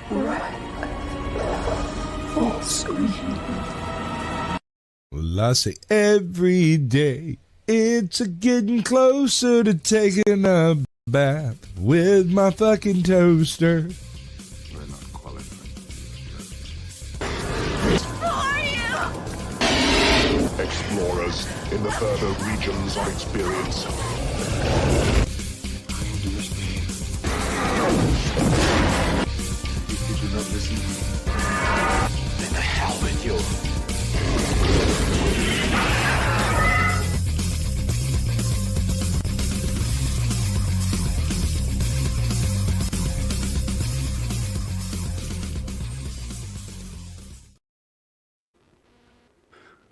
Full screen. Well, I say every day it's a getting closer to taking a bath with my fucking toaster. We're not qualified. Explorers in the further regions of experience. Did you not listen? Then the hell with you.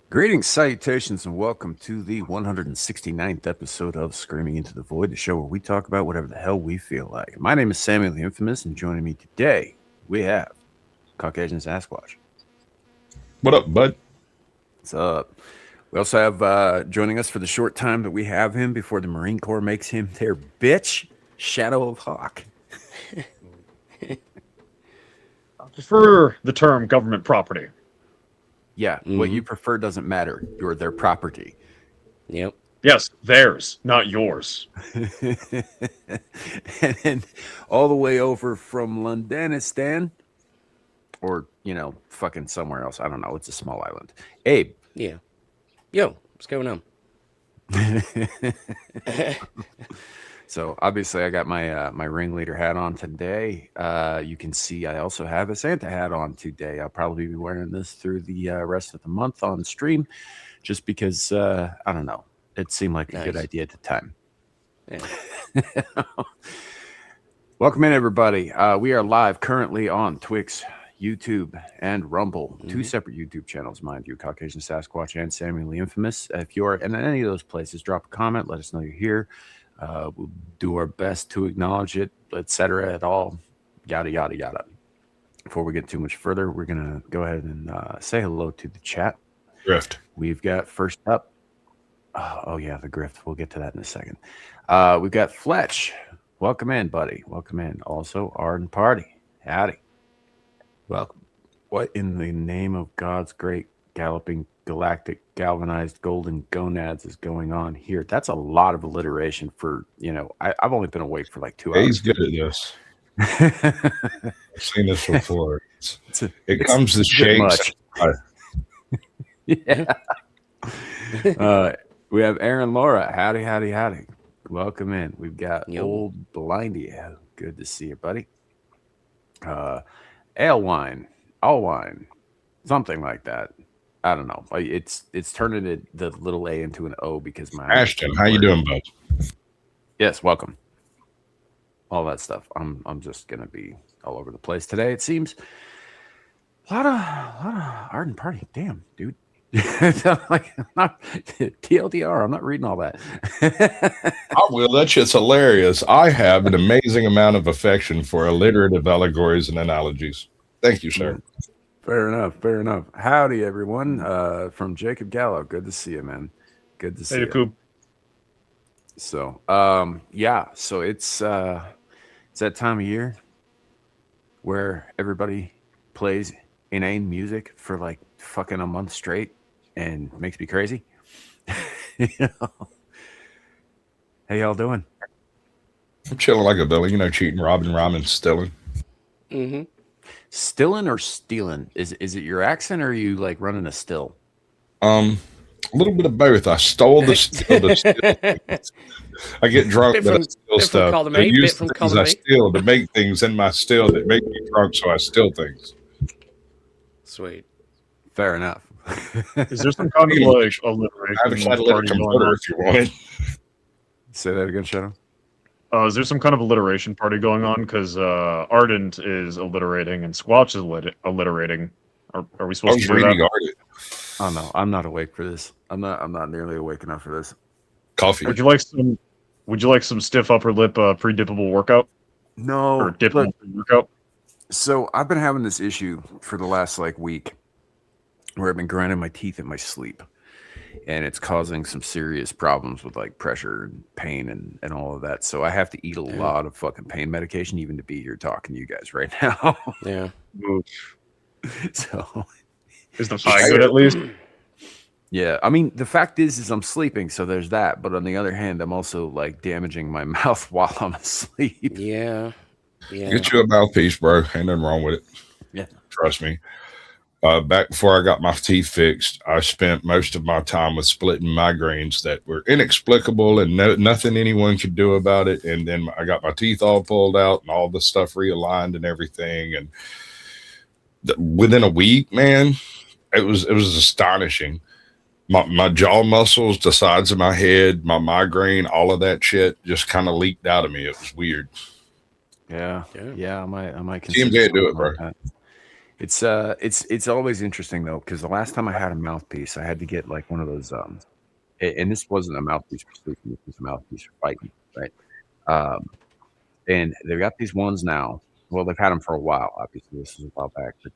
Greetings, salutations, and welcome to the 169th episode of Screaming Into the Void, the show where we talk about whatever the hell we feel like. My name is Samuel the Infamous, and joining me today, we have Caucasian Sasquatch. What up, bud? What's up? We also have joining us for the short time that we have him before the Marine Corps makes him their bitch, Shadow of Hawk. I prefer the term government property. Yeah, what you prefer doesn't matter. You're their property. Yep. Yes, theirs, not yours. And then all the way over from Londonistan, or, you know, fucking somewhere else. I don't know. It's a small island. Abe. Yeah. Yo, what's going on? So obviously I got my my ringleader hat on today. You can see I also have a Santa hat on today. I'll probably be wearing this through the rest of the month on stream, just because I don't know. It seemed like a good idea at the time. Yeah. Welcome in, everybody. We are live currently on Twix, YouTube, and Rumble. Two separate YouTube channels, mind you, Caucasian Sasquatch and Samuel the Infamous. If you're in any of those places, drop a comment. Let us know you're here. We'll do our best to acknowledge it, etc. at all, yada, yada, yada. Before we get too much further, we're going to go ahead and say hello to the chat. Grift. We've got first up. Oh, yeah, the grift. We'll get to that in a second. We've got Fletch. Welcome in, buddy. Welcome in. Also, Arden Party. Howdy. Welcome. What in the name of God's great galloping galactic galvanized golden gonads is going on here? That's a lot of alliteration for, you know, I've only been awake for like 2 hours. He's good at this. I've seen this before. It comes to shakes. Yeah. We have Aaron Laura. Howdy, howdy, howdy. Welcome in. We've got Old Blindy. Good to see you, buddy. Ale wine, all wine, something like that. I don't know. It's turning the little A into an O because my Ashton, how you doing, bud? Yes, welcome. All that stuff. I'm just gonna be all over the place today. It seems a lot of Arden Party. Damn, dude. Like, not TLDR. I'm not reading all that. I will. That shit's hilarious. I have an amazing amount of affection for alliterative allegories and analogies. Thank you, sir. Fair enough. Fair enough. Howdy, everyone. From Jacob Gallo. Good to see you, man. Good to see you. Coop. So, yeah. So it's that time of year where everybody plays inane music for like fucking a month straight and makes me crazy. You know? How y'all doing? I'm chilling like a villain, you know, cheating, robbing, rhyming, stealing. Mm-hmm. Stilling or stealing? Is it your accent, or are you like running a still? A little bit of both. I stole the steal to steal things. I get drunk, but I steal stuff. I use the things I steal to make things in my still that make me drunk, so I steal things. Sweet. Fair enough. Is there some kind of like alliteration? I have a catalytic converter if you want it. Say that again, Shadow. Is there some kind of alliteration party going on? Because Ardent is alliterating and Squatch is alliterating. Are we supposed to do that? Ardent. Oh no, I'm not awake for this. I'm not nearly awake enough for this. Coffee. Would you like some stiff upper lip pre-dippable workout? No. Or dippable workout? So I've been having this issue for the last like week where I've been grinding my teeth in my sleep. and it's causing some serious problems with like pressure and pain and all of that. So I have to eat a lot of fucking pain medication even to be here talking to you guys right now. Yeah. So is the pie good at least? Yeah, I mean, the fact is I'm sleeping, so there's that. But on the other hand, I'm also like damaging my mouth while I'm asleep. Yeah. Yeah. Get you a mouthpiece, bro. Ain't nothing wrong with it. Yeah. Trust me. Back before I got my teeth fixed, I spent most of my time with splitting migraines that were inexplicable and nothing anyone could do about it. And then I got my teeth all pulled out and all the stuff realigned and everything. And within a week, man, it was astonishing. My jaw muscles, the sides of my head, my migraine, all of that shit just kind of leaked out of me. It was weird. Yeah. I might TMJ do it, bro. Like it's always interesting though, because the last time I had a mouthpiece, I had to get like one of those and this wasn't a mouthpiece for sleeping, it was a mouthpiece for fighting, right? And they've got these ones now. Well, they've had them for a while, obviously. This is a while back, but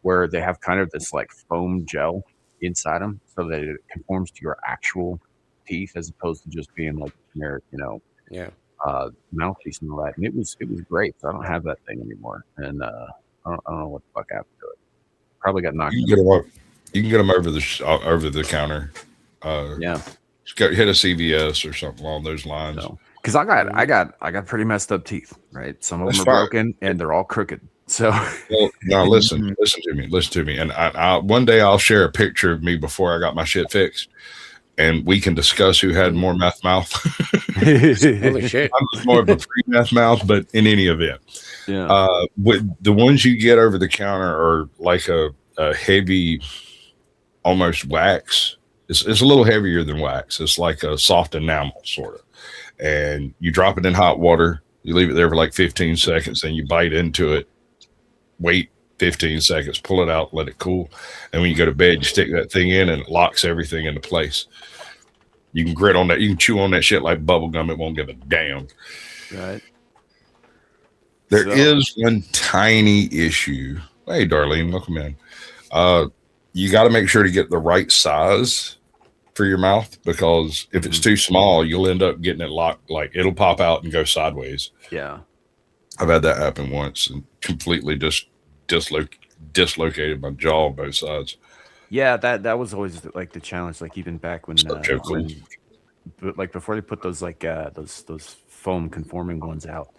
where they have kind of this like foam gel inside them so that it conforms to your actual teeth as opposed to just being like generic, mouthpiece and all that. And it was great. So I don't have that thing anymore. And I don't know what the fuck happened to it. Probably got knocked. You can get them over the counter. Just go hit a CVS or something along those lines. Because I got pretty messed up teeth, right? Some of them are broken and they're all crooked. So now listen to me. And I one day I'll share a picture of me before I got my shit fixed, and we can discuss who had more meth mouth. Holy shit! I was more of a pre-meth mouth, but in any event, yeah. With the ones you get over the counter are like a heavy, almost wax. It's a little heavier than wax. It's like a soft enamel sort of, and you drop it in hot water. You leave it there for like 15 seconds, then you bite into it. Wait 15 seconds, pull it out, let it cool. And when you go to bed, you stick that thing in and it locks everything into place. You can grit on that. You can chew on that shit like bubble gum. It won't give a damn. Right. There is one tiny issue. Hey, Darlene, welcome in. You got to make sure to get the right size for your mouth, because if it's too small, you'll end up getting it locked. Like it'll pop out and go sideways. Yeah. I've had that happen once and completely just dislocated my jaw on both sides. Yeah, that was always like the challenge. Like even back when like before they put those like those foam conforming ones out,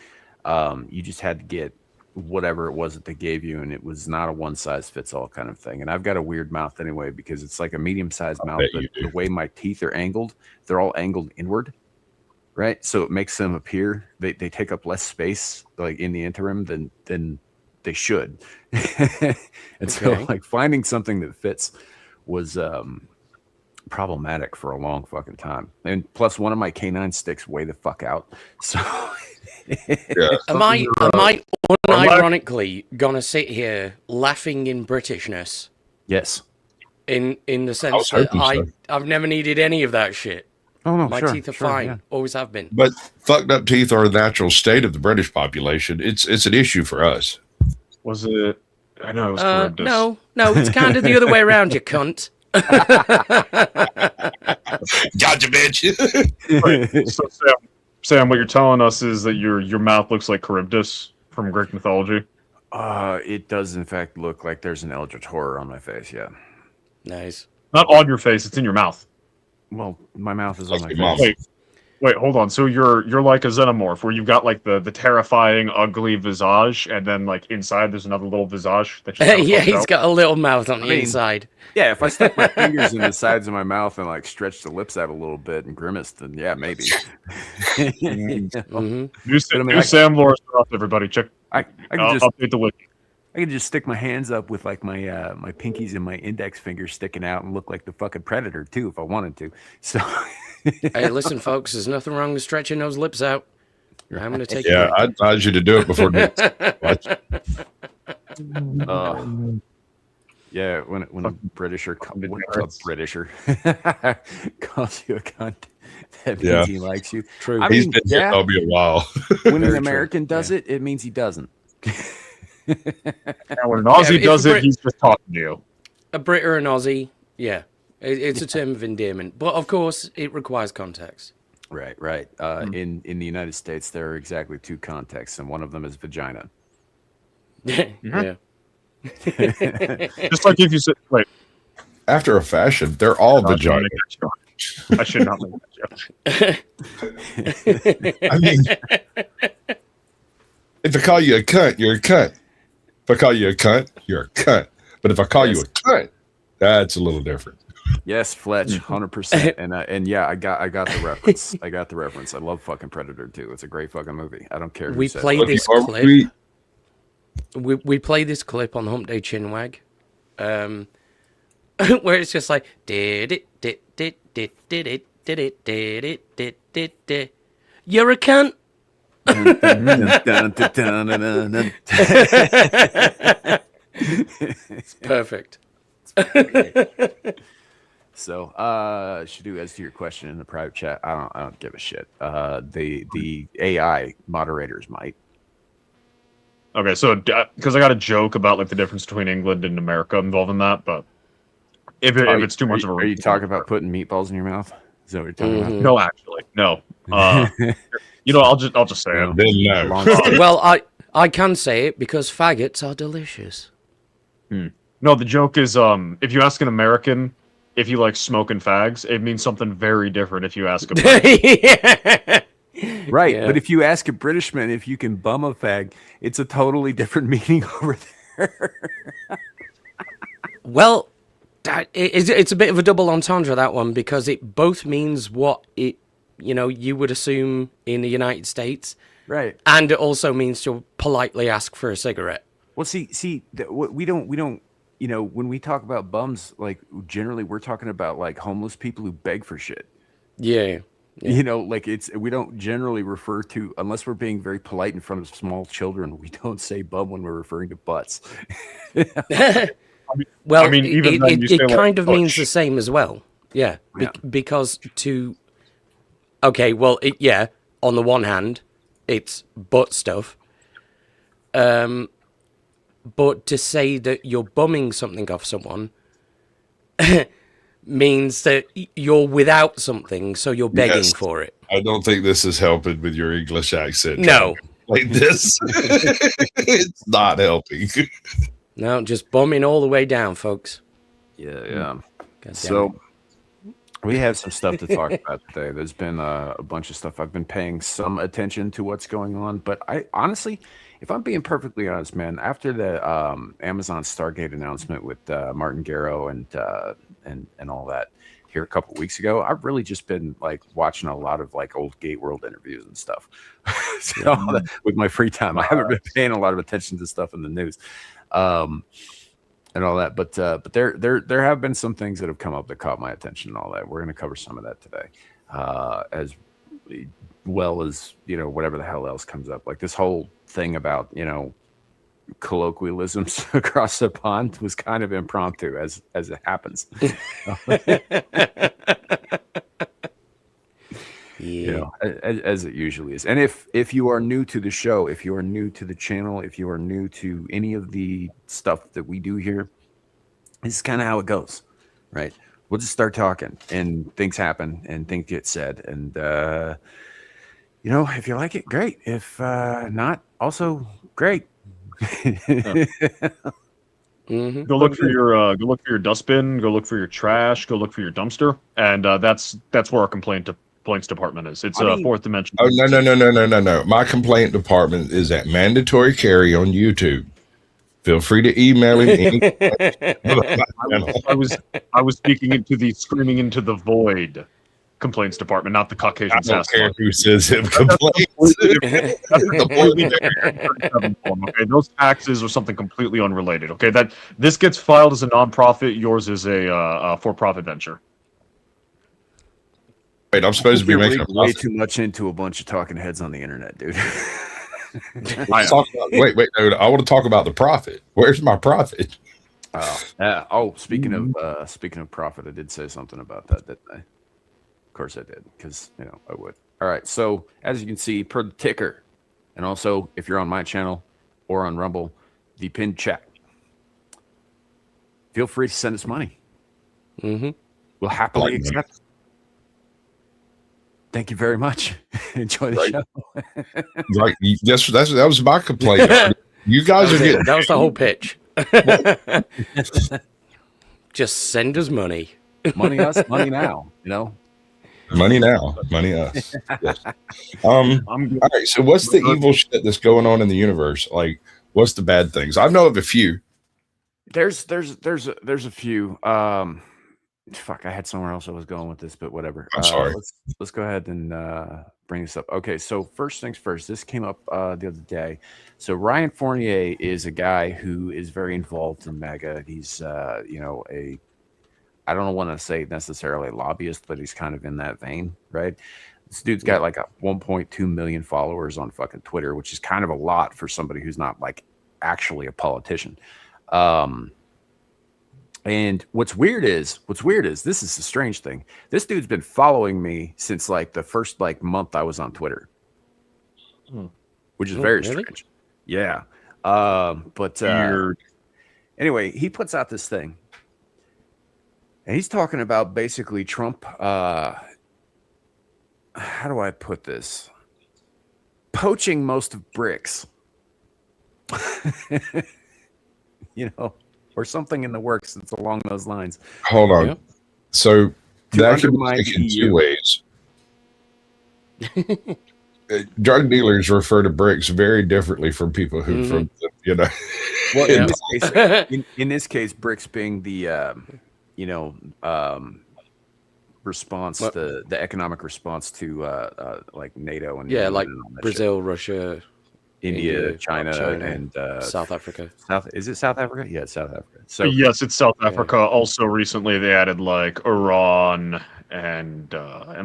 you just had to get whatever it was that they gave you, and it was not a one size fits all kind of thing. And I've got a weird mouth anyway, because it's like a medium sized mouth, but the way my teeth are angled, they're all angled inward. Right, so it makes them appear they take up less space, like in the interim, than they should. And so, like finding something that fits was problematic for a long fucking time. And plus, one of my canines sticks way the fuck out. So, am I unironically gonna sit here laughing in Britishness? Yes. In the sense that I've never needed any of that shit. Oh no, my teeth are fine. Yeah. Always have been. But fucked up teeth are the natural state of the British population. It's an issue for us. Was it? I know it was Charybdis. No, it's kind of the other way around, you cunt. Gotcha, bitch. Right. So Sam, what you're telling us is that your mouth looks like Charybdis from Greek mythology. It does in fact look like there's an eldritch horror on my face. Yeah. Nice. Not on your face; it's in your mouth. Well, my mouth is on my face. Wait, hold on. So you're like a xenomorph, where you've got like the terrifying, ugly visage, and then like inside there's another little visage that just he's got a little mouth on the inside. Yeah, if I stuck my fingers in the sides of my mouth and like stretched the lips out a little bit and grimaced, then yeah, maybe. New Sam Loris off, everybody. Check. I can I'll update the wiki. I could just stick my hands up with like my my pinkies and my index fingers sticking out and look like the fucking Predator too, if I wanted to. So, hey, listen, folks, there's nothing wrong with stretching those lips out. I'm going to take. Yeah, I advise you to do it before. Yeah, when a Britisher calls you a cunt, that means he likes you. True. I mean, I'll be a while. When an American does it, it means he doesn't. When an Aussie does it, he's just talking to you. A Brit or an Aussie, yeah. It's a term of endearment, but of course, it requires context. Right, right. In the United States, there are exactly 2 contexts, and one of them is vagina. Yeah. Just like if you said, wait, After a fashion, they're all I shouldn't vagina. make that joke. I should not make that joke. I mean, if I call you a cunt, you're a cunt. If I call you a cunt, you're a cunt. But if I call you a cunt, that's a little different. Yes, Fletch, 100%. And yeah, I got the reference. I got the reference. I love fucking Predator 2. It's a great fucking movie. I don't care who We says played it. this clip. We play this clip on the Hump Day Chinwag, where it's just like did it. You're a cunt. It's perfect. So, Shadu, as to your question in the private chat, I don't give a shit. The AI moderators might. Okay, so because I got a joke about like the difference between England and America involved in that, but if it's too much of a, are you talking about putting meatballs in your mouth? Is that what you're talking about? No, actually, no. I'll just say it. No. Well, I can say it because faggots are delicious. No, the joke is if you ask an American if you like smoking fags, it means something very different if you ask a Yeah. Right, Yeah. but if you ask a Britishman if you can bum a fag, it's a totally different meaning over there. Well, it's a bit of a double entendre, that one, because it both means what you would assume in the United States, Right, and it also means to politely ask for a cigarette. well, we don't, when we talk about bums, like generally we're talking about like homeless people who beg for shit. Yeah. Like we don't generally refer to, unless we're being very polite in front of small children, we don't say bum when we're referring to butts. Well, I mean, even then you say, it like, kind of means push. the same as well. Yeah, Yeah. because on the one hand, it's butt stuff. But to say that you're bumming something off someone means that you're without something, so you're begging Yes. for it. I don't think this is helping with your English accent. No. Like this. It's not helping. No, just bumming all the way down, folks. Yeah. God damn So we have some stuff to talk about today. There's been a bunch of stuff. I've been paying some attention to what's going on, but I honestly, if I'm being perfectly honest, man, after the Amazon Stargate announcement with Martin Garrow and all that here a couple weeks ago, I've really just been like watching a lot of like old Gate World interviews and stuff. With my free time, I haven't been paying a lot of attention to stuff in the news. And all that, but there have been some things that have come up that caught my attention and all that. We're going to cover some of that today, as well as whatever the hell else comes up. Like this whole thing about colloquialisms across the pond was kind of impromptu, as it happens. Yeah. As it usually is. And if you are new to the show, if you are new to the channel, if you are new to any of the stuff that we do here, this is kind of how it goes, right? We'll just start talking and things happen and things get said. And, if you like it, great. If not, also great. Mm-hmm. Go look for your dustbin. Go look for your trash. Go look for your dumpster, and that's where our complaints department is. It's fourth dimension. Oh no. My complaint department is at Mandatory Carry on YouTube. Feel free to email him. I was speaking into the screaming into the void complaints department, not the Caucasian I don't care Sasquatch. who says him complaints. Okay, those taxes are something completely unrelated. Okay, that this gets filed as a nonprofit. Yours is a for-profit venture. Wait, I'm supposed to be making a way too much into a bunch of talking heads on the internet, dude. Wait, no, I want to talk about the profit. Where's my profit? Speaking of profit, I did say something about that, didn't I? Of course I did, because I would. All right, so as you can see, per the ticker, and also if you're on my channel or on Rumble, the pinned chat, feel free to send us money. Mm-hmm. will happily Like, accept. Thank you very much. Enjoy the Right. show. Right. That was my complaint. You guys are getting That was the whole pitch. Just send us money. Money us, money now. You know. money now, money us. Yes. All right. So, what's the evil shit that's going on in the universe? Like, what's the bad things? I know of a few. There's a few. Fuck, I had somewhere else I was going with this, but whatever. I'm sorry. Let's go ahead and bring this up. Okay, so first things first. This came up the other day. So Ryan Fournier is a guy who is very involved in MAGA. He's I don't want to say necessarily a lobbyist, but he's kind of in that vein, right? This dude's got like 1.2 million followers on fucking Twitter, which is kind of a lot for somebody who's not like actually a politician. And what's weird is this is the strange thing. This dude's been following me since like the first like month I was on Twitter, which is very strange. Yeah. But anyway, he puts out this thing. And he's talking about basically Trump. How do I put this? Poaching most of BRICS. Or something in the works that's along those lines. Hold on. Yeah. So that can be undermine taken the two EU. ways. Drug dealers refer to bricks very differently from people who, from Well, Yeah. in this case, BRICS being the response, the economic response to like NATO and like and all that Brazil, Russia, India, China, and South Africa. Is it South Africa? Yeah, it's South Africa. So yes, it's South Africa. Also, recently they added like Iran and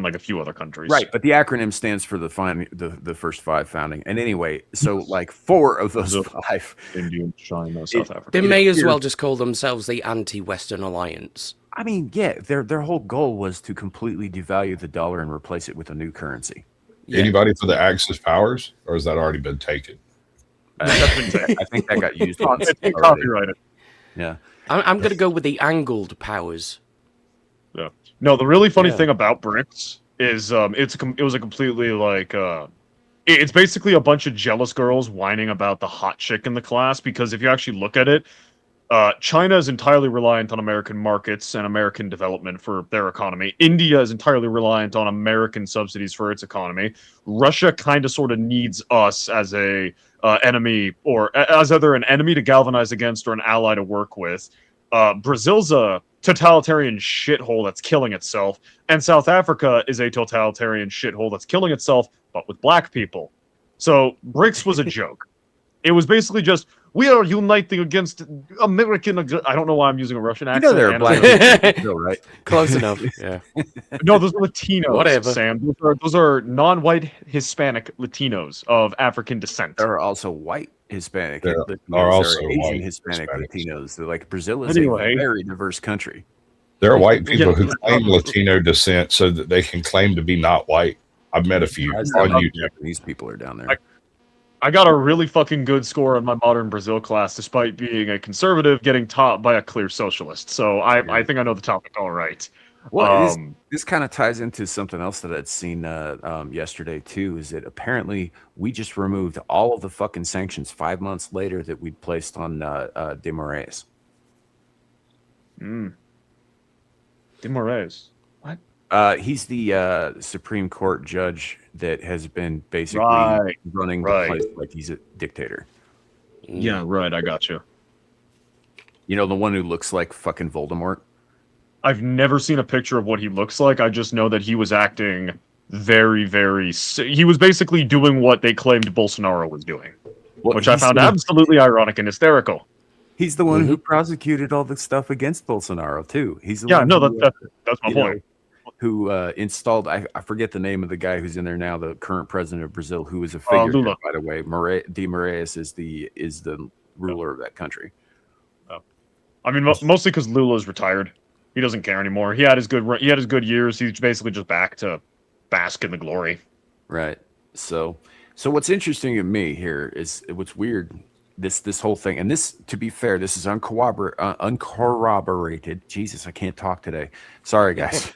like a few other countries. right, but the acronym stands for the first five founding. And anyway, so like four of those five, India, China, South Africa. They may as well just call themselves the Anti-Western Alliance. I mean, yeah, their whole goal was to completely devalue the dollar and replace it with a new currency. Anybody for the Axis powers, or has that already been taken? I think that got used. It's been copyrighted. Yeah. I'm going to go with the angled powers. Yeah. No, the really funny thing about BRICS is it was a completely like it's basically a bunch of jealous girls whining about the hot chick in the class, because if you actually look at it, China is entirely reliant on American markets and American development for their economy. India is entirely reliant on American subsidies for its economy. Russia kind of sort of needs us as a enemy, or as either an enemy to galvanize against or an ally to work with. Brazil's a totalitarian shithole that's killing itself, and South Africa is a totalitarian shithole that's killing itself, but with black people. So BRICS was a joke. It was basically just, we are uniting against American. I don't know why I'm using a Russian accent. They're black people, right? Close enough. Yeah. No, those are Latinos. Whatever. Sam. Those are non-white Hispanic Latinos of African descent. There are also white Hispanic There Latinos. are also There are Asian white Hispanic Hispanics. Latinos. So, like Brazil is Anyway. a very diverse country. There are white people who claim Latino descent so that they can claim to be not white. I've met a few on YouTube. These people are down there. I got a really fucking good score on my modern Brazil class, despite being a conservative, getting taught by a clear socialist. So I think I know the topic all right. Well, this kind of ties into something else that I'd seen yesterday too. Is that apparently we just removed all of the fucking sanctions 5 months later that we'd placed on De Moraes. De Moraes. What? He's the Supreme Court judge that has been basically running the place like he's a dictator. Yeah, right. I got you. You know, the one who looks like fucking Voldemort. I've never seen a picture of what he looks like. I just know that he was acting very, very. He was basically doing what they claimed Bolsonaro was doing, which I found absolutely ironic and hysterical. He's the one who prosecuted all the stuff against Bolsonaro too. He's the one that's my point. Who installed? I forget the name of the guy who's in there now. The current president of Brazil, who is a figure, Lula. by the way. De Moraes is the ruler of that country. I mean, mostly because Lula's retired. He doesn't care anymore. He had his good years. He's basically just back to bask in the glory. Right. So what's interesting to me here is what's weird. this whole thing, and this, to be fair, this is uncorroborated. Jesus, I can't talk today. Sorry, guys.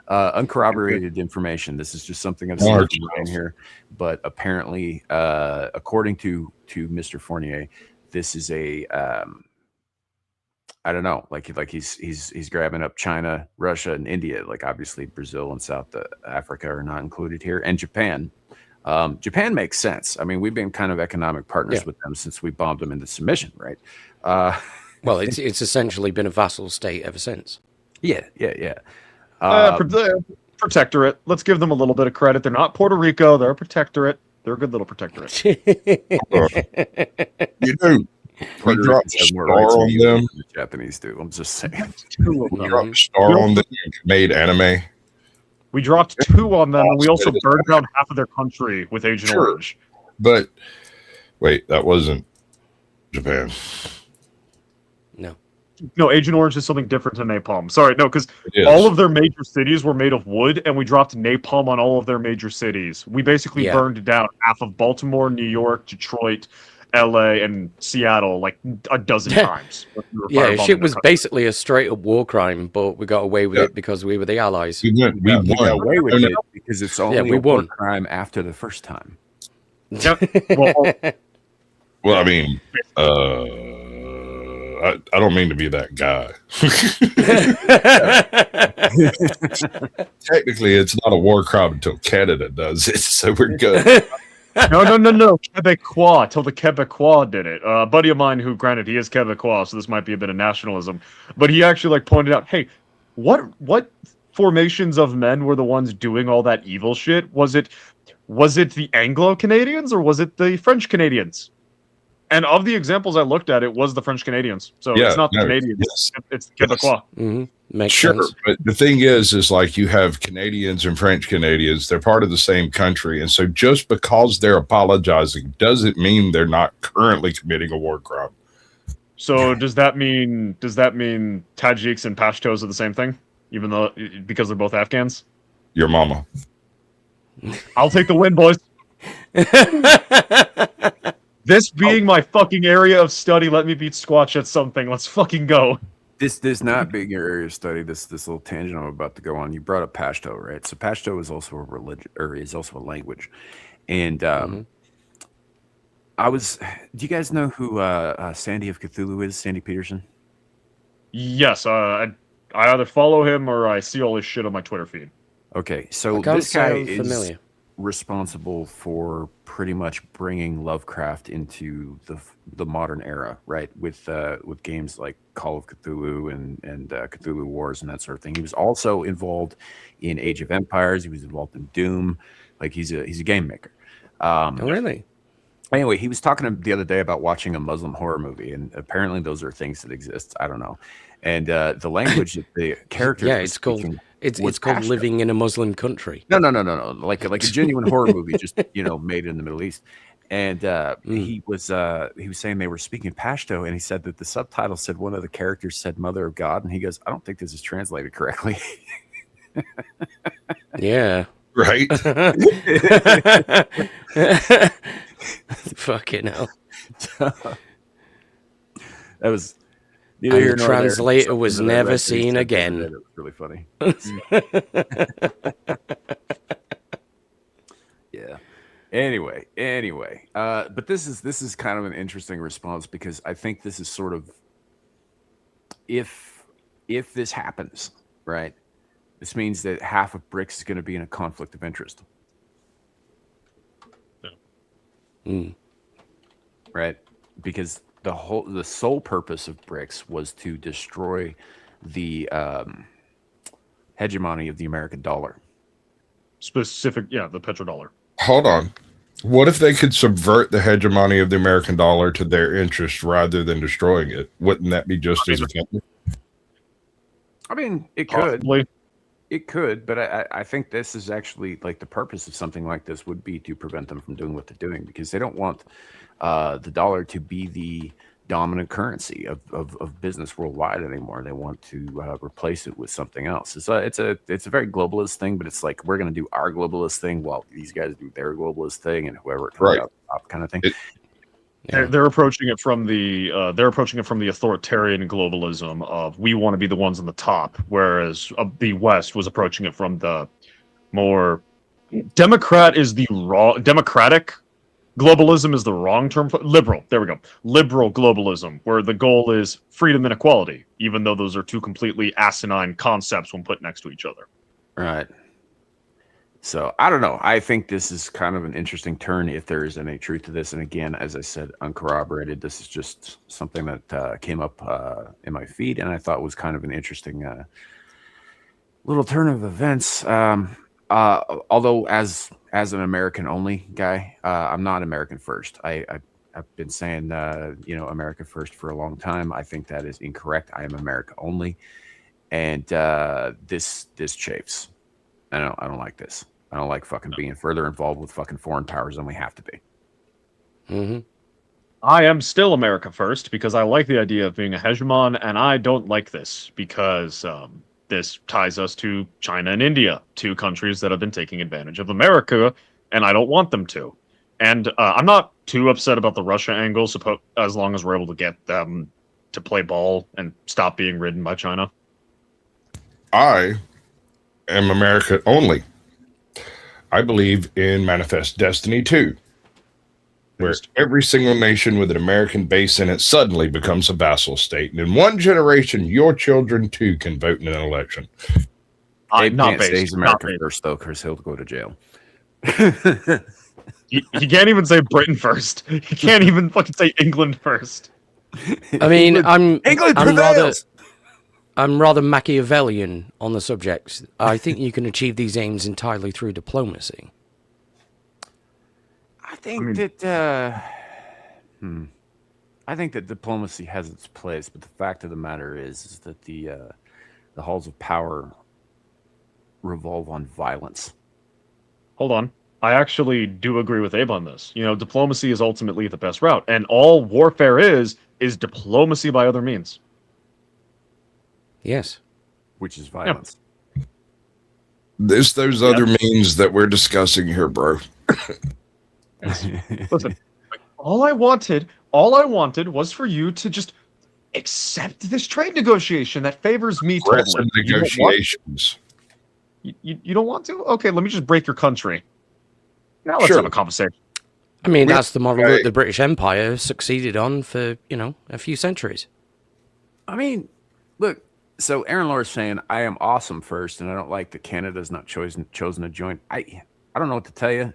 Uncorroborated information. This is just something I've seen in here, but apparently, according to Mr. Fournier, this is a I don't know, like he's grabbing up China, Russia, and India. Like obviously Brazil and South Africa are not included here, and Japan. Japan makes sense. I mean, we've been kind of economic partners with them since we bombed them into submission, right? Well, it's essentially been a vassal state ever since. Yeah. Protectorate. Let's give them a little bit of credit. They're not Puerto Rico. They're a protectorate. They're a good little protectorate. You know, we dropped a star on them. The Japanese do. I'm just saying. We dropped a star on them and made anime. We dropped 2 on them, and we also burned down half of their country with Agent Orange. But wait, that wasn't Japan. No, Agent Orange is something different than napalm. Sorry, no, because all of their major cities were made of wood, and we dropped napalm on all of their major cities. We basically burned down half of Baltimore, New York, Detroit, LA, and Seattle like a dozen times. Yeah, shit was basically a straight up war crime, but we got away with it because we were the allies. We got away with it because it's only a war crime after the first time. Well, I mean, I don't mean to be that guy. Technically, it's not a war crime until Canada does it, so we're good. No. Quebecois, till the Quebecois did it. A buddy of mine who, granted, he is Quebecois, so this might be a bit of nationalism, but he actually like pointed out, hey, what formations of men were the ones doing all that evil shit? Was it the Anglo-Canadians or was it the French Canadians? And of the examples I looked at, it was the French Canadians. So it's not the Canadians. It's Quebecois. Mm-hmm. Makes sure, sense. But the thing is like you have Canadians and French Canadians. They're part of the same country. And so just because they're apologizing doesn't mean they're not currently committing a war crime. So does that mean Tajiks and Pashtos are the same thing? Even though, because they're both Afghans? Your mama. I'll take the win, boys. This being my fucking area of study, let me beat Squatch at something. Let's fucking go. This not being your area of study, this little tangent I'm about to go on. You brought up Pashto, right? So Pashto is also a religion, or is also a language. And do you guys know who Sandy of Cthulhu is? Sandy Peterson? Yes, I either follow him or I see all his shit on my Twitter feed. Okay, so this guy is responsible for pretty much bringing Lovecraft into the modern era, right? With games like Call of Cthulhu and Cthulhu Wars and that sort of thing. He was also involved in Age of Empires. He was involved in Doom. Like he's a game maker. Oh, really? Anyway, he was talking the other day about watching a Muslim horror movie, and apparently those are things that exist. I don't know. And the language that the character it's called living in a Muslim country. No. Like a genuine horror movie, just made in the Middle East. And he was saying they were speaking Pashto, and he said that the subtitle said one of the characters said "Mother of God," and he goes, "I don't think this is translated correctly." Yeah. Right. Fucking hell. That was. And the translator was never seen again. It was really funny. Yeah. Anyway. But this is kind of an interesting response because I think this is sort of if this happens, right? This means that half of BRICS is going to be in a conflict of interest. Mm. Right? Because the sole purpose of BRICS was to destroy the hegemony of the American dollar. The petrodollar. Hold on. What if they could subvert the hegemony of the American dollar to their interest rather than destroying it? Wouldn't that be just as effective? I mean, it could. Possibly. It could, but I think this is actually like the purpose of something like this would be to prevent them from doing what they're doing because they don't want the dollar to be the dominant currency of business worldwide anymore. They want to replace it with something else. It's a very globalist thing, but it's like we're going to do our globalist thing while these guys do their globalist thing, and whoever comes out top kind of thing. They're approaching it from the authoritarian globalism of we want to be the ones on the top, whereas the West was approaching it from the more democratic globalism is the wrong term for liberal. There we go. Liberal globalism, where the goal is freedom and equality, even though those are two completely asinine concepts when put next to each other. Right. So I don't know. I think this is kind of an interesting turn if there is any truth to this. And again, as I said, uncorroborated. This is just something that came up in my feed, and I thought was kind of an interesting little turn of events. Although as an American only guy, I'm not American first. I've been saying America first for a long time. I think that is incorrect. I am America only, and this chafes. I don't like this. I don't like fucking being further involved with fucking foreign powers than we have to be. Mm-hmm. I am still America first because I like the idea of being a hegemon, and I don't like this because this ties us to China and India, two countries that have been taking advantage of America, and I don't want them to. And I'm not too upset about the Russia angle, as long as we're able to get them to play ball and stop being ridden by China. I am America only. I believe in Manifest Destiny 2, where every single nation with an American base in it suddenly becomes a vassal state. And in one generation, your children too can vote in an election. I'm not based. He's America first, though, because he'll go to jail. He can't even say Britain first. He can't even fucking say England first. I mean, England prevails. I'm rather Machiavellian on the subject. I think you can achieve these aims entirely through diplomacy. I think that diplomacy has its place, but the fact of the matter is that the halls of power revolve on violence. Hold on. I actually do agree with Abe on this. Diplomacy is ultimately the best route, and all warfare is diplomacy by other means. Yes. Which is violence. Yeah. There's those other means that we're discussing here, bro. Listen, all I wanted was for you to just accept this trade negotiation that favors me totally. Negotiations. You don't want to? Okay, let me just break your country. Now let's have a conversation. I mean, that's the model that the British Empire succeeded on for, a few centuries. I mean, look, so Aaron Laura's saying, I am awesome first, and I don't like that Canada's not chosen to join. I don't know what to tell you.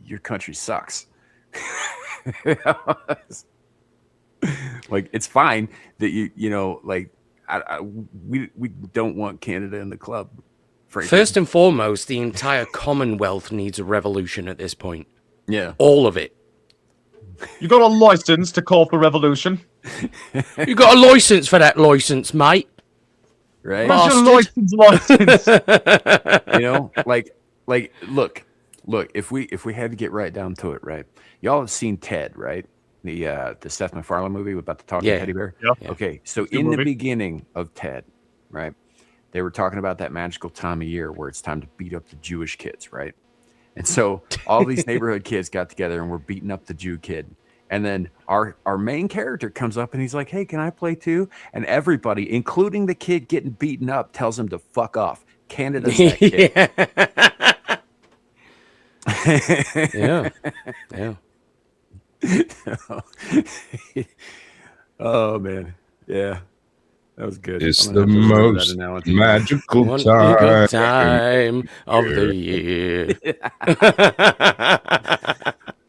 Your country sucks. Like, it's fine that we don't want Canada in the club. Frankly. First and foremost, the entire Commonwealth needs a revolution at this point. Yeah. All of it. You got a license to call for revolution? You got a license for that license, mate. Right? Where's your license? Look, if we had to get right down to it, right? Y'all have seen Ted, right? The Seth MacFarlane movie about the talking teddy bear? Yeah. Okay, so in the beginning of Ted, right, they were talking about that magical time of year where it's time to beat up the Jewish kids, right? And so all these neighborhood kids got together and were beating up the Jew kid. And then our main character comes up and he's like, hey, can I play too? And everybody, including the kid getting beaten up, tells him to fuck off. Canada's that kid. Yeah. Oh, man. Yeah. That was good. It's the most magical time of the year.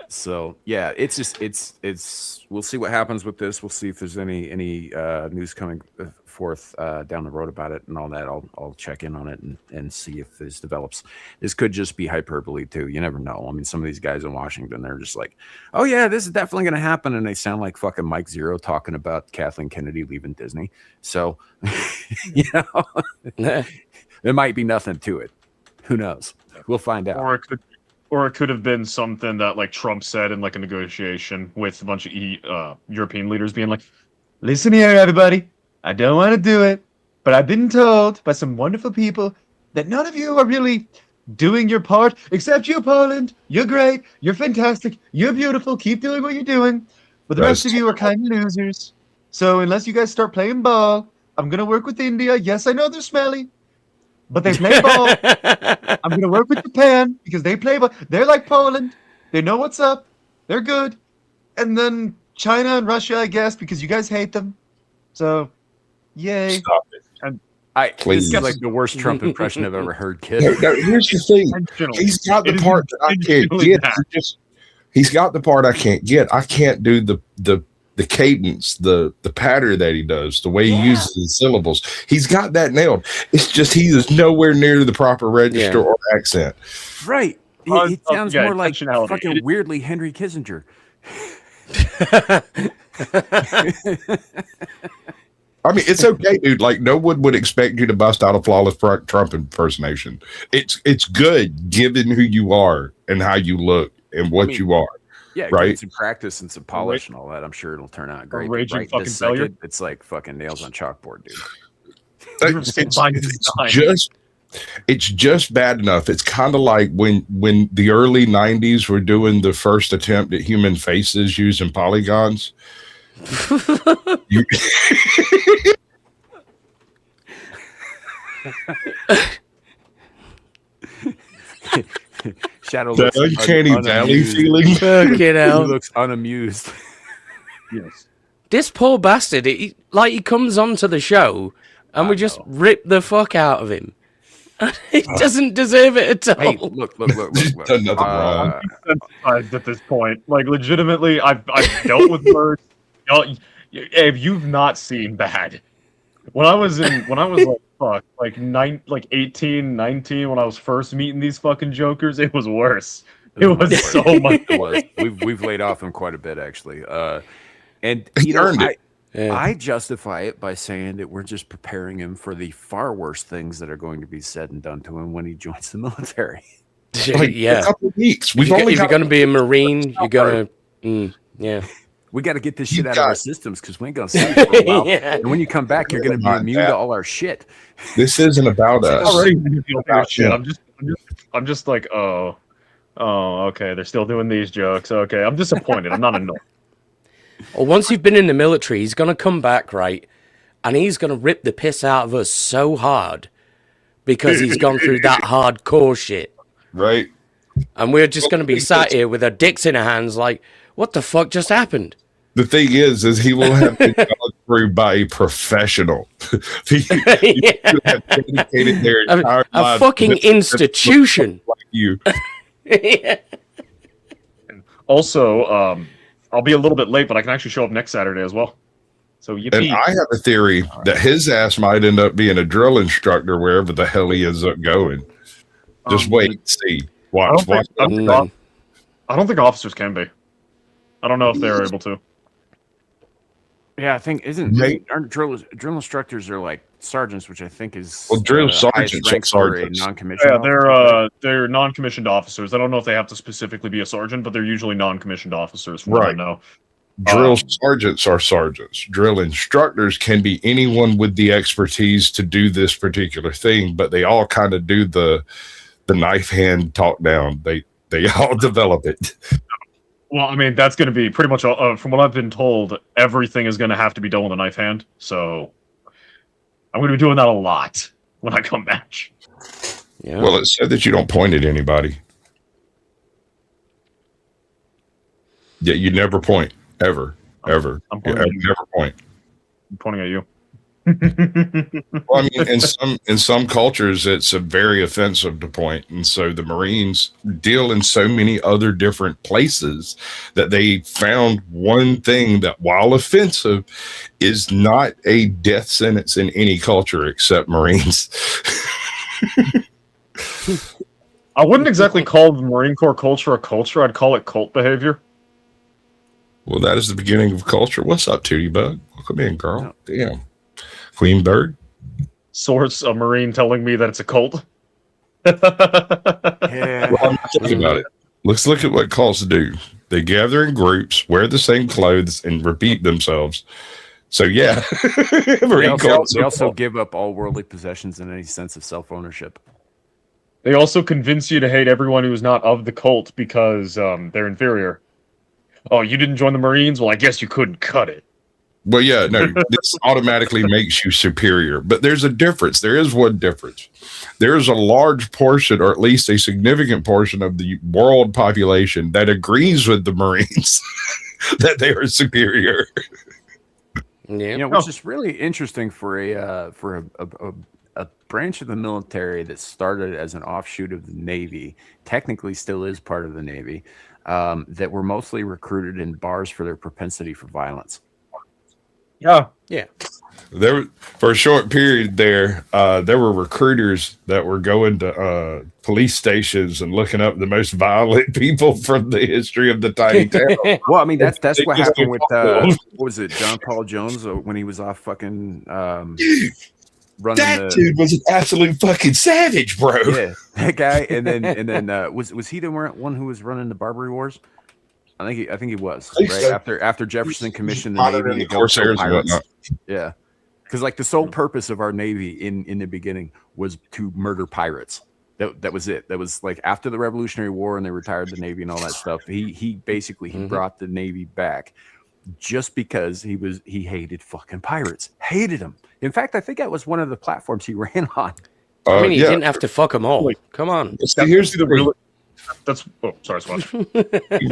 So yeah, it's we'll see what happens with this. We'll see if there's any news coming forth down the road about it and all that. I'll check in on it and see if this develops. This could just be hyperbole too. You never know. I mean, some of these guys in Washington, they're just like, oh yeah, this is definitely going to happen, and they sound like fucking Mike Zero talking about Kathleen Kennedy leaving Disney. So there might be nothing to it. Who knows? We'll find out. Or it could have been something that like Trump said in like a negotiation with a bunch of European leaders being like, listen here, everybody. I don't want to do it, but I've been told by some wonderful people that none of you are really doing your part, except you, Poland. You're great. You're fantastic. You're beautiful. Keep doing what you're doing. But the rest of you are kind of losers. So unless you guys start playing ball, I'm gonna work with India. Yes, I know they're smelly, but they play ball. I'm gonna work with Japan because they play ball. They're like Poland. They know what's up. They're good. And then China and Russia, I guess, because you guys hate them. So, yay. Stop it. This is like the worst Trump impression I've ever heard, kid. No, here's the thing. He's got the part that I can't get. He's got the part I can't get. I can't do the cadence, the pattern that he does, the way he uses the syllables. He's got that nailed. It's just he is nowhere near the proper register or accent. Right. It sounds more like fucking weirdly Henry Kissinger. I mean, it's okay, dude. Like, no one would expect you to bust out a flawless Trump impersonation. It's good given who you are and how you look and what you are. Yeah, right. Some practice and some polish and all that. I'm sure it'll turn out great. Raging fucking failure. It's like fucking nails on chalkboard, dude. It's just bad enough. It's kind of like when the early 90s were doing the first attempt at human faces using polygons. Shadow looks uncanny valley feeling. He looks unamused. Yes. This poor bastard, he comes onto the show and we just rip the fuck out of him. He doesn't deserve it at all. Hey, look. Done nothing wrong. I'm desensitized at this point. Like, legitimately, I've dealt with words. If you've not seen Bad, when I was like 18, 19, when I was first meeting these fucking jokers, it was worse. It was so much worse. We've laid off him quite a bit, actually. And He earned it. I justify it by saying that we're just preparing him for the far worse things that are going to be said and done to him when he joins the military. Like, a couple of weeks. If you're going to be a Marine, you're going to, We got to get this shit out of our systems because we ain't going to see it for a while. And when you come back, you're going to be immune to all our shit. This isn't about us. I'm just like, oh, okay. They're still doing these jokes. Okay, I'm disappointed. I'm not annoyed. Well, once you've been in the military, he's going to come back, right? And he's going to rip the piss out of us so hard because he's gone through that hardcore shit. Right. And we're just going to be sat here with our dicks in our hands like, what the fuck just happened? The thing is he will have been gone through by a professional. He have dedicated their entire a fucking institution. Like you. Also, I'll be a little bit late, but I can actually show up next Saturday as well. So And I have a theory that his ass might end up being a drill instructor wherever the hell he ends up going. Just wait and see. Watch. I don't think officers can be. I don't know if they're able to. Yeah, I think aren't drill instructors are like sergeants, which I think is drill sergeants are sergeants. Non-commissioned. Yeah, they're non-commissioned officers. I don't know if they have to specifically be a sergeant, but they're usually non-commissioned officers. From what I know. Drill sergeants are sergeants. Drill instructors can be anyone with the expertise to do this particular thing, but they all kind of do the knife hand talk down. They all develop it. Well, I mean, that's going to be pretty much, from what I've been told, everything is going to have to be done with a knife hand. So I'm going to be doing that a lot when I come back. Yeah. Well, it said that you don't point at anybody. Yeah, you never point. Ever. I'm never point. I'm pointing at you. Well, I mean, in some cultures, it's very offensive to point, and so the Marines deal in so many other different places that they found one thing that, while offensive, is not a death sentence in any culture except Marines. I wouldn't exactly call the Marine Corps culture a culture. I'd call it cult behavior. Well, that is the beginning of culture. What's up, Tootie Bug? Welcome in, girl. Damn. Queen Bird? Source, a Marine telling me that it's a cult. Yeah. Well, I'm talking about it. Let's look at what cults do. They gather in groups, wear the same clothes, and repeat themselves. So, yeah. They also give up all worldly possessions and any sense of self-ownership. They also convince you to hate everyone who is not of the cult because they're inferior. Oh, you didn't join the Marines? Well, I guess you couldn't cut it. Well, yeah, no, this automatically makes you superior. But there's a difference. There is one difference. There is a large portion, or at least a significant portion of the world population that agrees with the Marines that they are superior. Yeah. Which is really interesting for a branch of the military that started as an offshoot of the Navy, technically still is part of the Navy, that were mostly recruited in bars for their propensity for violence. Yeah. There, for a short period there were recruiters that were going to police stations and looking up the most violent people from the history of the tiny town. Well, I mean, that's what happened with what was it, John Paul Jones, when he was off fucking running. That dude was an absolute fucking savage, bro. Yeah, that guy. And then was he the one who was running the Barbary Wars? I think he was right after Jefferson commissioned the Navy to go kill pirates. Yeah, because like the sole purpose of our Navy in the beginning was to murder pirates. That was it. That was like after the Revolutionary War and they retired the Navy and all that stuff. He basically brought the Navy back just because he hated fucking pirates. Hated them. In fact, I think that was one of the platforms he ran on. I mean, he didn't have to fuck them all. Come on. See, here's the real. Sorry, Swash. He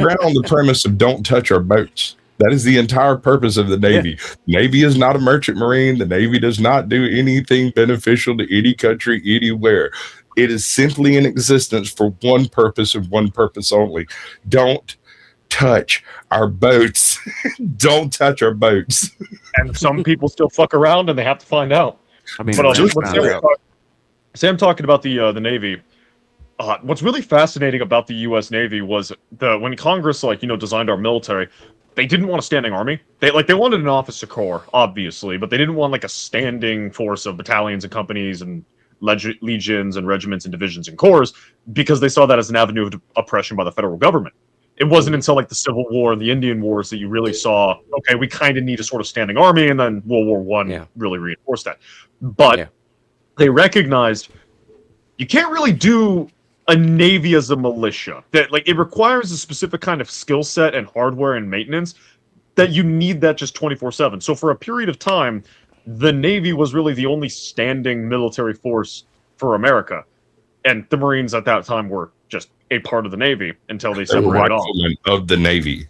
ran on the premise of don't touch our boats. That is the entire purpose of the Navy. Yeah. Navy is not a merchant marine. The Navy does not do anything beneficial to any country anywhere. It is simply in existence for one purpose and one purpose only. Don't touch our boats. Don't touch our boats. And some people still fuck around and they have to find out. I mean, but Sam talking about the Navy. What's really fascinating about the U.S. Navy was when Congress designed our military, they didn't want a standing army. They wanted an officer corps, obviously, but they didn't want like a standing force of battalions and companies and legions and regiments and divisions and corps, because they saw that as an avenue of oppression by the federal government. It wasn't until like the Civil War and the Indian Wars that you really saw, okay, we kind of need a sort of standing army, and then World War I really reinforced that. But they recognized you can't really do a Navy as a militia. That it requires a specific kind of skill set and hardware and maintenance that you need that just 24/7. So for a period of time, the Navy was really the only standing military force for America. And the Marines at that time were just a part of the Navy until they separated off. Of the Navy.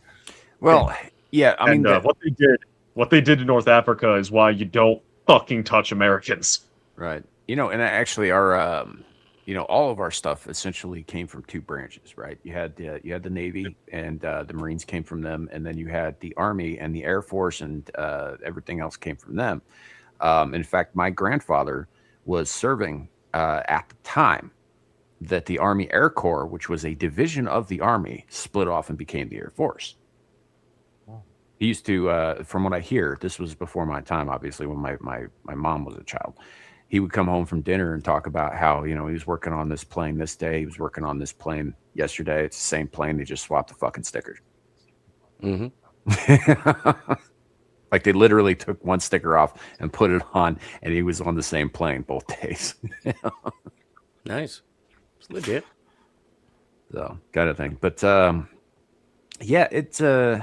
Well, yeah, I mean, what they did in North Africa is why you don't fucking touch Americans. Right. And actually our all of our stuff essentially came from two branches, right? You had the Navy and the Marines came from them, and then you had the Army and the Air Force, and everything else came from them. In fact, my grandfather was serving at the time that the Army Air Corps, which was a division of the Army, split off and became the Air Force. He used to, from what I hear, this was before my time, obviously, when my mom was a child. He would come home from dinner and talk about how, he was working on this plane this day. He was working on this plane yesterday. It's the same plane. They just swapped the fucking stickers. Mm-hmm. Like they literally took one sticker off and put it on, and he was on the same plane both days. Nice. It's legit. So, kind of thing. But, yeah, it's, I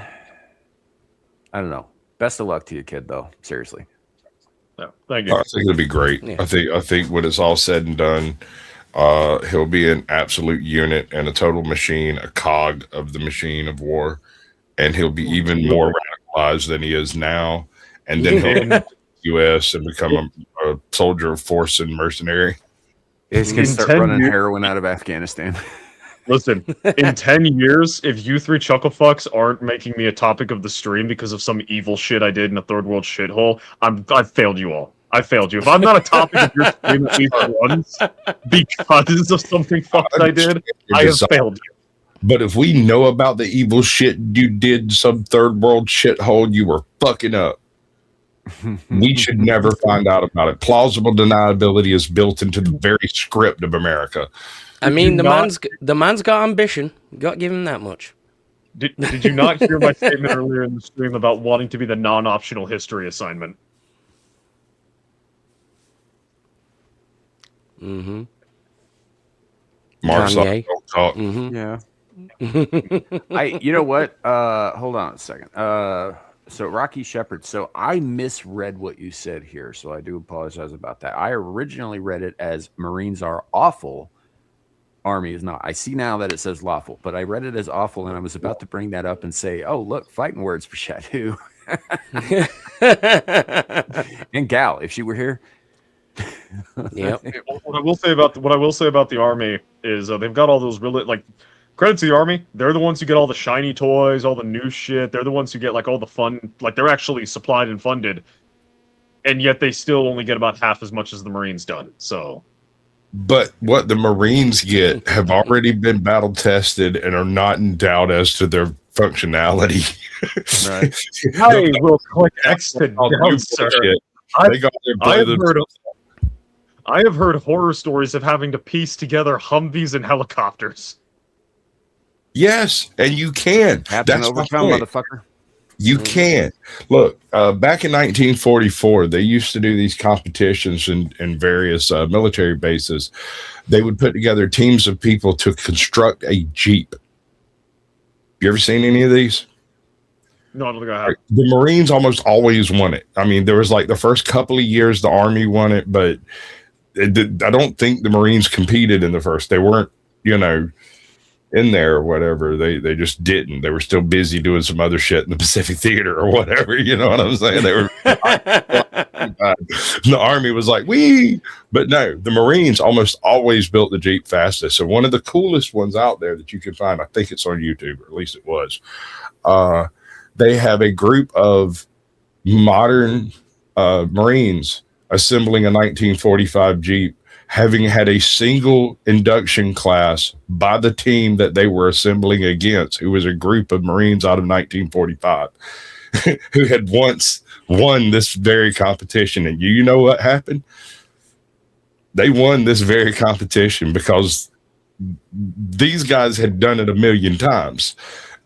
don't know. Best of luck to you, kid, though. Seriously. No, thank you. I think it'll be great. Yeah. I think when it's all said and done, he'll be an absolute unit and a total machine, a cog of the machine of war, and he'll be even more radicalized than he is now. And then he'll enter the U.S. and become a soldier of force and mercenary. He's going to start running heroin out of Afghanistan. Listen, in 10 years, if you three chuckle fucks aren't making me a topic of the stream because of some evil shit I did in a third world shithole, I've failed you all. I failed you. If I'm not a topic of your stream at least once because of something fucked I did, I have failed you. But if we know about the evil shit you did, some third world shithole you were fucking up, we should never find out about it. Plausible deniability is built into the very script of America. I mean, the man's got ambition. Got to give him that much. Did you not hear my statement earlier in the stream about wanting to be the non-optional history assignment? Mm-hmm. Mark, don't talk. Mm-hmm. Yeah. You know what? Hold on a second. So Rocky Shepherd. So I misread what you said here. So I do apologize about that. I originally read it as Marines are awful. Army is not. I see now that it says lawful, but I read it as awful, and I was about to bring that up and say, "Oh, look, fighting words for Shadu." And Gal, if she were here. Yep. What I will say about the Army is they've got all those really like credit to the Army. They're the ones who get all the shiny toys, all the new shit. They're the ones who get like all the fun. Like they're actually supplied and funded, and yet they still only get about half as much as the Marines done. So. But what the Marines get have already been battle tested and are not in doubt as to their functionality. Right. I will click X to down, sir. I have heard horror stories of having to piece together Humvees and helicopters. Yes, and you can. Captain Overcome, motherfucker. You can. Look, back in 1944, they used to do these competitions in various military bases. They would put together teams of people to construct a Jeep. You ever seen any of these? No, I don't think I have. The Marines almost always won it. I mean, there was like the first couple of years the Army won it, but I don't think the Marines competed in the first. They weren't, in there or whatever. They just didn't. They were still busy doing some other shit in the Pacific Theater or whatever. You know what I'm saying? They were. The Army was like, but no, the Marines almost always built the Jeep fastest. So one of the coolest ones out there that you can find, I think it's on YouTube, or at least it was. They have a group of modern Marines assembling a 1945 Jeep, having had a single induction class by the team that they were assembling against, who was a group of Marines out of 1945, who had once won this very competition. And you know what happened? They won this very competition because these guys had done it a million times.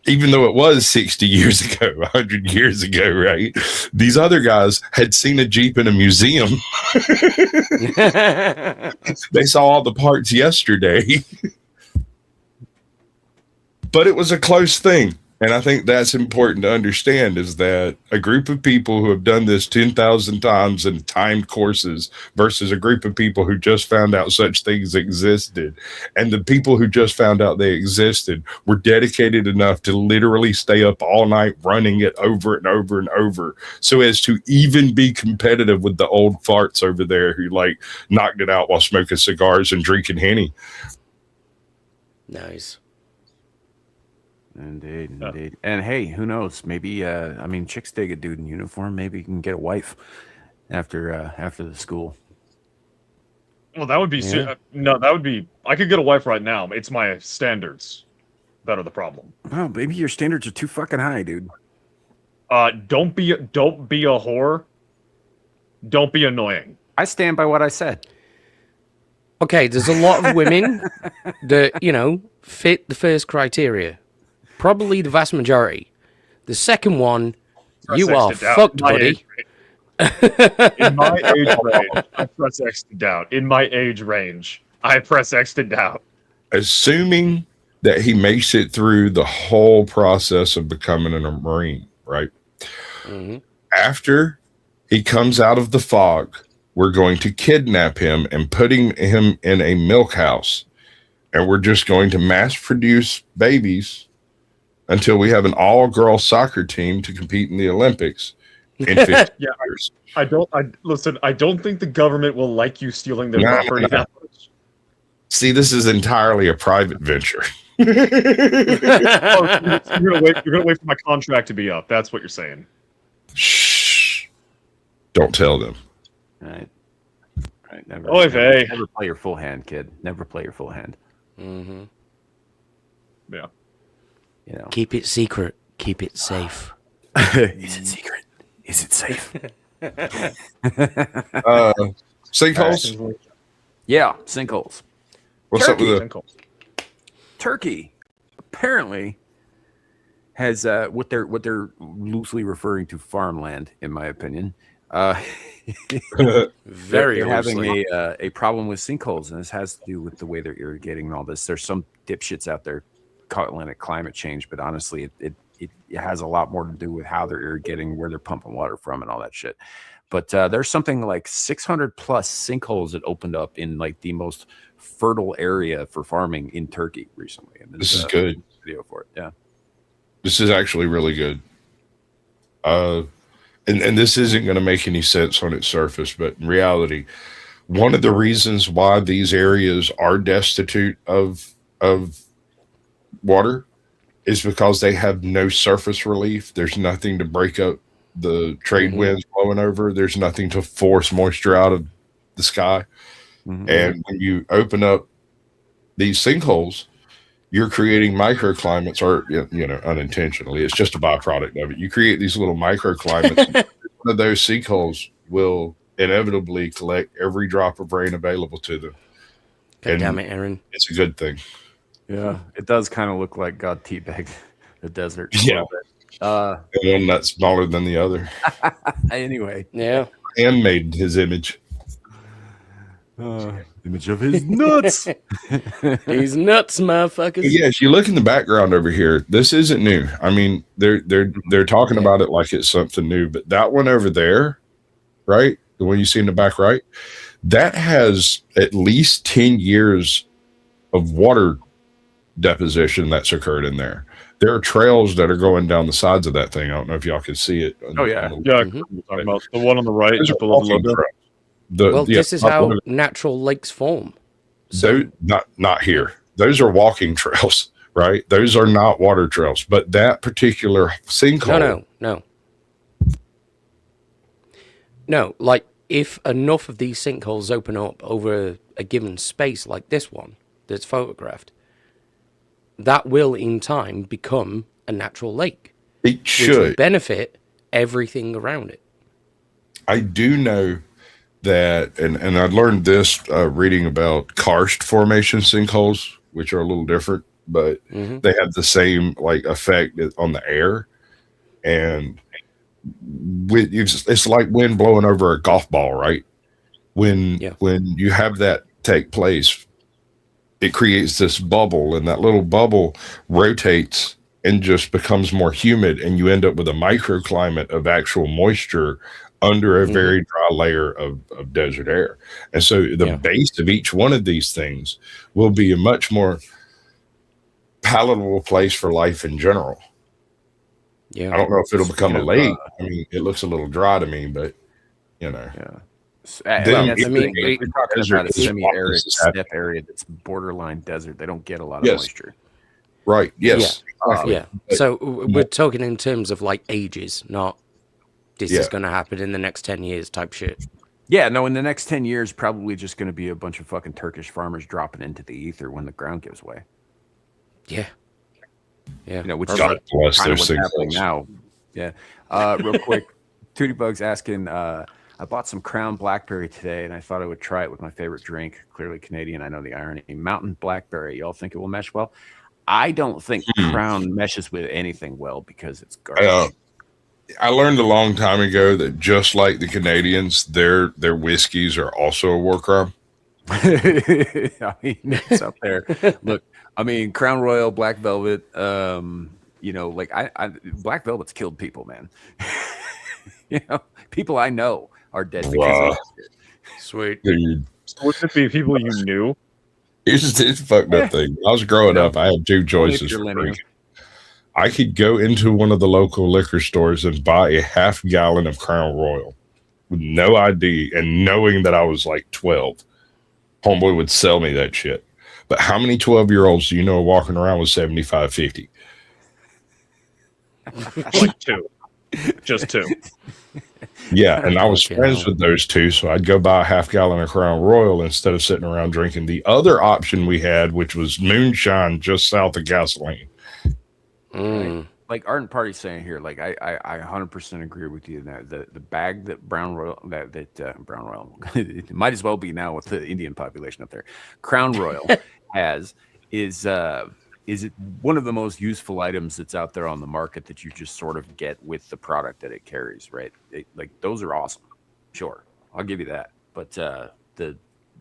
Even though it was 60 years ago, 100 years ago, right? These other guys had seen a Jeep in a museum. They saw all the parts yesterday. But it was a close thing. And I think that's important to understand, is that a group of people who have done this 10,000 times in timed courses versus a group of people who just found out such things existed. And the people who just found out they existed were dedicated enough to literally stay up all night running it over and over and over, so as to even be competitive with the old farts over there who like knocked it out while smoking cigars and drinking Henny. Nice. Indeed. And hey, who knows? Maybe chicks dig a dude in uniform. Maybe you can get a wife after the school. Well, that would be that would be. I could get a wife right now. It's my standards that are the problem. Oh, maybe your standards are too fucking high, dude. Don't be a whore. Don't be annoying. I stand by what I said. Okay, there's a lot of women that fit the first criteria. Probably the vast majority. The second one, you are fucked, buddy. In my age range, I press X to doubt. In my age range, I press X to doubt. Assuming that he makes it through the whole process of becoming a Marine, right? Mm-hmm. After he comes out of the fog, we're going to kidnap him and putting him in a milk house. And we're just going to mass produce babies until we have an all-girl soccer team to compete in the Olympics in 50 years. I don't think the government will like you stealing their property. No. See, this is entirely a private venture. You're gonna wait for my contract to be up. That's what you're saying. Shh. Don't tell them. Right. Never play your full hand, kid. Never play your full hand. Mm-hmm. Yeah. Keep it secret. Keep it safe. Is it secret? Is it safe? Sinkholes? Yeah, sinkholes. What's up with sinkholes? Turkey apparently has what they're loosely referring to farmland, in my opinion. Very they're having a problem with sinkholes, and this has to do with the way they're irrigating and all this. There's some dipshits out there calling it climate change, but honestly, it has a lot more to do with how they're irrigating, where they're pumping water from, and all that shit. But there's something like 600 plus sinkholes that opened up in like the most fertile area for farming in Turkey recently. And this is good. Video for it, yeah. This is actually really good. And this isn't going to make any sense on its surface, but in reality, one of the reasons why these areas are destitute of water is because they have no surface relief. There's nothing to break up the trade winds blowing over. There's nothing to force moisture out of the sky. And when you open up these sinkholes, you're creating microclimates, or unintentionally, it's just a byproduct of it. You create these little microclimates. One of those sinkholes will inevitably collect every drop of rain available to them. God damn it, Aaron! It's a good thing. Yeah, it does kind of look like God teabagged the desert. Yeah, one that's smaller than the other. Anyway, yeah, and made his image. Image of his nuts. He's nuts, motherfuckers. Yeah, if you look in the background over here, this isn't new. I mean, they're talking about it like it's something new, but that one over there, right, the one you see in the back right, that has at least 10 years of water deposition that's occurred in there. There are trails that are going down the sides of that thing. I don't know if y'all can see it. Oh yeah, yeah. Talking about the one on the right, just below the logo. This is how natural lakes form. So, not here. Those are walking trails, right? Those are not water trails. But that particular sinkhole. No. Like if enough of these sinkholes open up over a given space, like this one that's photographed, that will in time become a natural lake. It should. Which will benefit everything around it. I do know that, and I learned this reading about karst formation sinkholes, which are a little different, but they have the same like effect on the air, and it's like wind blowing over a golf ball, right? When you have that take place, it creates this bubble, and that little bubble rotates and just becomes more humid, and you end up with a microclimate of actual moisture under a very dry layer of desert air. And so the base of each one of these things will be a much more palatable place for life in general. Yeah. I don't know if it'll become a lake. I mean, it looks a little dry to me, but we're talking about a semi-arid steppe area that's borderline desert. They don't get a lot of moisture. Right. Yes. Yeah. So we're talking in terms of like ages, not this is going to happen in the next 10 years type shit. Yeah, no, in the next 10 years, probably just going to be a bunch of fucking Turkish farmers dropping into the ether when the ground gives way. Yeah. Yeah. Which is kind of what's happening now. Yeah. Real quick, Tootie Bug's asking, I bought some Crown Blackberry today, and I thought I would try it with my favorite drink. Clearly Canadian, I know the irony. Mountain Blackberry. Y'all think it will mesh well? I don't think Crown meshes with anything well because it's garbage. I learned a long time ago that just like the Canadians, their whiskeys are also a war crime. I mean, it's up there. Look, I mean, Crown Royal, Black Velvet, like I Black Velvet's killed people, man. People I know are dead because of it. Sweet. Dude. So would it be people you knew? It's a fucked up thing. I was growing up, I had two choices for drinking. I could go into one of the local liquor stores and buy a half gallon of Crown Royal with no ID and knowing that I was like 12. Homeboy would sell me that shit. But how many 12-year-olds do you know are walking around with 75.50? Like two. Just two. Yeah, and I was friends with those two, so I'd go buy a half gallon of Crown Royal instead of sitting around drinking the other option we had, which was moonshine just south of gasoline. Right? Like Art and Party saying here, like I 100% agree with you that the bag that Brown Royal Brown Royal it might as well be now with the Indian population up there. Crown Royal is one of the most useful items that's out there on the market that you just sort of get with the product that it carries, right? Like those are awesome. Sure, I'll give you that. But the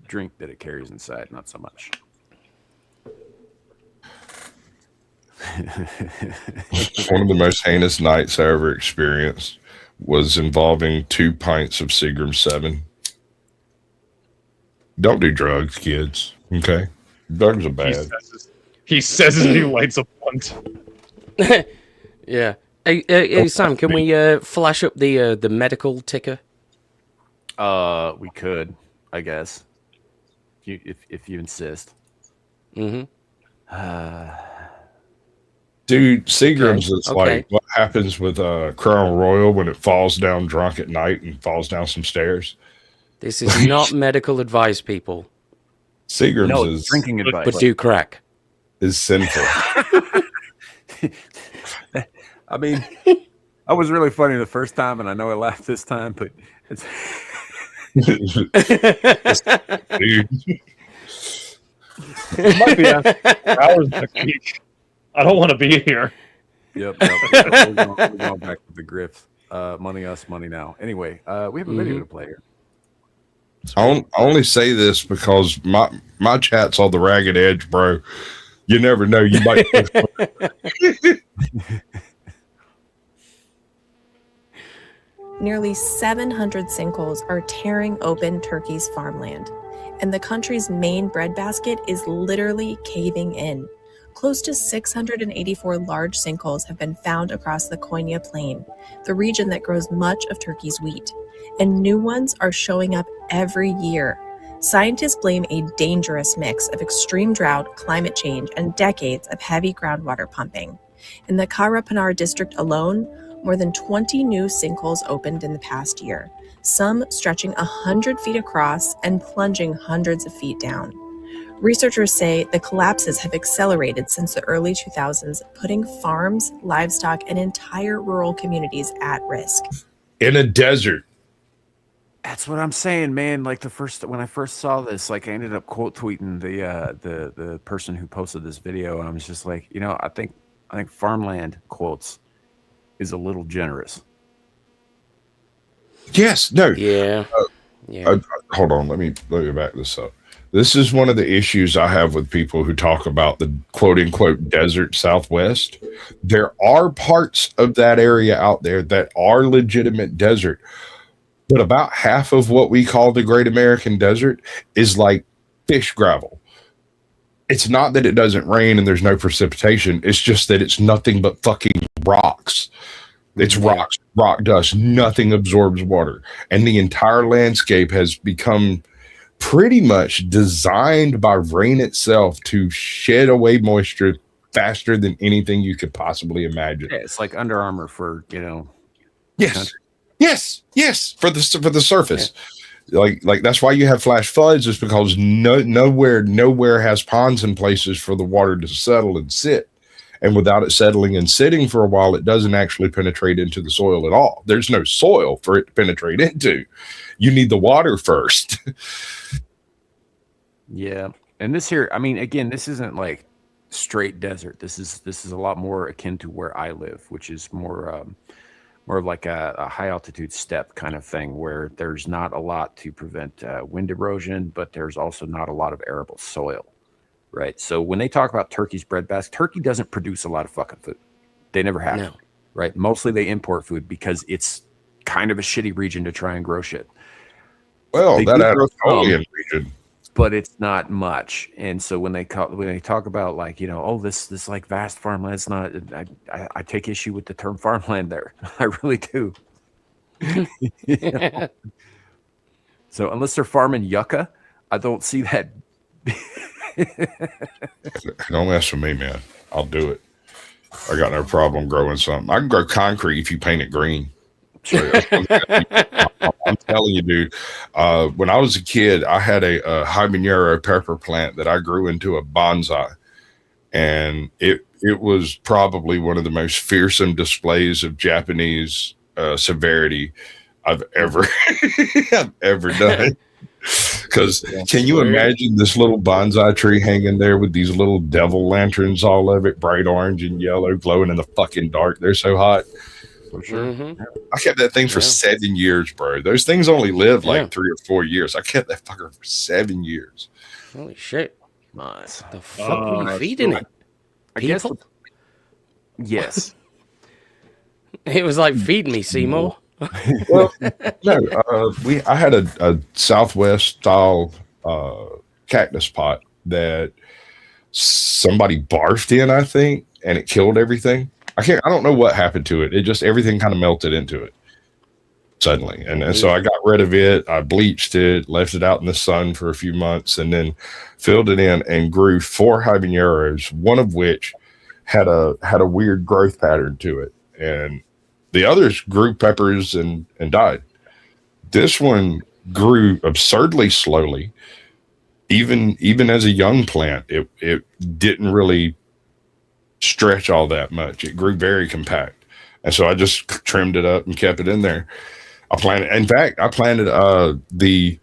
drink that it carries inside, not so much. One of the most heinous nights I ever experienced was involving 2 pints of Seagram 7. Don't do drugs, kids. Okay? Drugs are bad. He says as he lights a blunt. Yeah. Hey, Sam, can we flash up the medical ticker? We could, I guess, if you insist. Mm-hmm. Dude, Seagram's is Okay. like what happens with Crown Royal when it falls down drunk at night and falls down some stairs. This is not medical advice, people, Seagram's No, is drinking advice. but do crack. is sinful. I mean, I was really funny the first time, and I know I laughed this time, but it's Dude. It might be after hours next week. I don't want to be here. yep. We're going back to the grift. Money us, money now. Anyway, we have a video to play here. I only say this because my chat's on the ragged edge, bro. You never know. You might. Nearly 700 sinkholes are tearing open Turkey's farmland, and the country's main breadbasket is literally caving in. Close to 684 large sinkholes have been found across the Konya Plain, the region that grows much of Turkey's wheat, and new ones are showing up every year. Scientists blame a dangerous mix of extreme drought, climate change, and decades of heavy groundwater pumping. In the Karapanar district alone, more than 20 new sinkholes opened in the past year, some stretching 100 feet across and plunging hundreds of feet down. Researchers say the collapses have accelerated since the early 2000s, putting farms, livestock, and entire rural communities at risk. In a desert. That's what I'm saying, man. Like when I first saw this, like I ended up quote tweeting the person who posted this video, and I was just like, I think farmland quotes is a little generous. Yes. No. Yeah. Yeah. Hold on. Let me back this up. This is one of the issues I have with people who talk about the quote unquote desert Southwest. There are parts of that area out there that are legitimate desert, but about half of what we call the Great American Desert is like fish gravel. It's not that it doesn't rain and there's no precipitation. It's just that it's nothing but fucking rocks. It's rocks, rock dust. Nothing absorbs water. And the entire landscape has become pretty much designed by rain itself to shed away moisture faster than anything you could possibly imagine. Yeah, it's like Under Armour for, Yes, for the surface. Yeah. Like that's why you have flash floods, is because nowhere has ponds in places for the water to settle and sit. And without it settling and sitting for a while, it doesn't actually penetrate into the soil at all. There's no soil for it to penetrate into. You need the water first. Yeah. And this here, I mean, again, this isn't like straight desert. This is a lot more akin to where I live, which is more of like a high altitude steppe kind of thing, where there's not a lot to prevent wind erosion, but there's also not a lot of arable soil. Right. So when they talk about Turkey's breadbasket, Turkey doesn't produce a lot of fucking food. They never have. No. Right. Mostly they import food because it's kind of a shitty region to try and grow shit. Well, that Anatolian region. But it's not much. And so when they talk about like, this like vast farmland, it's not, I take issue with the term farmland there. I really do. So unless they're farming yucca, I don't see that. Don't mess with me, man. I'll do it. I got no problem growing something. I can grow concrete if you paint it green. So, I'm telling you, dude. When I was a kid, I had a habanero pepper plant that I grew into a bonsai, and it was probably one of the most fearsome displays of Japanese severity I've ever done. Because can you imagine this little bonsai tree hanging there with these little devil lanterns all over it, bright orange and yellow, glowing in the fucking dark? They're so hot. For sure. Mm-hmm. I kept that thing for 7 years, bro. Those things only live like 3 or 4 years. I kept that fucker for 7 years. Holy shit. Nice. The fuck are you feeding it? I guess Yes. It was like, feed me, Seymour. Well, no, I had a Southwest style cactus pot that somebody barfed in, I think, and it killed everything. I don't know what happened to it. It just, everything kind of melted into it suddenly. And so I got rid of it. I bleached it, left it out in the sun for a few months, and then filled it in and grew 4 habaneros, one of which had a weird growth pattern to it. And the others grew peppers and died. This one grew absurdly slowly. Even as a young plant, it didn't really stretch all that much. It grew very compact. And so I just trimmed it up and kept it in there. I planted the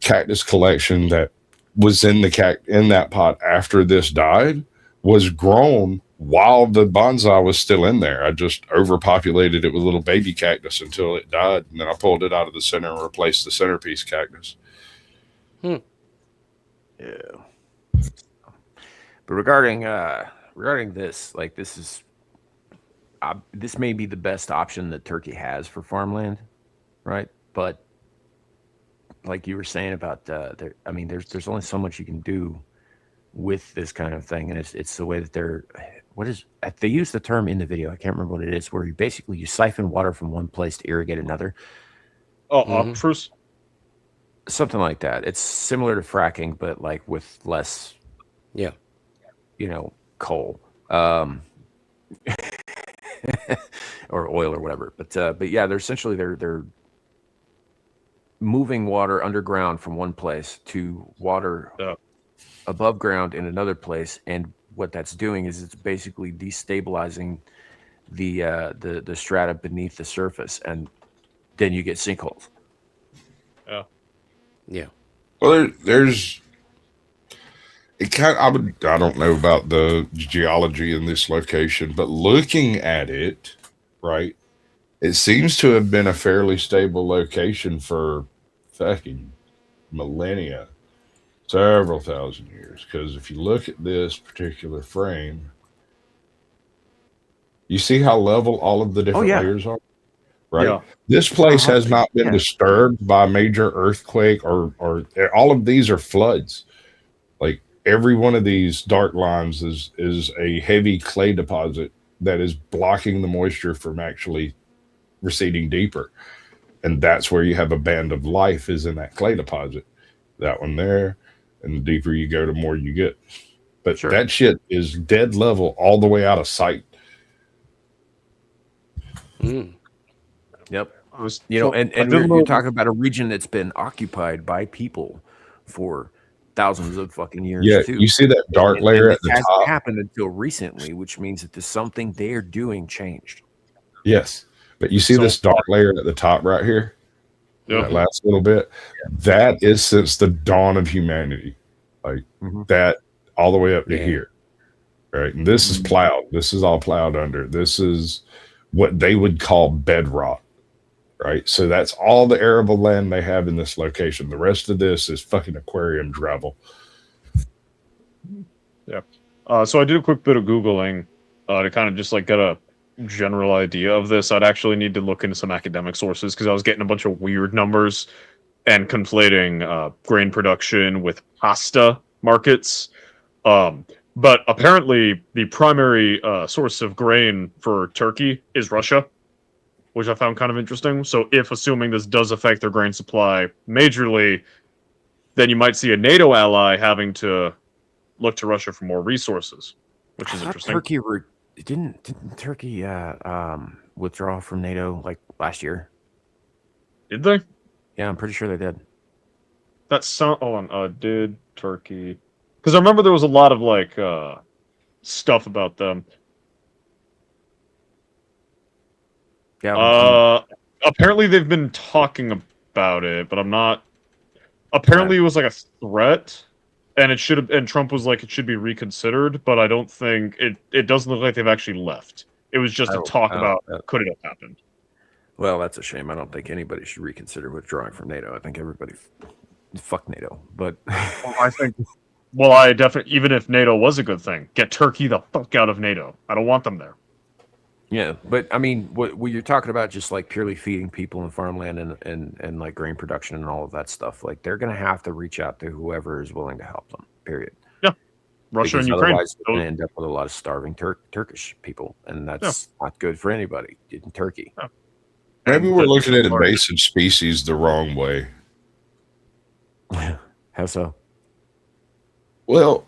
cactus collection that was in that pot after this died was grown while the bonsai was still in there. I just overpopulated it with little baby cactus until it died, and then I pulled it out of the center and replaced the centerpiece cactus. Yeah. But regarding this, like, this may be the best option that Turkey has for farmland, right? But like you were saying about there's only so much you can do with this kind of thing, and it's the way that they use the term in the video. I can't remember what it is, where you siphon water from one place to irrigate another. Aquifers? Something like that. It's similar to fracking, but like with less, coal, or oil or whatever. But yeah, they're moving water underground from one place to water above ground in another place, and what that's doing is it's basically destabilizing the strata beneath the surface, and then you get sinkholes. Yeah. Well, there's it kind of, I don't know about the geology in this location, but looking at it, right, it seems to have been a fairly stable location for fucking millennia, several thousand years. Because if you look at this particular frame, you see how level all of the different layers are? Right. Yeah. This place has not been disturbed by a major earthquake or all of these are floods. Like every one of these dark lines is a heavy clay deposit that is blocking the moisture from actually receding deeper. And that's where you have a band of life, is in that clay deposit. That one there. And the deeper you go, the more you get. But that shit is dead level all the way out of sight. Yep. And you're talking about a region that's been occupied by people for thousands of fucking years too. You see that dark layer at the top? It hasn't happened until recently, which means that there's something they're doing changed. Yes. But you see this dark layer at the top right here? That last little bit? That is since the dawn of humanity. Like that all the way up to here. Right. And this is plowed. This is all plowed under. This is what they would call bedrock. Right. So that's all the arable land they have in this location. The rest of this is fucking aquarium gravel. Yeah. So I did a quick bit of Googling to kind of just like get a general idea of this. I'd actually need to look into some academic sources because I was getting a bunch of weird numbers and conflating grain production with pasta markets. But apparently the primary source of grain for Turkey is Russia, which I found kind of interesting. So if assuming this does affect their grain supply majorly, then you might see a NATO ally having to look to Russia for more resources, which is interesting. Turkey didn't Turkey withdraw from NATO like last year? Did they? Yeah, I'm pretty sure they did. Did Turkey? Because I remember there was a lot of like stuff about them. Yeah. Apparently they've been talking about it, but I'm not. Apparently it was like a threat, and it should have. And Trump was like, it should be reconsidered, but I don't think it doesn't look like they've actually left. It was just a talk about could it have happened. Well, that's a shame. I don't think anybody should reconsider withdrawing from NATO. I think everybody fuck NATO. But I think Well, I definitely, even if NATO was a good thing, get Turkey the fuck out of NATO. I don't want them there. Yeah, but I mean, what you're talking about, just like purely feeding people in farmland and like grain production and all of that stuff, like they're going to have to reach out to whoever is willing to help them. Period. Yeah, Russia and Ukraine. Otherwise, they're going to end up with a lot of starving Turkish people, and that's not good for anybody in Turkey. Yeah. Maybe we're looking at invasive species the wrong way. How so? Well,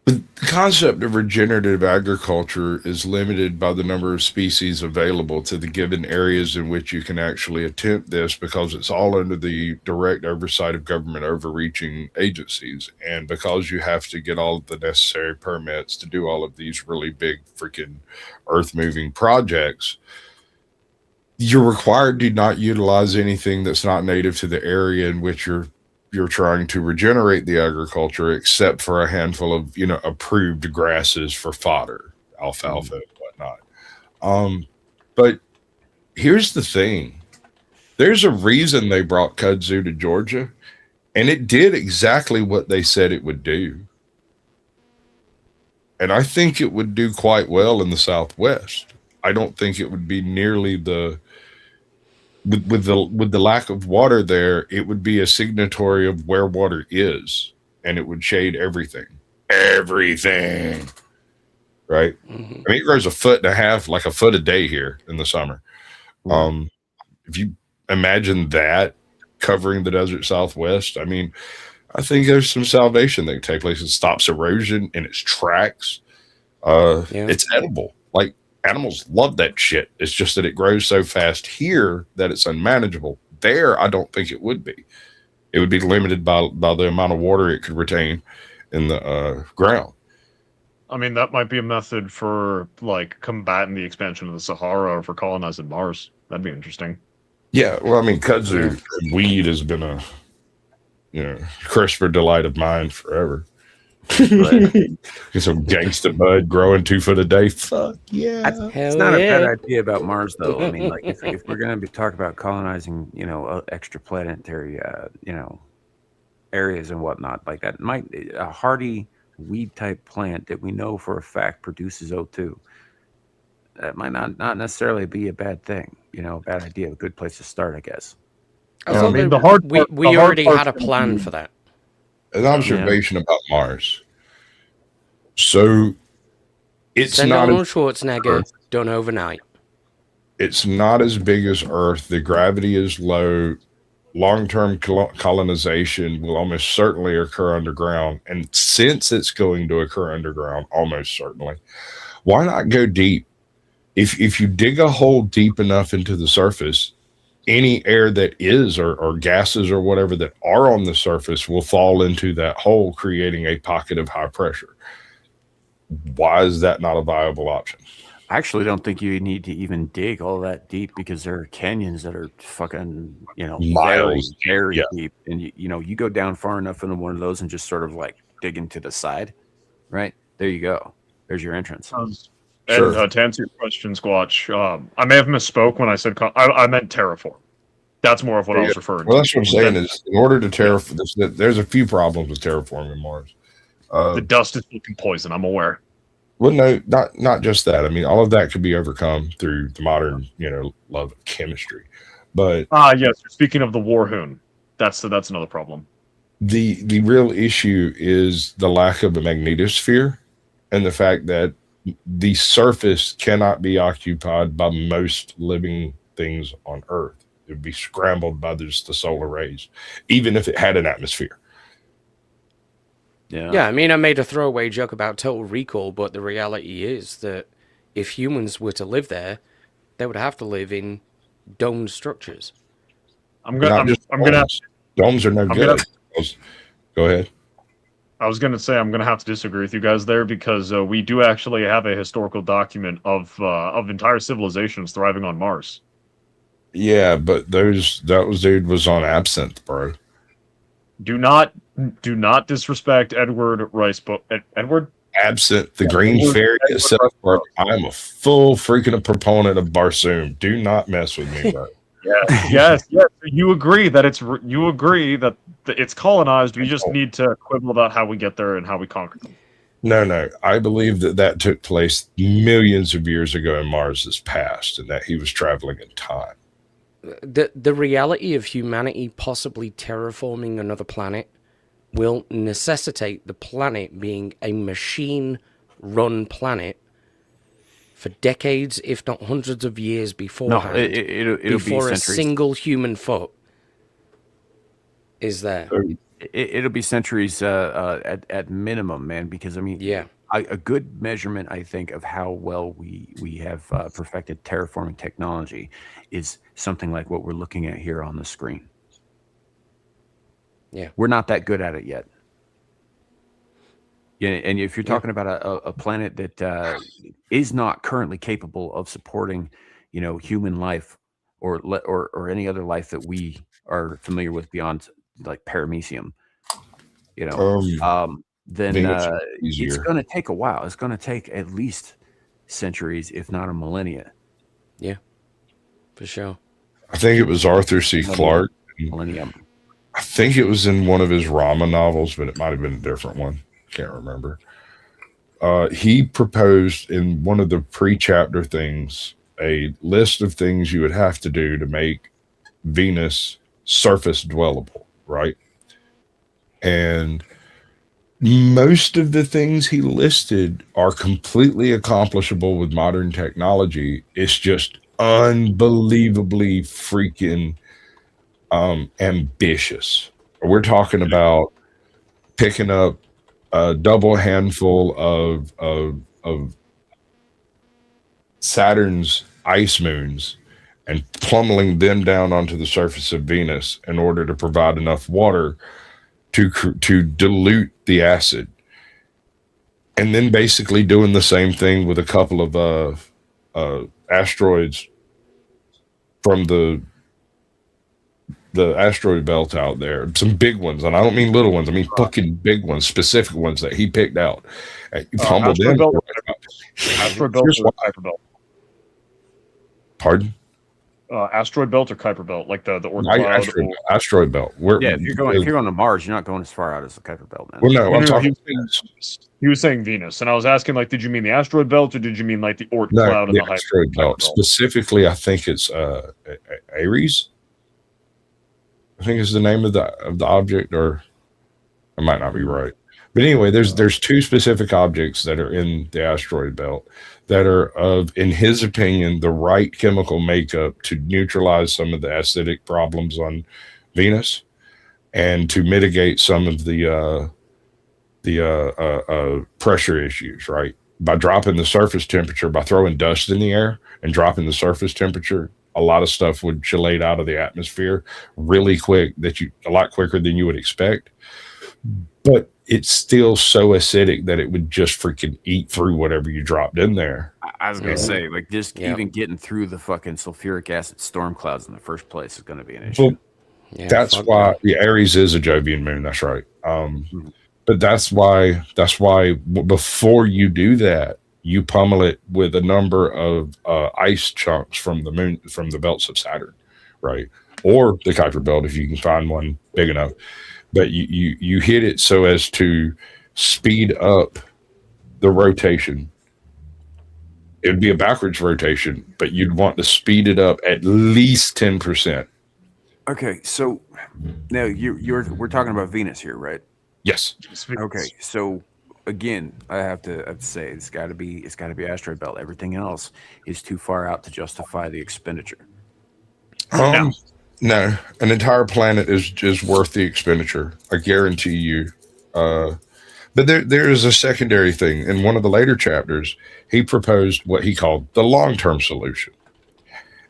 the concept of regenerative agriculture is limited by the number of species available to the given areas in which you can actually attempt this, because it's all under the direct oversight of government overreaching agencies. And because you have to get all of the necessary permits to do all of these really big freaking earth moving projects, you're required to not utilize anything that's not native to the area in which you're trying to regenerate the agriculture, except for a handful of, approved grasses for fodder, alfalfa and whatnot. But here's the thing. There's a reason they brought kudzu to Georgia, and it did exactly what they said it would do. And I think it would do quite well in the Southwest. I don't think it would be nearly with the lack of water there, it would be a signatory of where water is, and it would shade everything, right? Mm-hmm. I mean, it grows 1.5 feet, like a foot a day here in the summer. If you imagine that covering the desert Southwest, I mean, I think there's some salvation that can take place. It stops erosion in its tracks. It's edible. Like, animals love that shit. It's just that it grows so fast here that it's unmanageable. There, I don't think it would be. It would be limited by the amount of water it could retain in the ground. I mean, that might be a method for, like, combating the expansion of the Sahara or for colonizing Mars. That'd be interesting. Yeah, well, I mean, kudzu weed has been a, crisper delight of mine forever. Right. Get some gangsta bud growing 2 foot a day. Fuck yeah. It's not a bad idea about Mars, though. I mean, like, if we're going to be talking about colonizing, extraplanetary, areas and whatnot, like that, a hardy weed type plant that we know for a fact produces O2. That might not necessarily be a bad thing. A bad idea. A good place to start, I guess. We already had a plan for that. An observation about Mars. So it's Send not Arnold Schwarzenegger done overnight. It's not as big as Earth. The gravity is low. Long-term colonization will almost certainly occur underground. And since it's going to occur underground, almost certainly, why not go deep? If you dig a hole deep enough into the surface, any air that is or gases or whatever that are on the surface will fall into that hole, creating a pocket of high pressure. Why is that not a viable option? I actually don't think you need to even dig all that deep, because there are canyons that are fucking, miles, very deep. And you go down far enough into one of those and just sort of like dig into the side, right? There you go. There's your entrance. And to answer your question, Squatch, I may have misspoke when I said I meant terraform. That's more of what I was referring to. Well, that's what I'm saying is, in order to terraform, there's a few problems with terraforming Mars. The dust is looking poison, I'm aware. Well, no, not just that. I mean, all of that could be overcome through the modern, love of chemistry. But yes, speaking of the Warhoon, that's another problem. The real issue is the lack of a magnetosphere, and the fact that the surface cannot be occupied by most living things on Earth. It would be scrambled by the solar rays, even if it had an atmosphere. Yeah, I mean, I made a throwaway joke about Total Recall, but the reality is that if humans were to live there, they would have to live in domed structures. Domes are no good. Go ahead. I was going to say I'm going to have to disagree with you guys there, because we do actually have a historical document of entire civilizations thriving on Mars. Yeah, but that dude was on absinthe, bro. Do not disrespect Edward Rice, but Edward Absinthe, the green fairy itself. I am a full freaking proponent of Barsoom. Do not mess with me, bro. Yes. You agree that it's colonized. We just need to quibble about how we get there and how we conquer them. No. I believe that took place millions of years ago in Mars's past, and that he was traveling in time. The reality of humanity possibly terraforming another planet will necessitate the planet being a machine-run planet for decades, if not hundreds of years beforehand. No, it'll before be a single human foot is there. It'll be centuries at minimum, man. Because I mean, yeah, a good measurement, I think, of how well we have perfected terraforming technology is something like what we're looking at here on the screen. Yeah, we're not that good at it yet. Yeah, and if you're talking about a planet that is not currently capable of supporting, human life or any other life that we are familiar with beyond like paramecium, then it's going to take a while. It's going to take at least centuries, if not a millennia. Yeah, for sure. I think it was Arthur C. Clarke. Millennium. I think it was in one of his Rama novels, but it might have been a different one. Can't remember. He proposed in one of the pre-chapter things a list of things you would have to do to make Venus surface dwellable, right? And most of the things he listed are completely accomplishable with modern technology. It's just unbelievably freaking ambitious. We're talking about picking up a double handful of Saturn's ice moons and plummeting them down onto the surface of Venus in order to provide enough water to dilute the acid, and then basically doing the same thing with a couple of asteroids from the asteroid belt out there, some big ones, and I don't mean little ones, I mean fucking big ones, specific ones that he picked out. Asteroid belt or Kuiper belt? Pardon? Asteroid belt or Kuiper belt, like the Oort cloud. Asteroid belt. If you're going to Mars, you're not going as far out as the Kuiper belt, man. Well, no, I'm talking. He was saying Venus, and I was asking, like, did you mean the asteroid belt or did you mean like the Oort cloud and the asteroid belt? Specifically, I think it's Aries. I think is the name of the object, or I might not be right. But anyway, there's two specific objects that are in the asteroid belt that are of, in his opinion, the right chemical makeup to neutralize some of the acidic problems on Venus and to mitigate some of the pressure issues, right? By dropping the surface temperature, by throwing dust in the air and dropping the surface temperature, a lot of stuff would chelate out of the atmosphere really quick, a lot quicker than you would expect. But it's still so acidic that it would just freaking eat through whatever you dropped in there. I was going to say, like, just even getting through the fucking sulfuric acid storm clouds in the first place is going to be an issue. Well, that's why Aries is a Jovian moon. That's right. But that's why before you do that, you pummel it with a number of ice chunks from the moon, from the belts of Saturn, right? Or the Kuiper belt if you can find one big enough. But you hit it so as to speed up the rotation. It would be a backwards rotation, but you'd want to speed it up at least 10%. Okay, so now we're talking about Venus here, right? Yes. Okay, so again, I have to say it's got to be asteroid belt. Everything else is too far out to justify the expenditure. No, an entire planet is worth the expenditure. I guarantee you. But there is a secondary thing. In one of the later chapters, he proposed what he called the long-term solution.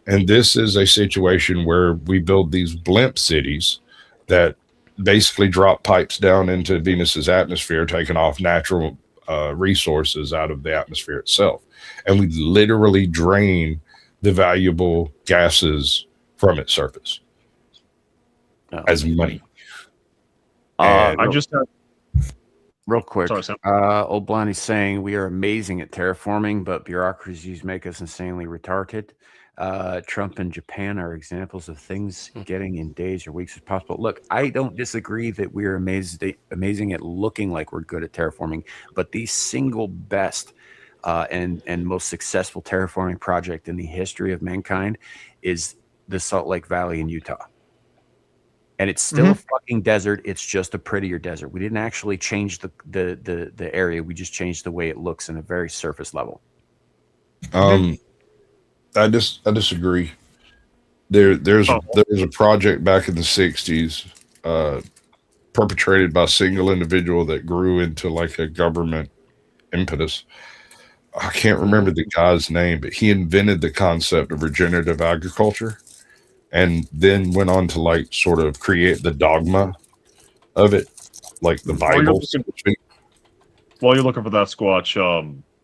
And this is a situation where we build these blimp cities that basically drop pipes down into Venus's atmosphere, taking off natural resources out of the atmosphere itself. And we literally drain the valuable gases from its surface as money. I just real quick. Sorry, Sam. Old Blondie's saying we are amazing at terraforming, but bureaucracies make us insanely retarded. Trump and Japan are examples of things getting in days or weeks as possible. Look, I don't disagree that we're amazing at looking like we're good at terraforming, but the single best and most successful terraforming project in the history of mankind is the Salt Lake Valley in Utah. And it's still a fucking desert. It's just a prettier desert. We didn't actually change the area. We just changed the way it looks in a very surface level. I disagree. There's a project back in the 60s perpetrated by a single individual that grew into like a government impetus. I can't remember the guy's name, but he invented the concept of regenerative agriculture and then went on to like sort of create the dogma of it, like the Bible. While you're looking for that, Squatch,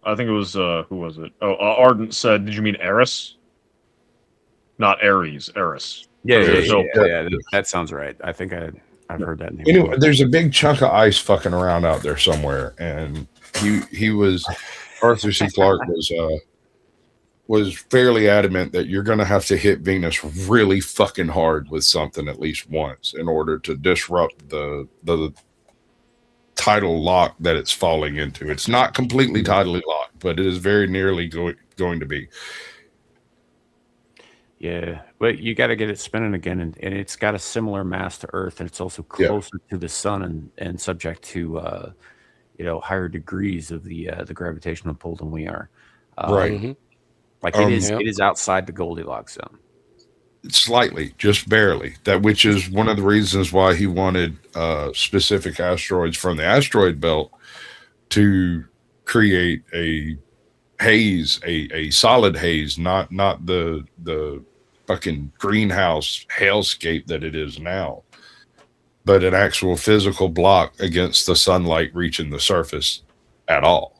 I think it was, who was it? Oh, Ardent said, did you mean Eris? Not Ares, Eris. Yeah, that sounds right. I think I've heard that name. Anyway, there's a big chunk of ice fucking around out there somewhere, and he was Arthur C. Clarke was fairly adamant that you're going to have to hit Venus really fucking hard with something at least once in order to disrupt the tidal lock that it's falling into. It's not completely tidally locked, but it is very nearly going to be. Yeah, but you got to get it spinning again, and it's got a similar mass to Earth, and it's also closer to the sun and subject to higher degrees of the gravitational pull than we are. Right. Like it is outside the Goldilocks zone. Slightly, just barely. Which is one of the reasons why he wanted specific asteroids from the asteroid belt to create a haze, a solid haze, not the fucking greenhouse hellscape that it is now, but an actual physical block against the sunlight reaching the surface at all.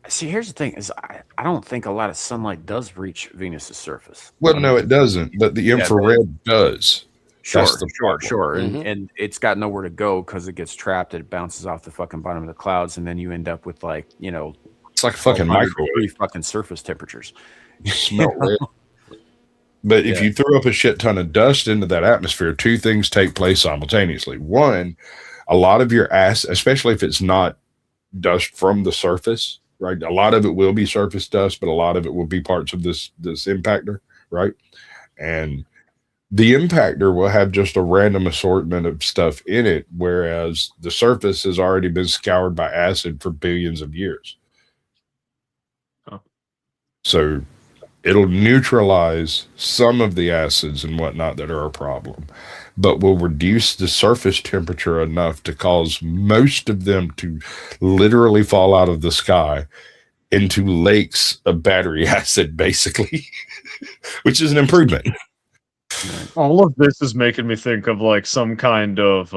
See, here's the thing: is I don't think a lot of sunlight does reach Venus's surface. Well, no, it doesn't, but the infrared does. Sure. And it's got nowhere to go because it gets trapped. It bounces off the fucking bottom of the clouds, and then you end up with it's like fucking microwave fucking surface temperatures. Smell red. But if you throw up a shit ton of dust into that atmosphere, two things take place simultaneously. One, a lot of your especially if it's not dust from the surface, right? A lot of it will be surface dust, but a lot of it will be parts of this impactor, right? And the impactor will have just a random assortment of stuff in it, whereas the surface has already been scoured by acid for billions of years. Oh. So it'll neutralize some of the acids and whatnot that are a problem, but will reduce the surface temperature enough to cause most of them to literally fall out of the sky into lakes of battery acid, basically, which is an improvement. All of this is making me think of like some kind of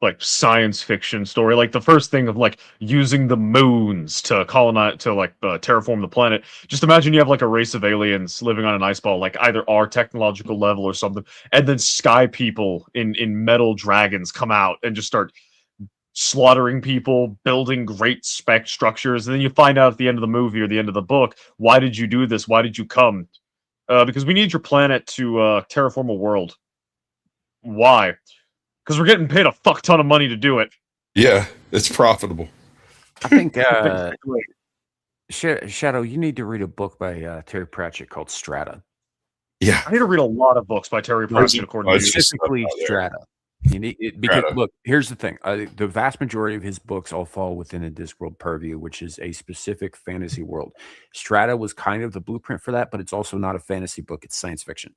like science fiction story, like the first thing of like using the moons to colonize, to like terraform the planet. Just imagine you have like a race of aliens living on an ice ball, like either our technological level or something, and then sky people in metal dragons come out and just start slaughtering people, building great spec structures, and then you find out at the end of the movie or the end of the book, why did you do this? Why did you come? Because we need your planet to terraform a world. Why? Because we're getting paid a fuck ton of money to do it. Yeah, it's profitable. I think Shadow, you need to read a book by Terry Pratchett called Strata. Yeah, I need to read a lot of books by Terry Pratchett, according to you. Specifically Strata. You need it because look, here's the thing: the vast majority of his books all fall within a Discworld purview, which is a specific fantasy world. Strata was kind of the blueprint for that, but it's also not a fantasy book; it's science fiction,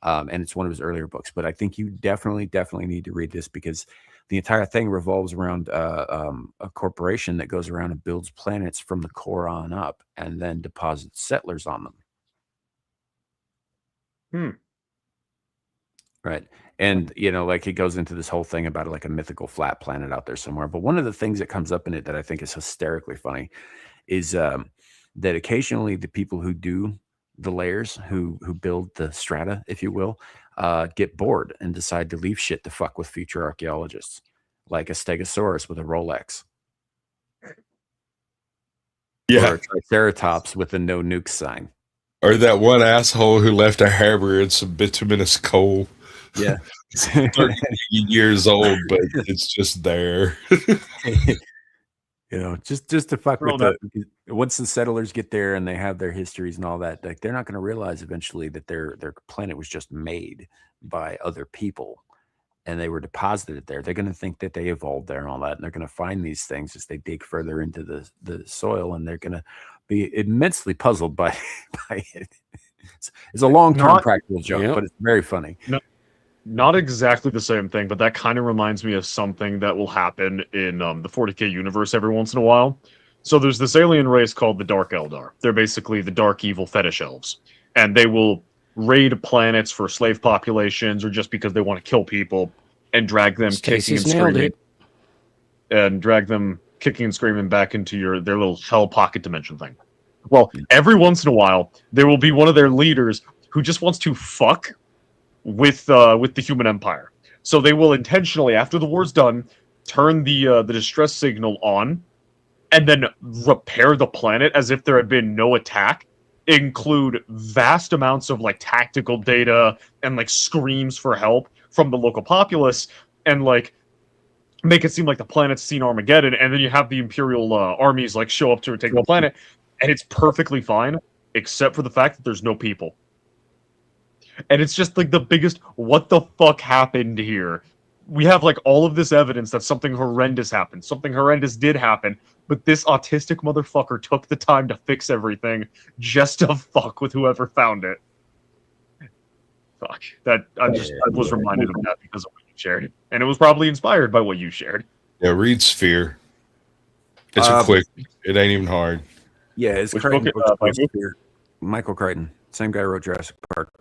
and it's one of his earlier books. But I think you definitely need to read this because the entire thing revolves around a corporation that goes around and builds planets from the core on up, and then deposits settlers on them. Right. And, like it goes into this whole thing about like a mythical flat planet out there somewhere. But one of the things that comes up in it that I think is hysterically funny is that occasionally the people who do the layers, who build the strata, if you will, get bored and decide to leave shit to fuck with future archaeologists, like a Stegosaurus with a Rolex. Yeah. Or a Triceratops with a no nuke sign. Or that one asshole who left a hammer in some bituminous coal. Yeah. It's 30 years old, but it's just there. Just to fuck with once the settlers get there and they have their histories and all that, like they're not going to realize eventually that their planet was just made by other people and they were deposited there. They're going to think that they evolved there and all that, and they're going to find these things as they dig further into the soil, and they're going to be immensely puzzled by it. It's a long-term practical joke, but it's very funny. Not exactly the same thing, but that kind of reminds me of something that will happen in the 40K universe every once in a while. So there's this alien race called the Dark Eldar. They're basically the dark evil fetish elves, and they will raid planets for slave populations or just because they want to kill people and drag them kicking and screaming back into their little hell pocket dimension thing. Well, every once in a while, there will be one of their leaders who just wants to fuck with the human empire. So they will intentionally, after the war's done, turn the distress signal on and then repair the planet as if there had been no attack, include vast amounts of like tactical data and like screams for help from the local populace, and like make it seem like the planet's seen Armageddon, and then you have the Imperial armies like show up to take the planet, and it's perfectly fine, except for the fact that there's no people. And it's just like the biggest, what the fuck happened here? We have like all of this evidence that something horrendous happened. Something horrendous did happen, but this autistic motherfucker took the time to fix everything just to fuck with whoever found it. Fuck. I was reminded of that because of what you shared. And it was probably inspired by what you shared. Yeah, read Sphere. It's a quick, it ain't even hard. Yeah, it's Michael Crichton. Same guy who wrote Jurassic Park.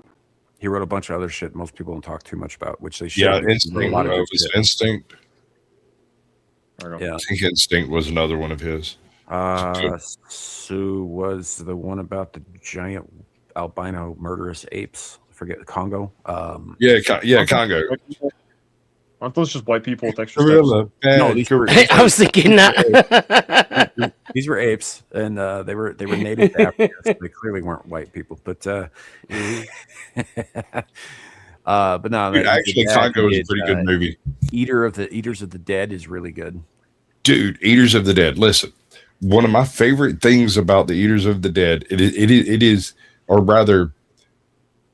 He wrote a bunch of other shit most people don't talk too much about, which they should. Yeah, Instinct. Yeah. I think Instinct was another one of his. Sue was the one about the giant albino murderous apes. I forget, Congo. Congo. Aren't those just white people with extra steps? No, I was thinking that. These were apes, and they were native to Africa, so they clearly weren't white people. But but no, dude, actually, Congo is a pretty good movie. Eaters of the Dead is really good. Dude, Eaters of the Dead. Listen, one of my favorite things about the Eaters of the Dead, it is, or rather,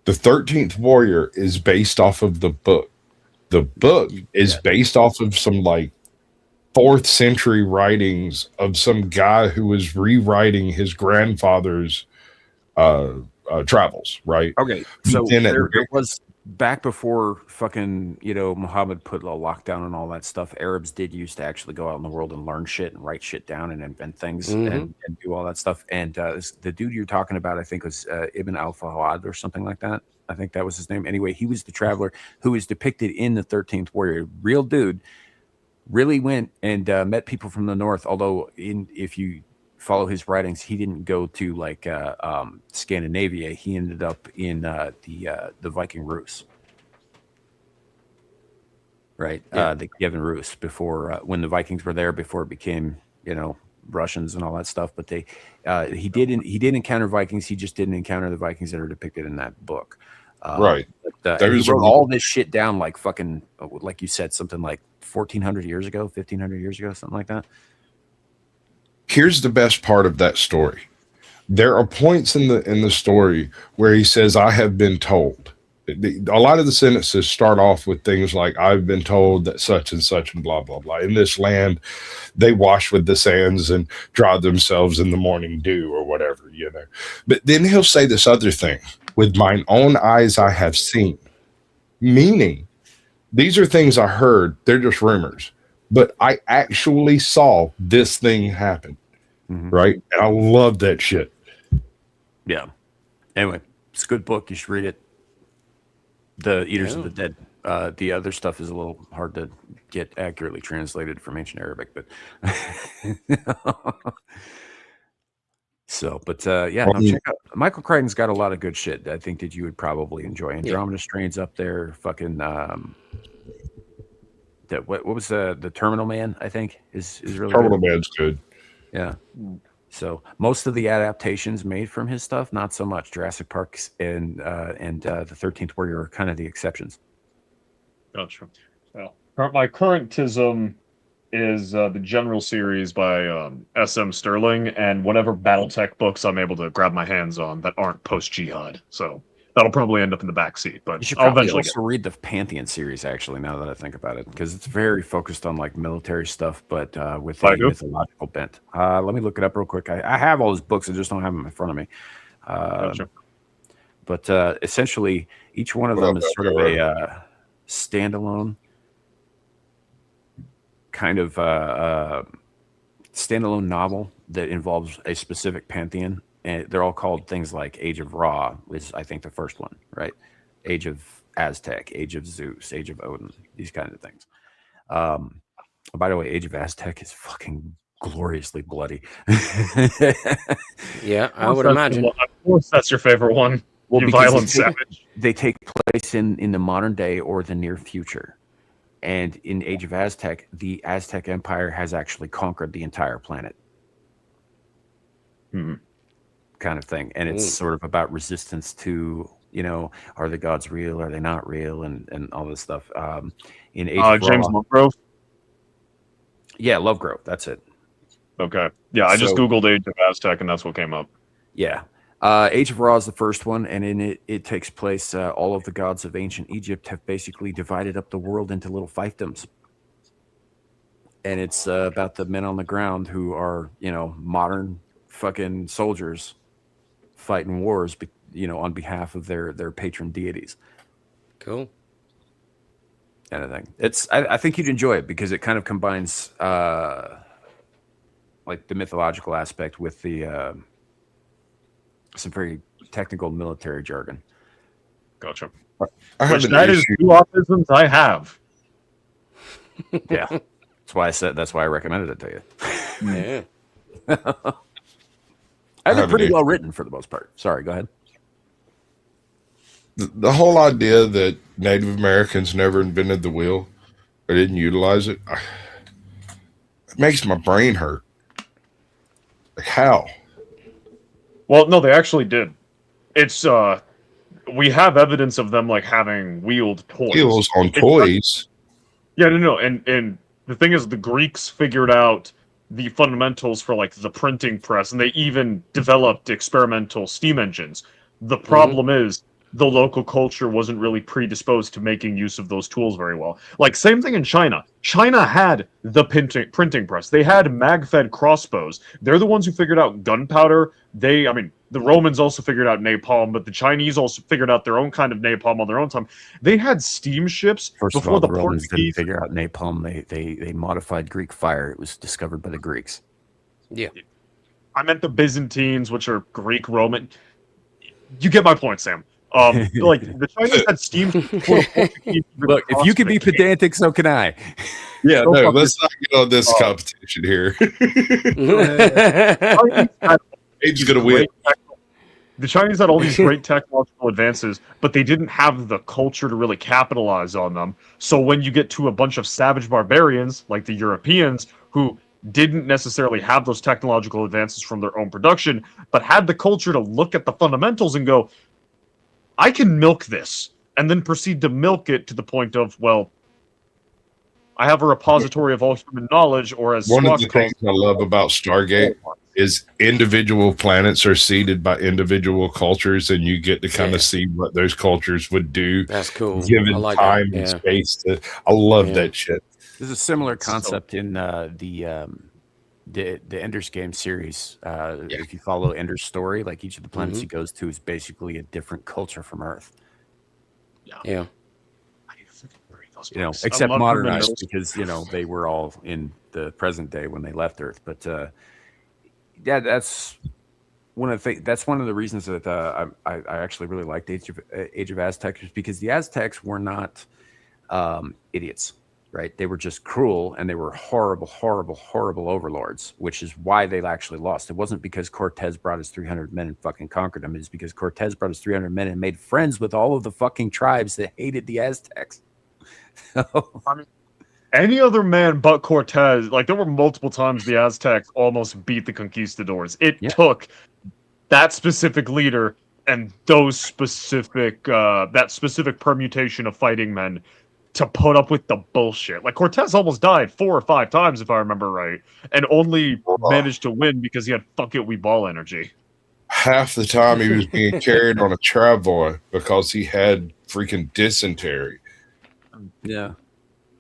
the 13th Warrior is based off of the book. The book is based off of some like 4th century writings of some guy who was rewriting his grandfather's travels, right? Okay, so there was, back before fucking, Muhammad put a lockdown and all that stuff, Arabs did used to actually go out in the world and learn shit and write shit down and invent things and do all that stuff. And the dude you're talking about, I think, was Ibn al-Fawad or something like that. I think that was his name. Anyway, he was the traveler who is depicted in the 13th Warrior. Real dude, really went and met people from the north. Although, if you follow his writings, he didn't go to like Scandinavia. He ended up in the Viking Rus, right? The Kievan Rus, before when the Vikings were there, before it became Russians and all that stuff. But he did encounter Vikings. He just didn't encounter the Vikings that are depicted in that book. Right. But, he wrote all this shit down like fucking, like you said, something like 1,400 years ago, 1,500 years ago, something like that. Here's the best part of that story. There are points in the story where he says, "I have been told." A lot of the sentences start off with things like, "I've been told that such and such and blah, blah, blah. In this land, they wash with the sands and dry themselves in the morning dew," or whatever, But then he'll say this other thing, "With mine own eyes I have seen," meaning these are things I heard. They're just rumors, but I actually saw this thing happen. Right. And I love that shit. Yeah. Anyway, it's a good book. You should read it. The Eaters of the Dead. The other stuff is a little hard to get accurately translated from ancient Arabic, but check out Michael Crichton's got a lot of good shit. I think that you would probably enjoy. Andromeda Strain's up there. Fucking what was the Terminal Man? I think is really Terminal good. Man's good. Yeah. So most of the adaptations made from his stuff, not so much. Jurassic Park and the 13th Warrior are kind of the exceptions. Gotcha. Well, my currentism is the general series by S.M. Sterling and whatever BattleTech books I'm able to grab my hands on that aren't post-jihad. So that'll probably end up in the back seat, but you should I'll probably eventually also read the Pantheon series, actually, now that I think about it, because it's very focused on like military stuff, but with a mythological bent. Let me look it up real quick. I have all his books. I just don't have them in front of me. Gotcha. But essentially, each one of them is sort of a standalone kind of standalone novel that involves a specific pantheon. And they're all called things like Age of Ra, is I think the first one, right? Age of Aztec, Age of Zeus, Age of Odin, these kinds of things. By the way, Age of Aztec is fucking gloriously bloody. Yeah, I would imagine. Of course, that's your favorite one. Well, you violent savage. They take place in the modern day or the near future. And in Age of Aztec, the Aztec Empire has actually conquered the entire planet. Kind of thing. And it's sort of about resistance to, are the gods real? Are they not real? And all this stuff. In Age of James Ra, Lovegrove? Yeah, Lovegrove. That's it. Okay. Yeah, I just Googled Age of Aztec and that's what came up. Yeah. Age of Ra is the first one, and in it takes place, all of the gods of ancient Egypt have basically divided up the world into little fiefdoms. And it's about the men on the ground who are, modern fucking soldiers fighting wars, on behalf of their patron deities. Cool. Kind of thing. I think you'd enjoy it because it kind of combines like the mythological aspect with the some very technical military jargon. Gotcha. That is two autisms I have. Yeah. That's why I recommended it to you. Yeah. I think pretty well written for the most part. Sorry, go ahead. The whole idea that Native Americans never invented the wheel or didn't utilize it, it makes my brain hurt. Like, how? Well, no, they actually did. It's we have evidence of them like having wheeled toys. Wheels on toys. No. And the thing is, the Greeks figured out the fundamentals for like the printing press, and they even developed experimental steam engines. The problem is the local culture wasn't really predisposed to making use of those tools very well. Like, same thing in China. China had the printing press. They had mag-fed crossbows. They're the ones who figured out gunpowder. The Romans also figured out napalm, but the Chinese also figured out their own kind of napalm on their own time. They had steamships before the Romans Portuguese didn't figure out napalm. They modified Greek fire. It was discovered by the Greeks. Yeah. I meant the Byzantines, which are Greek Roman. You get my point, Sam. Like the Chinese had steam. Look, if you can be pedantic, so can I. Yeah, no, let's not get on this competition here. Abe's gonna win. The Chinese had all these great technological advances, but they didn't have the culture to really capitalize on them. So when you get to a bunch of savage barbarians like the Europeans who didn't necessarily have those technological advances from their own production, but had the culture to look at the fundamentals and go, I can milk this, and then proceed to milk it to the point of, well, I have a repository of all human knowledge, or as one of the things I love about Stargate is individual planets are seeded by individual cultures, and you get to kind of see what those cultures would do. That's cool. Given time and space. I love that shit. There's a similar concept in the Ender's Game series. If you follow Ender's story, like each of the planets he goes to is basically a different culture from Earth. Yeah. Except modernized because they were all in the present day when they left Earth. But that's one of the reasons that I actually really liked Age of Aztec, is because the Aztecs were not idiots. Right, they were just cruel, and they were horrible, horrible, horrible overlords, which is why they actually lost. It wasn't because Cortez brought his 300 men and fucking conquered them. It's because Cortez brought his 300 men and made friends with all of the fucking tribes that hated the Aztecs. any other man but Cortez, like there were multiple times the Aztecs almost beat the conquistadors. It took that specific leader and those specific that specific permutation of fighting men to put up with the bullshit. Like Cortez almost died 4 or 5 times if I remember right, and only managed to win because he had fuck it we ball energy. Half the time he was being carried on a travoy because he had freaking dysentery. Yeah.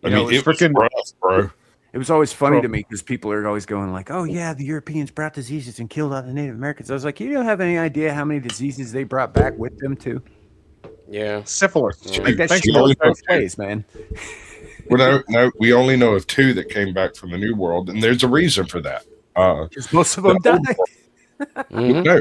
I mean, it was rough, bro. It was always funny to me because people are always going like, "Oh yeah, the Europeans brought diseases and killed all the Native Americans." I was like, "You don't have any idea how many diseases they brought back with them too." Yeah, syphilis. Like that shit goes both ways, man. Well, no, we only know of 2 that came back from the New World, and there's a reason for that. Because most of them died. No,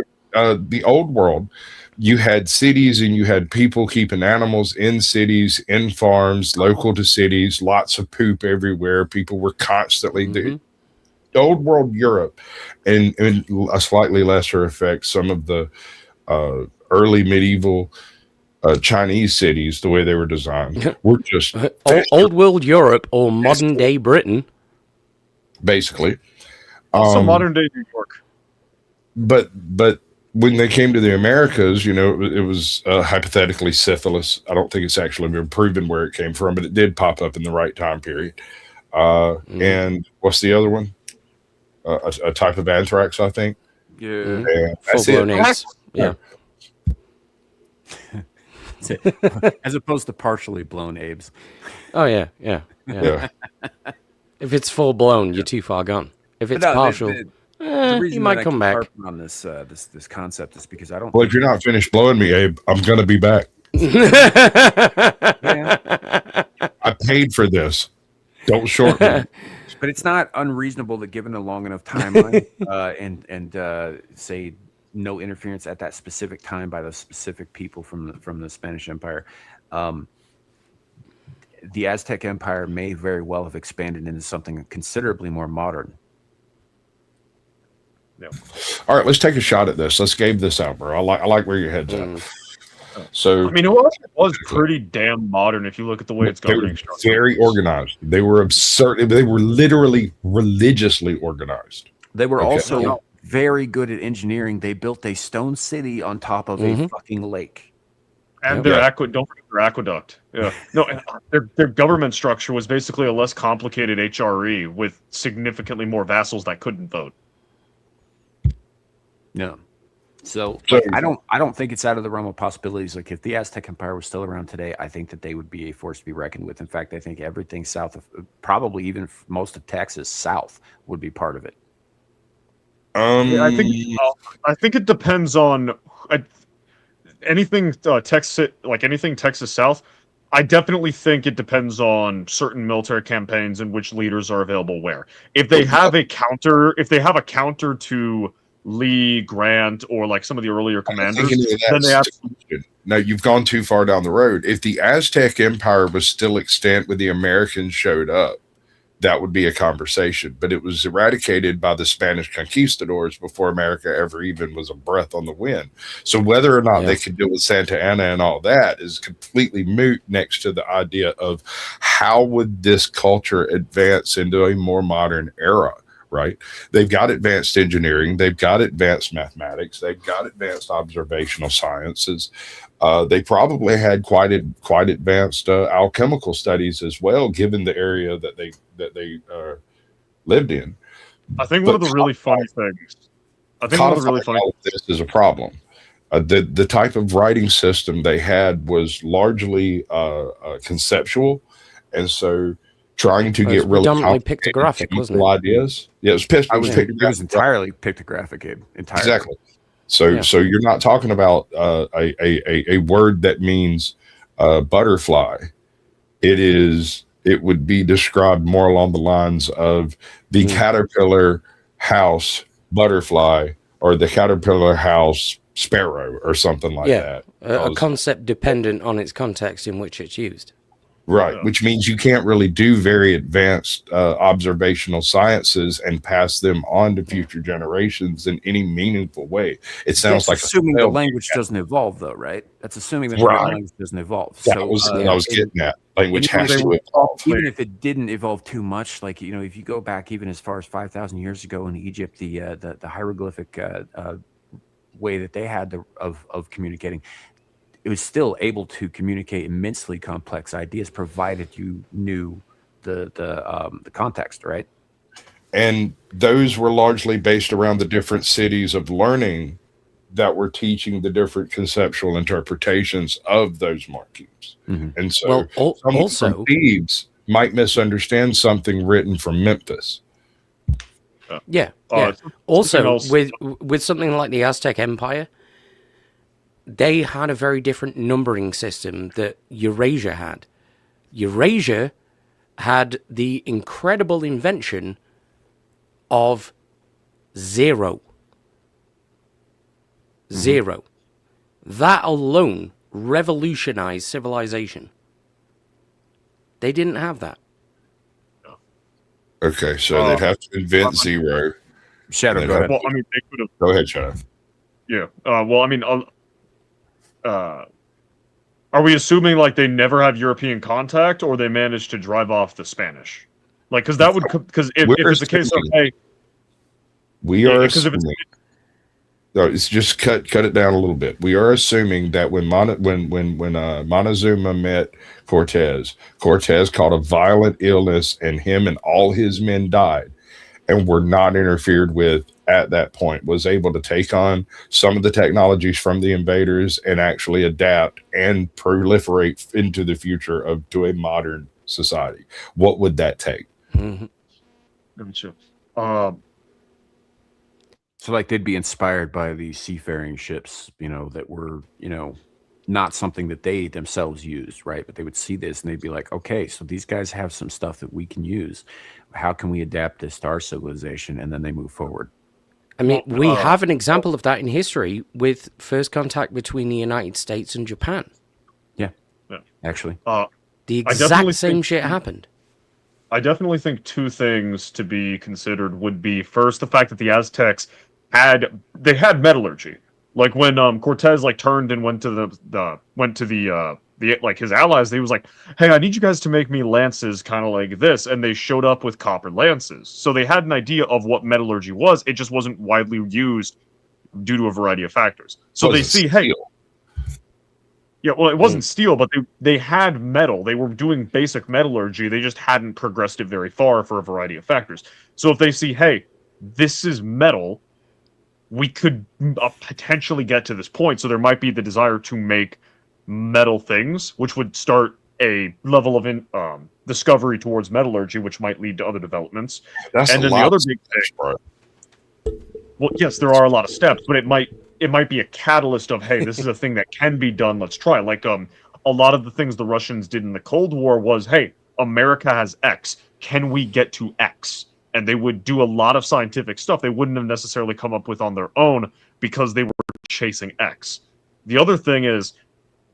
the Old World, you had cities and you had people keeping animals in cities, in farms, local to cities, lots of poop everywhere. People were constantly the Old World Europe, and a slightly lesser effect, some of the early medieval Chinese cities, the way they were designed, were just Old World Europe or modern day Britain, basically. Also modern day New York. But when they came to the Americas, you know, it was hypothetically syphilis. I don't think it's actually been proven where it came from, but it did pop up in the right time period. And what's the other one? A type of anthrax, I think. Yeah. Full-blown AIDS. Yeah. As opposed to partially blown Abes. Oh yeah. If it's full blown, you're too far gone. If it's partial, you might come back. On this this concept is because I don't. Well, if you're not finished blowing me, Abe, I'm gonna be back. I paid for this. Don't short me. But it's not unreasonable that given a long enough timeline and say no interference at that specific time by the specific people from the Spanish Empire, the Aztec Empire may very well have expanded into something considerably more modern. Yeah. All right, let's take a shot at this. Let's game this out, bro. I like where your head's at. So I mean, it was pretty damn modern if you look at the way it's governing structure. Very organized. They were absurd. They were literally religiously organized. They were also very good at engineering. They built a stone city on top of a fucking lake. And their don't forget their aqueduct. Yeah. No, their government structure was basically a less complicated HRE with significantly more vassals that couldn't vote. No. So like, I don't think it's out of the realm of possibilities. Like if the Aztec Empire was still around today, I think that they would be a force to be reckoned with. In fact, I think everything south of probably even most of Texas south would be part of it. Yeah, I think it depends on anything Texas, like anything Texas South. I definitely think it depends on certain military campaigns and which leaders are available where. If they have a counter to Lee, Grant, or like some of the earlier commanders, then they have. No, you've gone too far down the road. If the Aztec Empire was still extant when the Americans showed up, that would be a conversation. But it was eradicated by the Spanish conquistadors before America ever even was a breath on the wind. So whether or not they could deal with Santa Anna and all that is completely moot next to the idea of how would this culture advance into a more modern era. Right? They've got advanced engineering. They've got advanced mathematics. They've got advanced observational sciences. They probably had quite advanced alchemical studies as well, given the area that they lived in. I think one of the really funny things. This is a problem. The type of writing system they had was largely conceptual, and so. Trying to get really pictographic, wasn't it? Ideas. Yeah, it was entirely pictographic. Entirely. Exactly. So you're not talking about a word that means butterfly. It would be described more along the lines of the caterpillar house butterfly or the caterpillar house sparrow or something like that. A concept dependent on its context in which it's used. Right, which means you can't really do very advanced observational sciences and pass them on to future generations in any meaningful way. It sounds That's like assuming the language doesn't evolve, though, right? That's assuming that the language doesn't evolve. That was what I was getting at. Language has to evolve. Even if it didn't evolve too much, like, you know, if you go back even as far as 5,000 years ago in Egypt, the hieroglyphic way that they had of communicating, it was still able to communicate immensely complex ideas, provided you knew the context, right? And those were largely based around the different cities of learning that were teaching the different conceptual interpretations of those markings. Mm-hmm. And so someone from Thebes might misunderstand something written from Memphis. Also, with something like the Aztec Empire, they had a very different numbering system that Eurasia had. Eurasia had the incredible invention of zero. Zero. That alone revolutionized civilization. They didn't have that. Okay, so they'd have to invent zero. Shadow, go ahead. Well, I mean, they could have. Go ahead, Shadow. Yeah. Well, I mean, are we assuming like they never had European contact, or they managed to drive off the Spanish? Like, because that would, because if it's the case of, hey, we are assuming. No, it's just cut it down a little bit. We are assuming that when Montezuma met Cortez caught a violent illness, and him and all his men died, and were not interfered with at that point. Was able to take on some of the technologies from the invaders and actually adapt and proliferate into the future to a modern society. What would that take? Gotcha. So, like, they'd be inspired by these seafaring ships, you know, that were, you know, not something that they themselves used, right? But they would see this and they'd be like, okay, so these guys have some stuff that we can use. How can we adapt this to our civilization? And then they move forward. I mean, we have an example of that in history with first contact between the United States and Japan. Yeah. Actually. The exact same shit happened. I definitely think two things to be considered would be, first, the fact that the Aztecs had metallurgy. Like when Cortez like turned and went to the like his allies, he was like, "Hey, I need you guys to make me lances kind of like this," and they showed up with copper lances. So they had an idea of what metallurgy was. It just wasn't widely used due to a variety of factors. So they see, hey, yeah, well, it wasn't steel, but they had metal. They were doing basic metallurgy. They just hadn't progressed it very far for a variety of factors. So if they see, hey, this is metal, we could potentially get to this point. So there might be the desire to make metal things, which would start a level of discovery towards metallurgy, which might lead to other developments. And then the other big thing, well, yes, there are a lot of steps, but it might be a catalyst of, hey, this is a thing that can be done. Let's try. Like a lot of the things the Russians did in the Cold War was, hey, America has X. Can we get to X? And they would do a lot of scientific stuff they wouldn't have necessarily come up with on their own because they were chasing X. The other thing is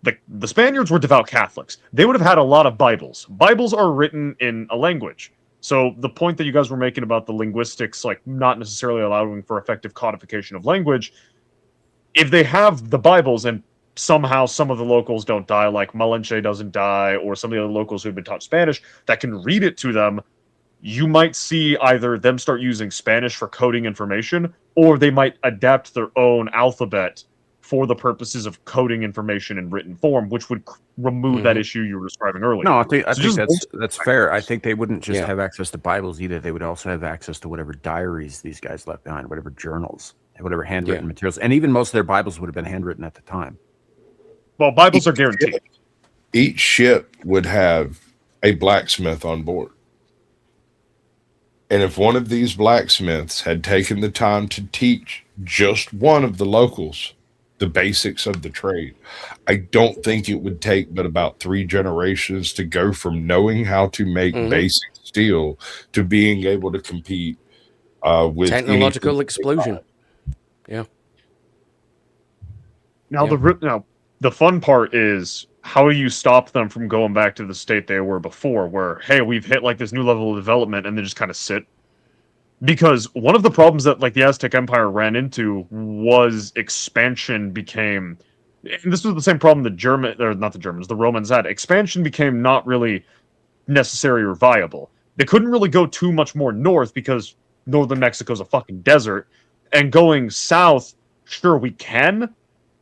the Spaniards were devout Catholics. They would have had a lot of Bibles. Bibles are written in a language. So the point that you guys were making about the linguistics, like not necessarily allowing for effective codification of language, if they have the Bibles and somehow some of the locals don't die, like Malinche doesn't die, or some of the other locals who've been taught Spanish that can read it to them, you might see either them start using Spanish for coding information, or they might adapt their own alphabet for the purposes of coding information in written form, which would remove that issue you were describing earlier. No, I think that's fair. I think they wouldn't just have access to Bibles either. They would also have access to whatever diaries these guys left behind, whatever journals, whatever handwritten materials. And even most of their Bibles would have been handwritten at the time. Well, Bibles are guaranteed. Each ship would have a blacksmith on board. And if one of these blacksmiths had taken the time to teach just one of the locals the basics of the trade, I don't think it would take but about 3 generations to go from knowing how to make basic steel to being able to compete with technological explosion. Yeah. Now the fun part is how do you stop them from going back to the state they were before, where, hey, we've hit like this new level of development, and they just kind of sit? Because one of the problems that like the Aztec Empire ran into was expansion became, and this was the same problem the Romans had. Expansion became not really necessary or viable. They couldn't really go too much more north because northern Mexico's a fucking desert, and going south, sure we can,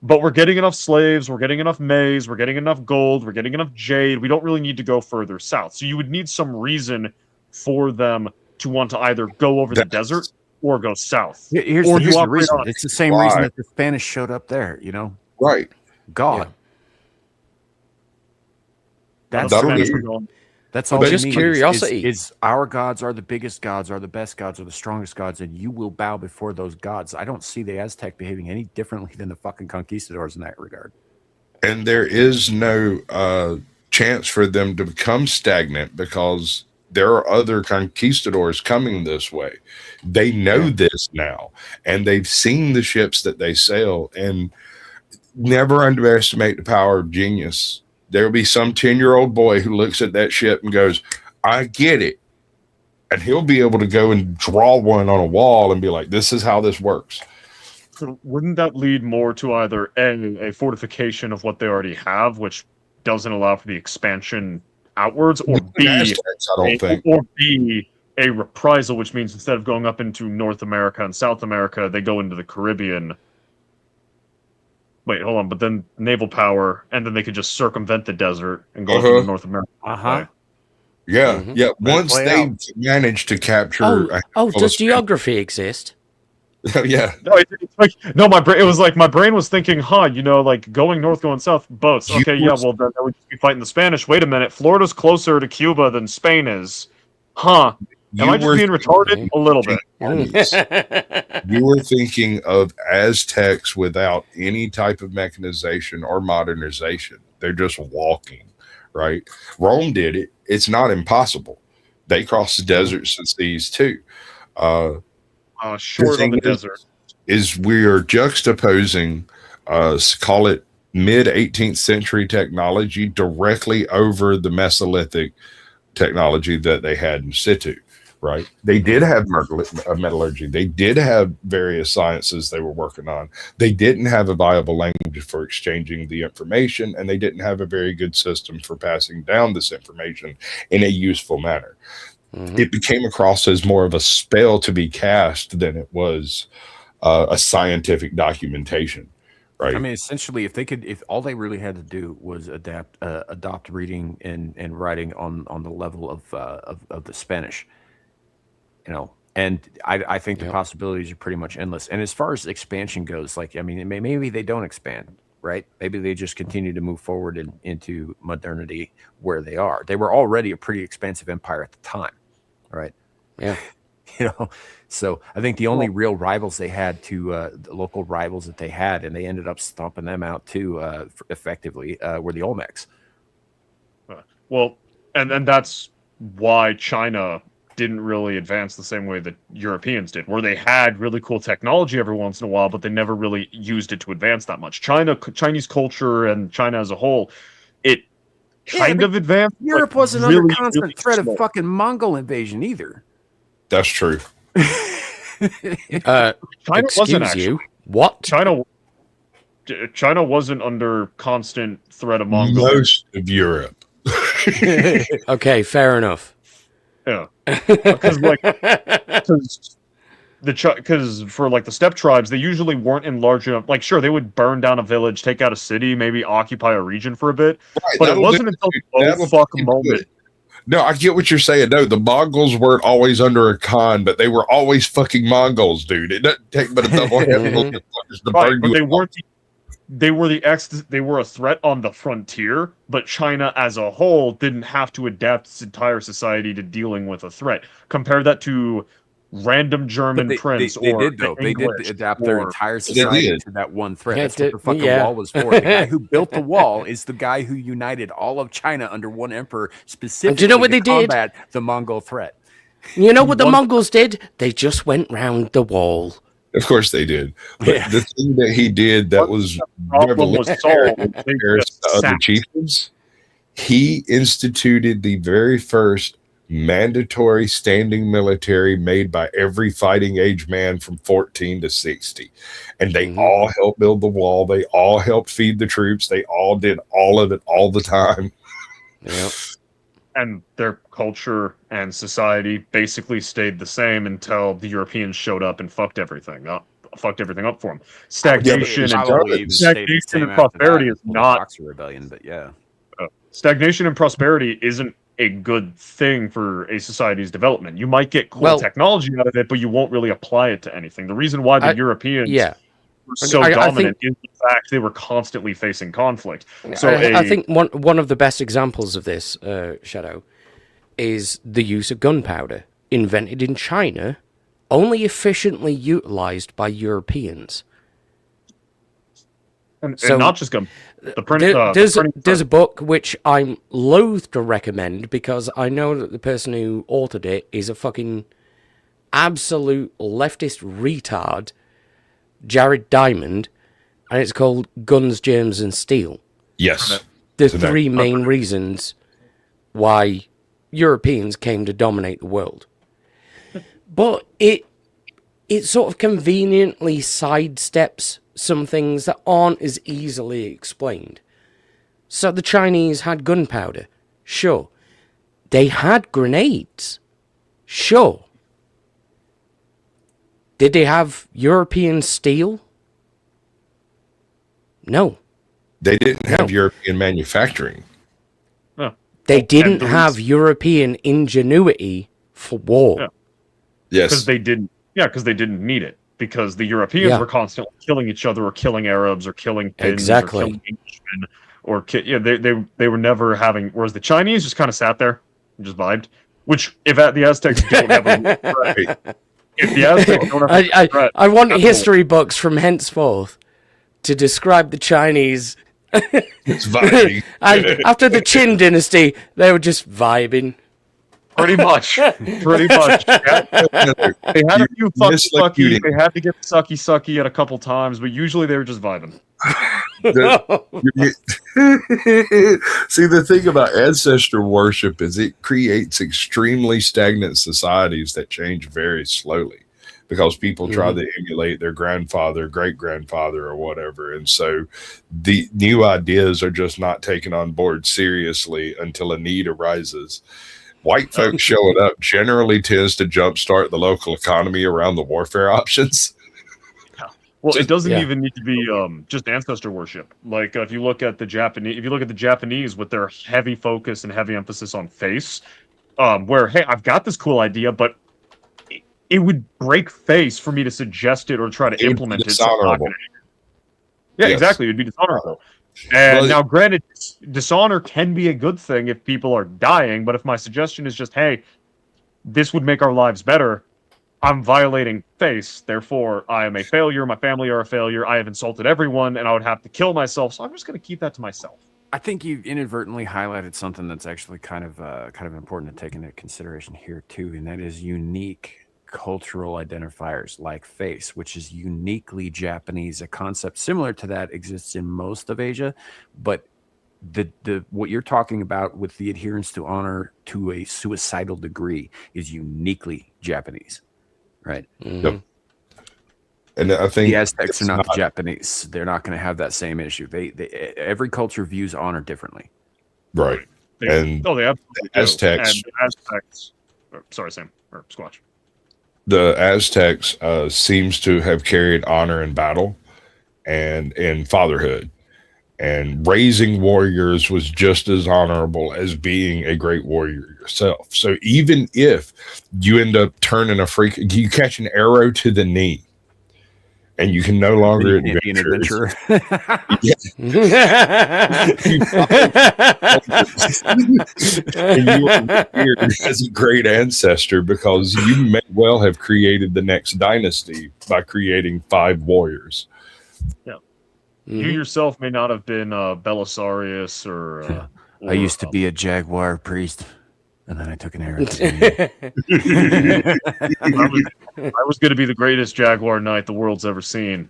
but we're getting enough slaves, we're getting enough maize, we're getting enough gold, we're getting enough jade. We don't really need to go further south. So you would need some reason for them to want to either go over the desert or go south. Here's the reason. It's the same reason that the Spanish showed up there, you know? Right. God. Yeah. That's all. Just curiosity. Is our gods are the biggest gods, are the best gods, are the strongest gods, and you will bow before those gods. I don't see the Aztec behaving any differently than the fucking conquistadors in that regard. And there is no chance for them to become stagnant because there are other conquistadors coming this way. They know this now, and they've seen the ships that they sail. And never underestimate the power of genius. There will be some 10-year-old boy who looks at that ship and goes, I get it. And he'll be able to go and draw one on a wall and be like, this is how this works. So wouldn't that lead more to either a fortification of what they already have, which doesn't allow for the expansion outwards, or B, a reprisal, which means instead of going up into North America and South America, they go into the Caribbean. Wait, hold on, but then naval power, and then they could just circumvent the desert and go to North America. Yeah, yeah. Once they manage to capture, does geography exist? Yeah. No, it's like my brain. It was like my brain was thinking, you know, like going north, going south, boats. Okay, yeah. Well, then they would just be fighting the Spanish. Wait a minute, Florida's closer to Cuba than Spain is, Am I just being retarded? A little bit. You were thinking of Aztecs without any type of mechanization or modernization. They're just walking, right? Rome did it. It's not impossible. They crossed the deserts and seas too. Short on the desert. Is we're juxtaposing, call it mid 18th century technology directly over the Mesolithic technology that they had in situ. Right. They did have metallurgy. They did have various sciences they were working on. They didn't have a viable language for exchanging the information, and they didn't have a very good system for passing down this information in a useful manner. Mm-hmm. It became across as more of a spell to be cast than it was a scientific documentation. Right. I mean, essentially, if all they really had to do was adopt reading and writing on the level of the Spanish, you know, and I think the possibilities are pretty much endless. And as far as expansion goes, like, I mean, maybe they don't expand, right? Maybe they just continue to move forward into modernity where they are. They were already a pretty expansive empire at the time, right? Yeah. You know, so I think the only real rivals they had the local rivals that they had, and they ended up stomping them out too, effectively, were the Olmecs. Well, and that's why China didn't really advance the same way that Europeans did, where they had really cool technology every once in a while, but they never really used it to advance that much. Chinese culture and China as a whole, it kind of advanced. Europe wasn't under constant threat of fucking Mongol invasion either. That's true. China wasn't actually. What? China wasn't under constant threat of Mongol. Most of Europe. Okay, fair enough. Yeah, because for like the steppe tribes, they usually weren't in large enough. Like, sure, they would burn down a village, take out a city, maybe occupy a region for a bit, right, but it wasn't until fuck moment. No, I get what you're saying. No, the Mongols weren't always under a Khan, but they were always fucking Mongols, dude. It doesn't take but a double head to burn you. They weren't. They were a threat on the frontier, but China as a whole didn't have to adapt its entire society to dealing with a threat. Compare that to random German prince. They did adapt their entire society to that one threat. That's what the fucking wall was for. The guy who built the wall is the guy who united all of China under one emperor, specifically do you know what they combat the Mongol threat. You know what the Mongols did? They just went round the wall. Of course they did. But the thing that he did that was revolutionary in comparison to other chieftains, he instituted the very first mandatory standing military made by every fighting age man from 14 to 60. And they all helped build the wall. They all helped feed the troops. They all did all of it all the time. Yep. And their culture and society basically stayed the same until the Europeans showed up and fucked everything up for them. Stagnation and prosperity is not rebellion, but stagnation and prosperity isn't a good thing for a society's development. You might get cool technology out of it, but you won't really apply it to anything. The reason why the Europeans were so dominant is the fact they were constantly facing conflict. So I think one of the best examples of this, Shadow, is the use of gunpowder, invented in China, only efficiently utilized by Europeans. And not just gun. There's a book which I'm loath to recommend because I know that the person who authored it is a fucking absolute leftist retard, Jared Diamond, and it's called Guns, Germs, and Steel. Yes. The three main reasons why Europeans came to dominate the world. But it sort of conveniently sidesteps some things that aren't as easily explained. So the Chinese had gunpowder. Sure. They had grenades. Sure. Did they have European steel? No. They didn't have European manufacturing. No. They didn't have European ingenuity for war. Yeah. Yes. Because they didn't need it. Because the Europeans were constantly killing each other, or killing Arabs, or killing Finns, or killing Englishmen, or they were never having. Whereas the Chinese just kind of sat there and just vibed. Which, if the Aztecs don't have if the Aztecs don't have I want history books from henceforth to describe the Chinese. It's vibing. After the Qin dynasty, they were just vibing. Pretty much. They had a few fucky. They had to get sucky at a couple times, but usually they were just vibing. See, the thing about ancestor worship is it creates extremely stagnant societies that change very slowly because people try to emulate their grandfather, great-grandfather, or whatever. And so the new ideas are just not taken on board seriously until a need arises. White folks showing up generally tends to jumpstart the local economy around the warfare options. Well, it doesn't even need to be just ancestor worship. Like if you look at the Japanese with their heavy focus and heavy emphasis on face, where hey, I've got this cool idea, but it would break face for me to suggest it or try to implement it. Yeah, exactly. It would be dishonorable. And now, granted, dishonor can be a good thing if people are dying, but if my suggestion is just, hey, this would make our lives better, I'm violating face, therefore I am a failure, my family are a failure, I have insulted everyone, and I would have to kill myself, so I'm just going to keep that to myself. I think you inadvertently highlighted something that's actually kind of important to take into consideration here, too, and that is unique cultural identifiers like face, which is uniquely Japanese. A concept similar to that exists in most of Asia, but the what you're talking about with the adherence to honor to a suicidal degree is uniquely Japanese, right? Yep. And I think the Aztecs are not the Japanese. They're not going to have that same issue. They every culture views honor differently, right? They absolutely Aztecs. Sorry, Sam or Squatch. The Aztecs seems to have carried honor in battle and in fatherhood. And raising warriors was just as honorable as being a great warrior yourself. So even if you end up turning you catch an arrow to the knee and you can no longer adventure. And you are as a great ancestor because you may well have created the next dynasty by creating 5 warriors. Yeah. You yourself may not have been Belisarius or... I used to be a jaguar priest. And then I took an arrow. I was going to be the greatest Jaguar Knight the world's ever seen,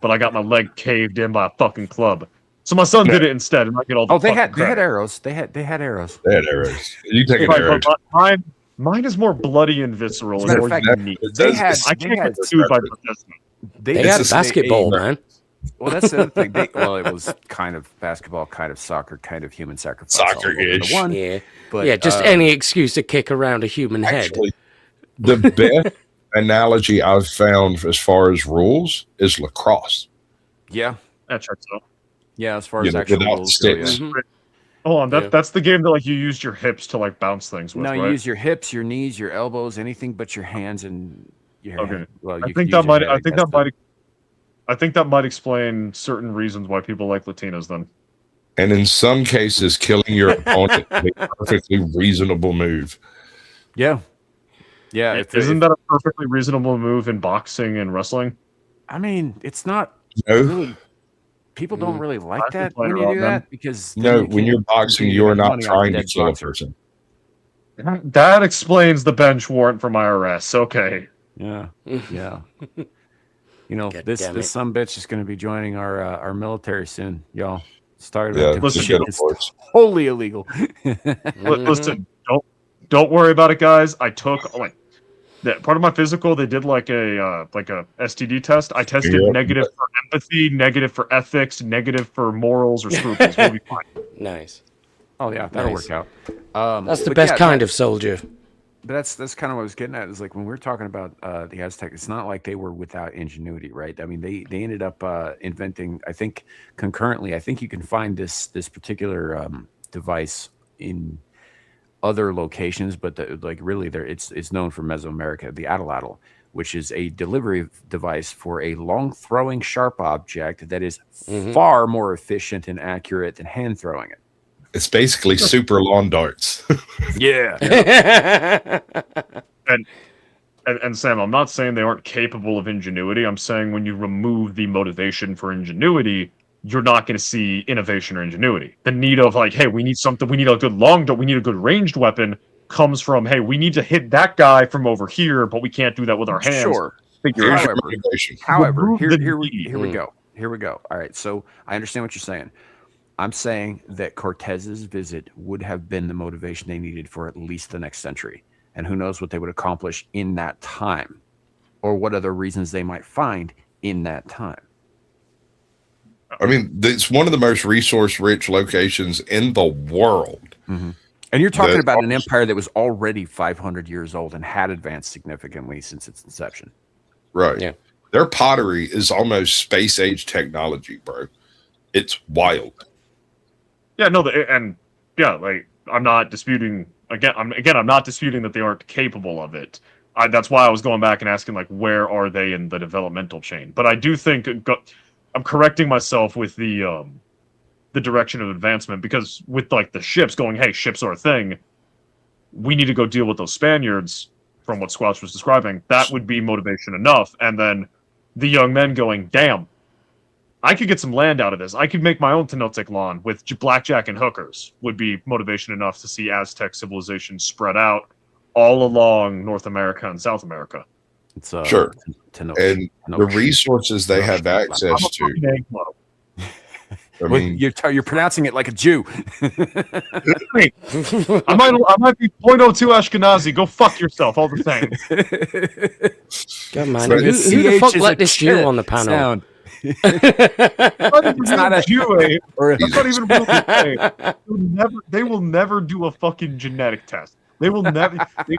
but I got my leg caved in by a fucking club. So my son did it instead, and I get all the they had credit. arrows. They had arrows. They had arrows. You take an arrow. Mine is more bloody and visceral and more unique. They had sued by Bethesda. They had basketball, man. Well, that's the other thing. It was kind of basketball, kind of soccer, kind of human sacrifice. Soccer-ish. Yeah, but just any excuse to kick around a human head. Actually, the best analogy I've found as far as rules is lacrosse. Yeah, that checks out. Yeah, as far as actual rules go, Hold on, that's the game that like you used your hips to like bounce things with. No, right? You use your hips, your knees, your elbows, anything but your hands and your okay. Well, I think that might explain certain reasons why people like Latinas then. And in some cases, killing your opponent is a perfectly reasonable move. Yeah. Yeah. Isn't that a perfectly reasonable move in boxing and wrestling? I mean, it's not really. People don't really like that when you do that because when you're boxing, you're not trying to kill a person. That explains the bench warrant from IRS. Okay. Yeah. Yeah. This sumbitch is going to be joining our military soon, y'all. Started it's wholly illegal. Listen, don't worry about it, guys. I took that part of my physical. They did like a STD test. I tested negative for empathy, negative for ethics, negative for morals or scruples. We'll be fine. Nice. Oh yeah, that'll work out. That's the best kind of soldier. But that's kind of what I was getting at. Is like when we're talking about the Aztec, it's not like they were without ingenuity, right? I mean, they ended up inventing. I think concurrently, I think you can find this particular device in other locations, but really, it's known for Mesoamerica, the atlatl, which is a delivery device for a long-throwing sharp object that is far more efficient and accurate than hand throwing it. It's basically super lawn darts. Yeah. And Sam, I'm not saying they aren't capable of ingenuity. I'm saying when you remove the motivation for ingenuity, you're not going to see innovation or ingenuity. The need of hey, we need something, we need a good we need a good ranged weapon comes from, hey, we need to hit that guy from over here, but we can't do that with our hands. Sure. However, here we go. Here we go. All right. So I understand what you're saying. I'm saying that Cortez's visit would have been the motivation they needed for at least the next century. And who knows what they would accomplish in that time or what other reasons they might find in that time. I mean, it's one of the most resource-rich locations in the world. Mm-hmm. And you're talking about an empire that was already 500 years old and had advanced significantly since its inception. Right. Yeah. Their pottery is almost space-age technology, bro. It's wild. Yeah, no, I'm not disputing. I'm not disputing that they aren't capable of it. That's why I was going back and asking, where are they in the developmental chain? But I do think I'm correcting myself with the direction of advancement, because with the ships going, hey, ships are a thing. We need to go deal with those Spaniards. From what Squatch was describing, that would be motivation enough. And then the young men going, damn. I could get some land out of this. I could make my own Tenochtitlan with blackjack and hookers would be motivation enough to see Aztec civilization spread out all along North America and South America. It's sure. And the resources they have access to. I mean, you're pronouncing it like a Jew. I might be 0.02 Ashkenazi. Go fuck yourself all the time. God, man. Who the fuck let this Jew on the panel? Sound. It's not a Jew. That's not even real thing. They will never do a fucking genetic test. They will never. Have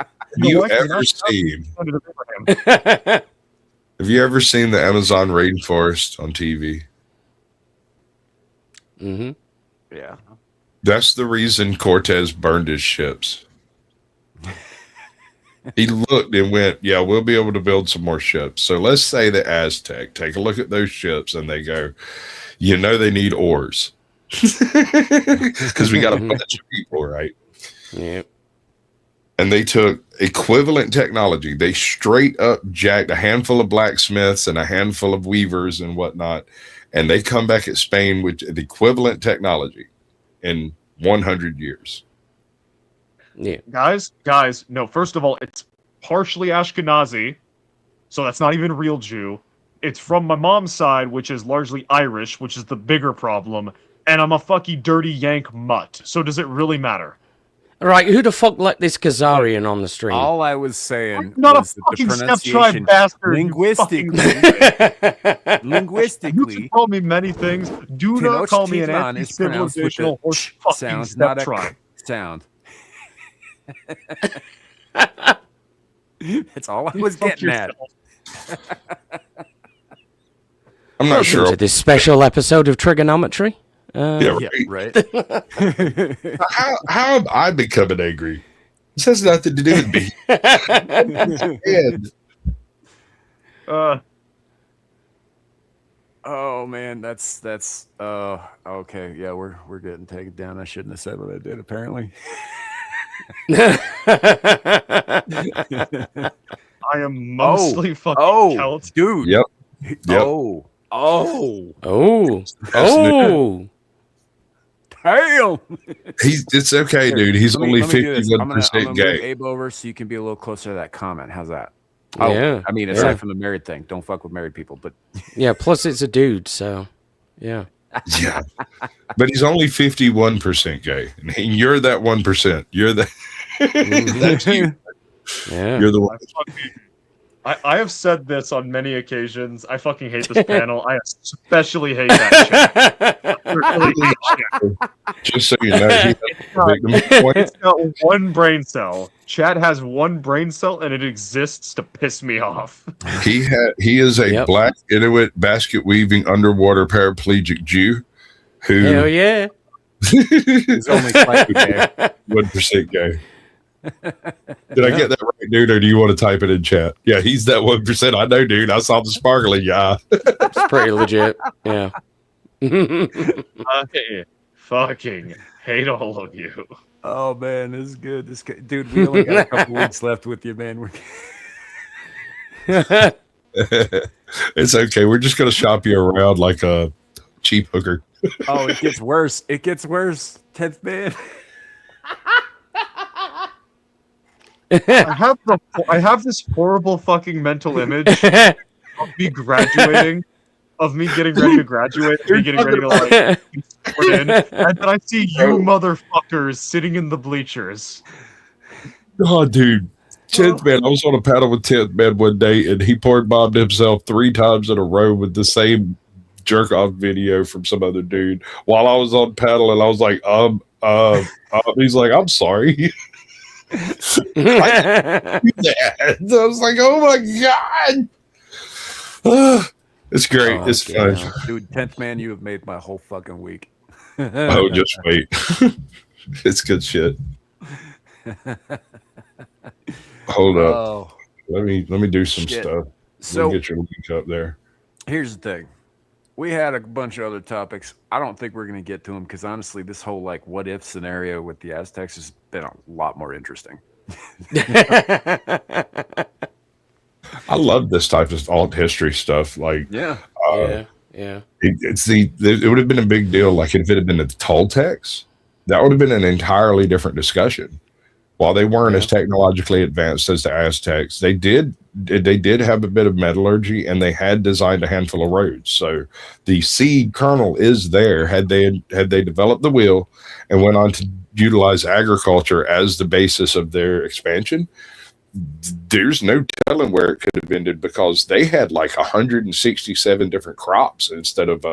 you ever seen the Amazon rainforest on TV? Mm-hmm. Yeah. That's the reason Cortez burned his ships. He looked and went, yeah, we'll be able to build some more ships. So let's say the Aztec take a look at those ships and they go, they need oars. Because we got a bunch of people, right? Yep. And they took equivalent technology. They straight up jacked a handful of blacksmiths and a handful of weavers and whatnot. And they come back at Spain with the equivalent technology in 100 years. Guys, no, first of all, it's partially Ashkenazi, so that's not even real Jew. It's from my mom's side, which is largely Irish, which is the bigger problem, and I'm a fucking dirty Yank mutt, so does it really matter? All right, who the fuck let this Khazarian on the stream? All I was saying not was a that fucking the step tribe pronunciation, bastard. linguistically, You can call me many things. Do not call me an anti-civilizational horse fucking sound, step not a tribe. sound. That's all I was getting at. I'm not sure. To this special episode of Trigonometry. Yeah, right. how have I becoming angry? This has nothing to do with me. Oh man, that's okay. Yeah, we're getting taken down. I shouldn't have said what I did. Apparently. I am mostly fucking Celt. Dude. Yep. Oh. Damn. It's okay, dude. He's only 51% move gay. Abe over so you can be a little closer to that comment. How's that? Oh, yeah. I mean, aside from the married thing, don't fuck with married people. But yeah, plus it's a dude, so yeah. Yeah, but he's only 51% gay, and you're that 1%. You're the that's you. Yeah, you're the one. I have said this on many occasions. I fucking hate this panel. I especially hate that shit. Just so you know, it's got one brain cell. Chad has one brain cell, and it exists to piss me off. He is a black Inuit basket weaving underwater paraplegic Jew who hell yeah, is only slightly gay. 1% gay. Did I get that right, dude, or do you want to type it in chat? Yeah, he's that 1%. I know, dude. I saw the sparkling eye. It's pretty legit. Yeah. I fucking hate all of you. Oh man, this is good. Dude, we only got a couple weeks left with you, man. It's okay. We're just gonna shop you around like a cheap hooker. Oh, it gets worse. It gets worse. 10th man. I have this horrible fucking mental image of me graduating, of me getting ready to graduate, me getting ready to like put in, and then I see you motherfuckers sitting in the bleachers. Oh, dude. 10th man. I was on a paddle with 10th man one day, and he poured bombed himself 3 times in a row with the same jerk off video from some other dude while I was on paddle, and I was like, he's like, I'm sorry. I was like, oh my god. It's great. It's fun. Dude, 10th man, you have made my whole fucking week. Oh, just wait. It's good shit. Hold up. Oh, let me do some stuff. So get your link up there. Here's the thing. We had a bunch of other topics. I don't think we're going to get to them because honestly, this whole like what if scenario with the Aztecs has been a lot more interesting. I love this type of alt history stuff. Like, yeah. It would have been a big deal. Like if it had been the Toltecs, that would have been an entirely different discussion. While they weren't as technologically advanced as the Aztecs, they did have a bit of metallurgy, and they had designed a handful of roads. So the seed kernel is there. Had they developed the wheel and went on to utilize agriculture as the basis of their expansion, there's no telling where it could have ended, because they had like 167 different crops instead of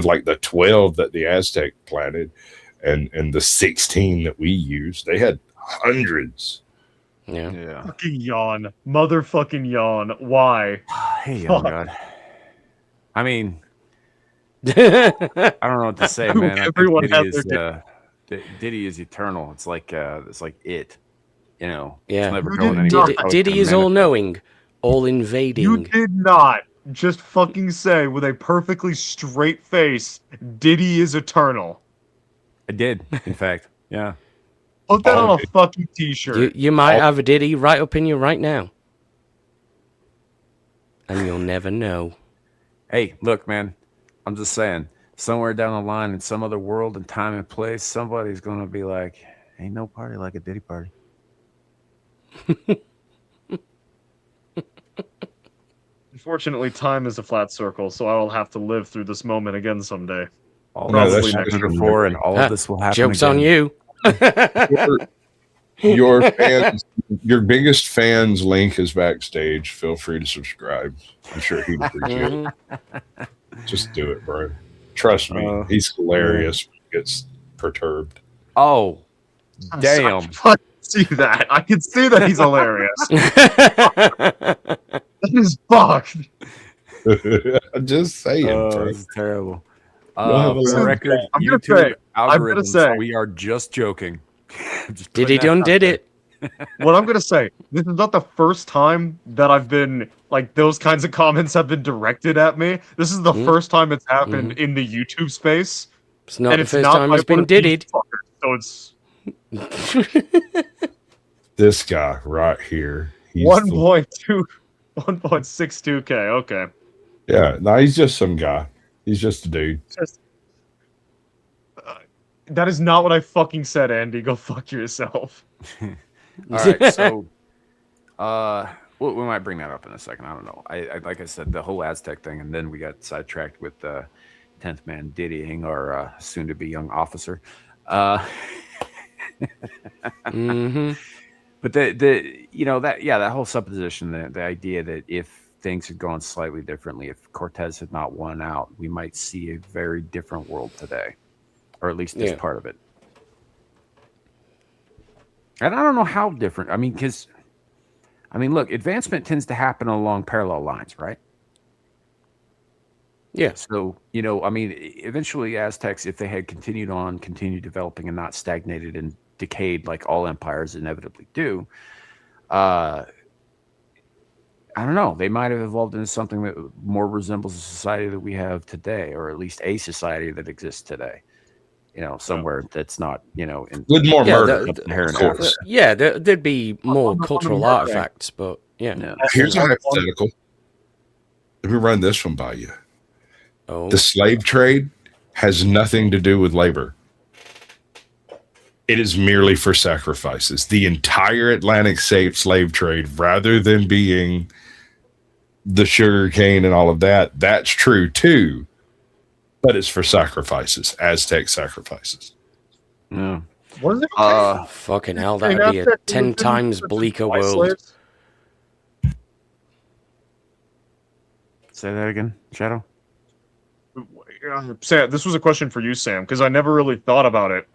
like the 12 that the Aztec planted and the 16 that we use. They had hundreds. Yeah. Fucking yawn. Motherfucking yawn. Why? Hey, oh god. I mean, I don't know what to say, man. Everyone Diddy is eternal. It's like it. You know. Yeah. It's never going anywhere. Diddy is all knowing, all invading. You did not just fucking say with a perfectly straight face, Diddy is eternal. I did, in fact. Yeah. Put that on a fucking t-shirt. You might have a Diddy right up in you right now. And you'll never know. Hey, look, man. I'm just saying, somewhere down the line in some other world and time and place, somebody's going to be like, Ain't no party like a Diddy party. Unfortunately, time is a flat circle, so I will have to live through this moment again someday. All Probably this next happened year. before, and all of this will happen Joke's again. on you. Your fans, your biggest fans link is backstage. Feel free to subscribe. I'm sure he'd appreciate it. Just do it, bro. Trust me, he's hilarious when he gets perturbed. Oh, damn. I can see that. I can see that he's hilarious. That is fucked. I'm just saying, bro. It's terrible. have a For the lot. record, I'm gonna YouTube say- I'm gonna algorithms, say- we are just joking. Just Did he putting that done out did there. it? What I'm gonna say, this is not the first time that I've been like those kinds of comments have been directed at me. This is the first time it's happened in the YouTube space. It's not and the it's first not time by it's one been of these diddied. fuckers, so it's This guy right here. He's 1.2, 1.62K. Okay. yeah, no, he's just some guy. He's just a dude. Just, that is not what I fucking said, Andy. Go fuck yourself. All right, so we might bring that up in a second. I don't know. I like I said, the whole Aztec thing, and then we got sidetracked with 10th man diddying our soon-to-be young officer. But that whole supposition, the idea that if things had gone slightly differently, if Cortez had not won out, we might see a very different world today, or at least this part of it. And I don't know how different. I mean, look, advancement tends to happen along parallel lines, right? Yeah. So, eventually Aztecs, if they had continued developing and not stagnated and decayed like all empires inevitably do, I don't know. They might have evolved into something that more resembles the society that we have today, or at least a society that exists today. Somewhere that's not, With more murder, of course. Yeah, there'd be more On the cultural murder. artifacts, but yeah. Here's a hypothetical. Let me run this one by you. Oh, The slave trade has nothing to do with labor. It is merely for sacrifices. The entire Atlantic slave trade, rather than being the sugar cane and all of that, that's true too. But it's for sacrifices, Aztec sacrifices. Yeah. What is it? fucking hell, that'd be a 10 times bleaker world. Say that again, Shadow. Sam, this was a question for you, Sam, because I never really thought about it.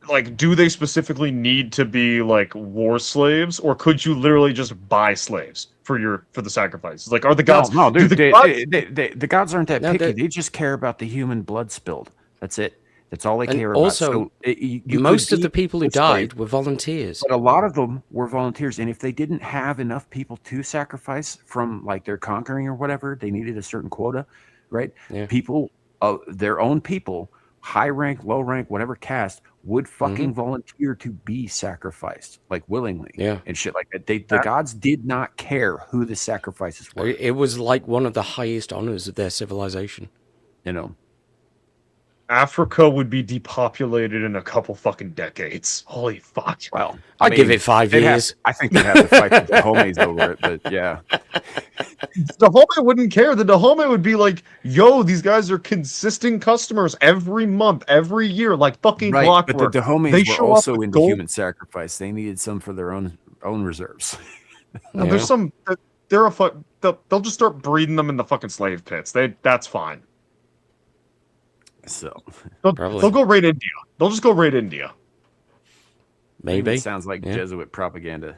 Like, do they specifically need to be like war slaves, or could you literally just buy slaves for the sacrifices? Like, are the gods? No, dude, the the gods aren't that No, picky. They just care about the human blood spilled. That's it. That's all they care about. Also, most of the people who died were volunteers. But a lot of them were volunteers, and if they didn't have enough people to sacrifice from like their conquering or whatever, they needed a certain quota, right? Yeah. People, their own people, high rank, low rank, whatever caste, would fucking volunteer to be sacrificed, like willingly, and shit like that. The gods did not care who the sacrifices were. It was like one of the highest honors of their civilization. Africa would be depopulated in a couple fucking decades. Holy fuck! Well, I'd give it 5 years. I think they'd have to fight the homies over it, but yeah. The Dahomey wouldn't care. The Dahomey would be like, "Yo, these guys are consistent customers every month, every year, like fucking clockwork." But the Dahomeys They were show also up with into gold. human sacrifice. They needed some for their own reserves. No, there's some. They're they'll just start breeding them in the fucking slave pits. That's fine. So They'll Probably. go raid India. They'll just go raid India. Maybe. it sounds like Jesuit propaganda.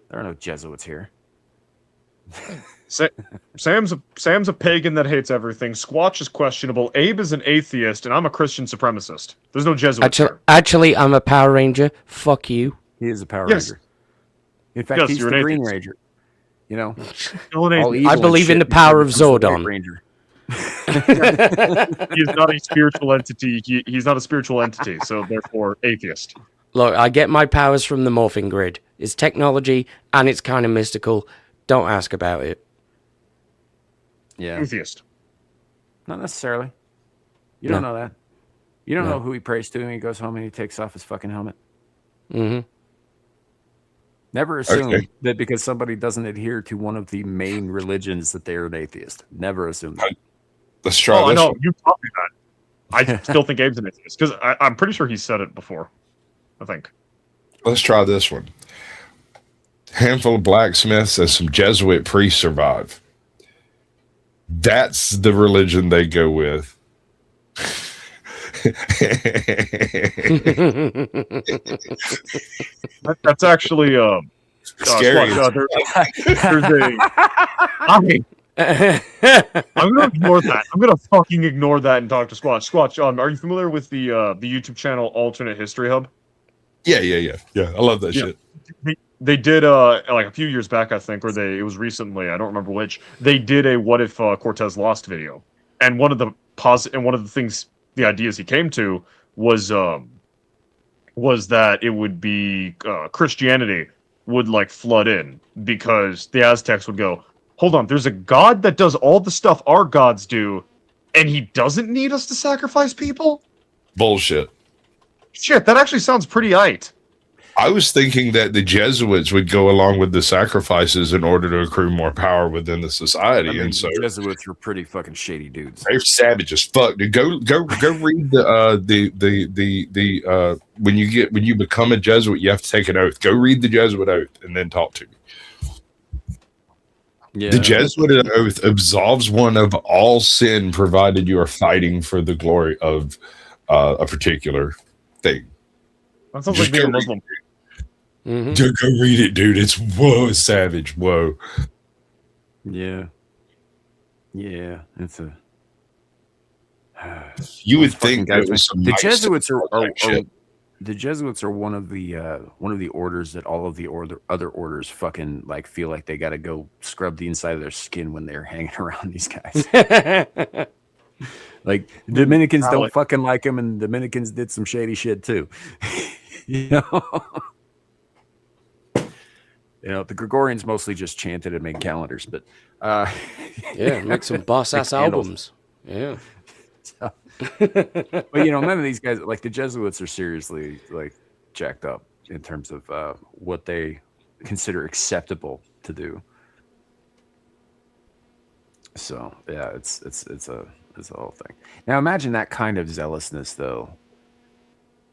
There are no Jesuits here. Sam's a pagan that hates everything. Squatch is questionable. Abe is an atheist, and I'm a Christian supremacist. There's no Jesuits here. Actually, I'm a Power Ranger. Fuck you. He is a Power Yes. Ranger. In fact, Yes, he's you're the an Green atheist. Ranger. You know, Still an all atheist. evil I and believe shit in the before power he of becomes the White Zordon. Ranger. He is not a spiritual entity. He's not a spiritual entity, so therefore atheist. Look, I get my powers from the morphing grid. It's technology and it's kind of mystical. Don't ask about it. Yeah, Atheist. not necessarily. You No. don't know that. You don't No. know who he prays to when he goes home and he takes off his fucking helmet. Mm-hmm. Never assume that because somebody doesn't adhere to one of the main religions that they're an atheist. Never assume that. Let's try this. I know. You taught me that. I still think Abe's an atheist because I'm pretty sure he said it before. I think. Let's try this one. Handful of blacksmiths and some Jesuit priests survive. That's the religion they go with. That's actually scary. I'm gonna ignore that. I'm gonna fucking ignore that and talk to Squatch. Squatch, are you familiar with the YouTube channel Alternate History Hub? Yeah. I love that shit. They did like a few years back, I think, or it was recently. I don't remember which. They did a "What if Cortez lost" video, and one of the things, the ideas he came to was that it would be Christianity would like flood in because the Aztecs would go, hold on, there's a god that does all the stuff our gods do, and he doesn't need us to sacrifice people? Bullshit. Shit, that actually sounds pretty aight. I was thinking that the Jesuits would go along with the sacrifices in order to accrue more power within the society. I mean, and so the Jesuits were pretty fucking shady dudes. They're savage as fuck, dude. Go read the when you become a Jesuit, you have to take an oath. Go read the Jesuit oath and then talk to me. Yeah. The Jesuit oath absolves one of all sin, provided you are fighting for the glory of a particular thing. That sounds like being a Muslim. Mm-hmm. Go read it, dude. It's savage. Whoa. Yeah. It's a. You would think that was some the Jesuits are the Jesuits are one of the orders that all of the other orders fucking like feel like they got to go scrub the inside of their skin when they're hanging around these guys. Like the Dominicans don't fucking like them, and the Dominicans did some shady shit too. You know, the Gregorians mostly just chanted and made calendars, but make some boss ass albums. Yeah. But none of these guys, like the Jesuits, are seriously like jacked up in terms of what they consider acceptable to do. So yeah, it's a whole thing. Now imagine that kind of zealousness, though,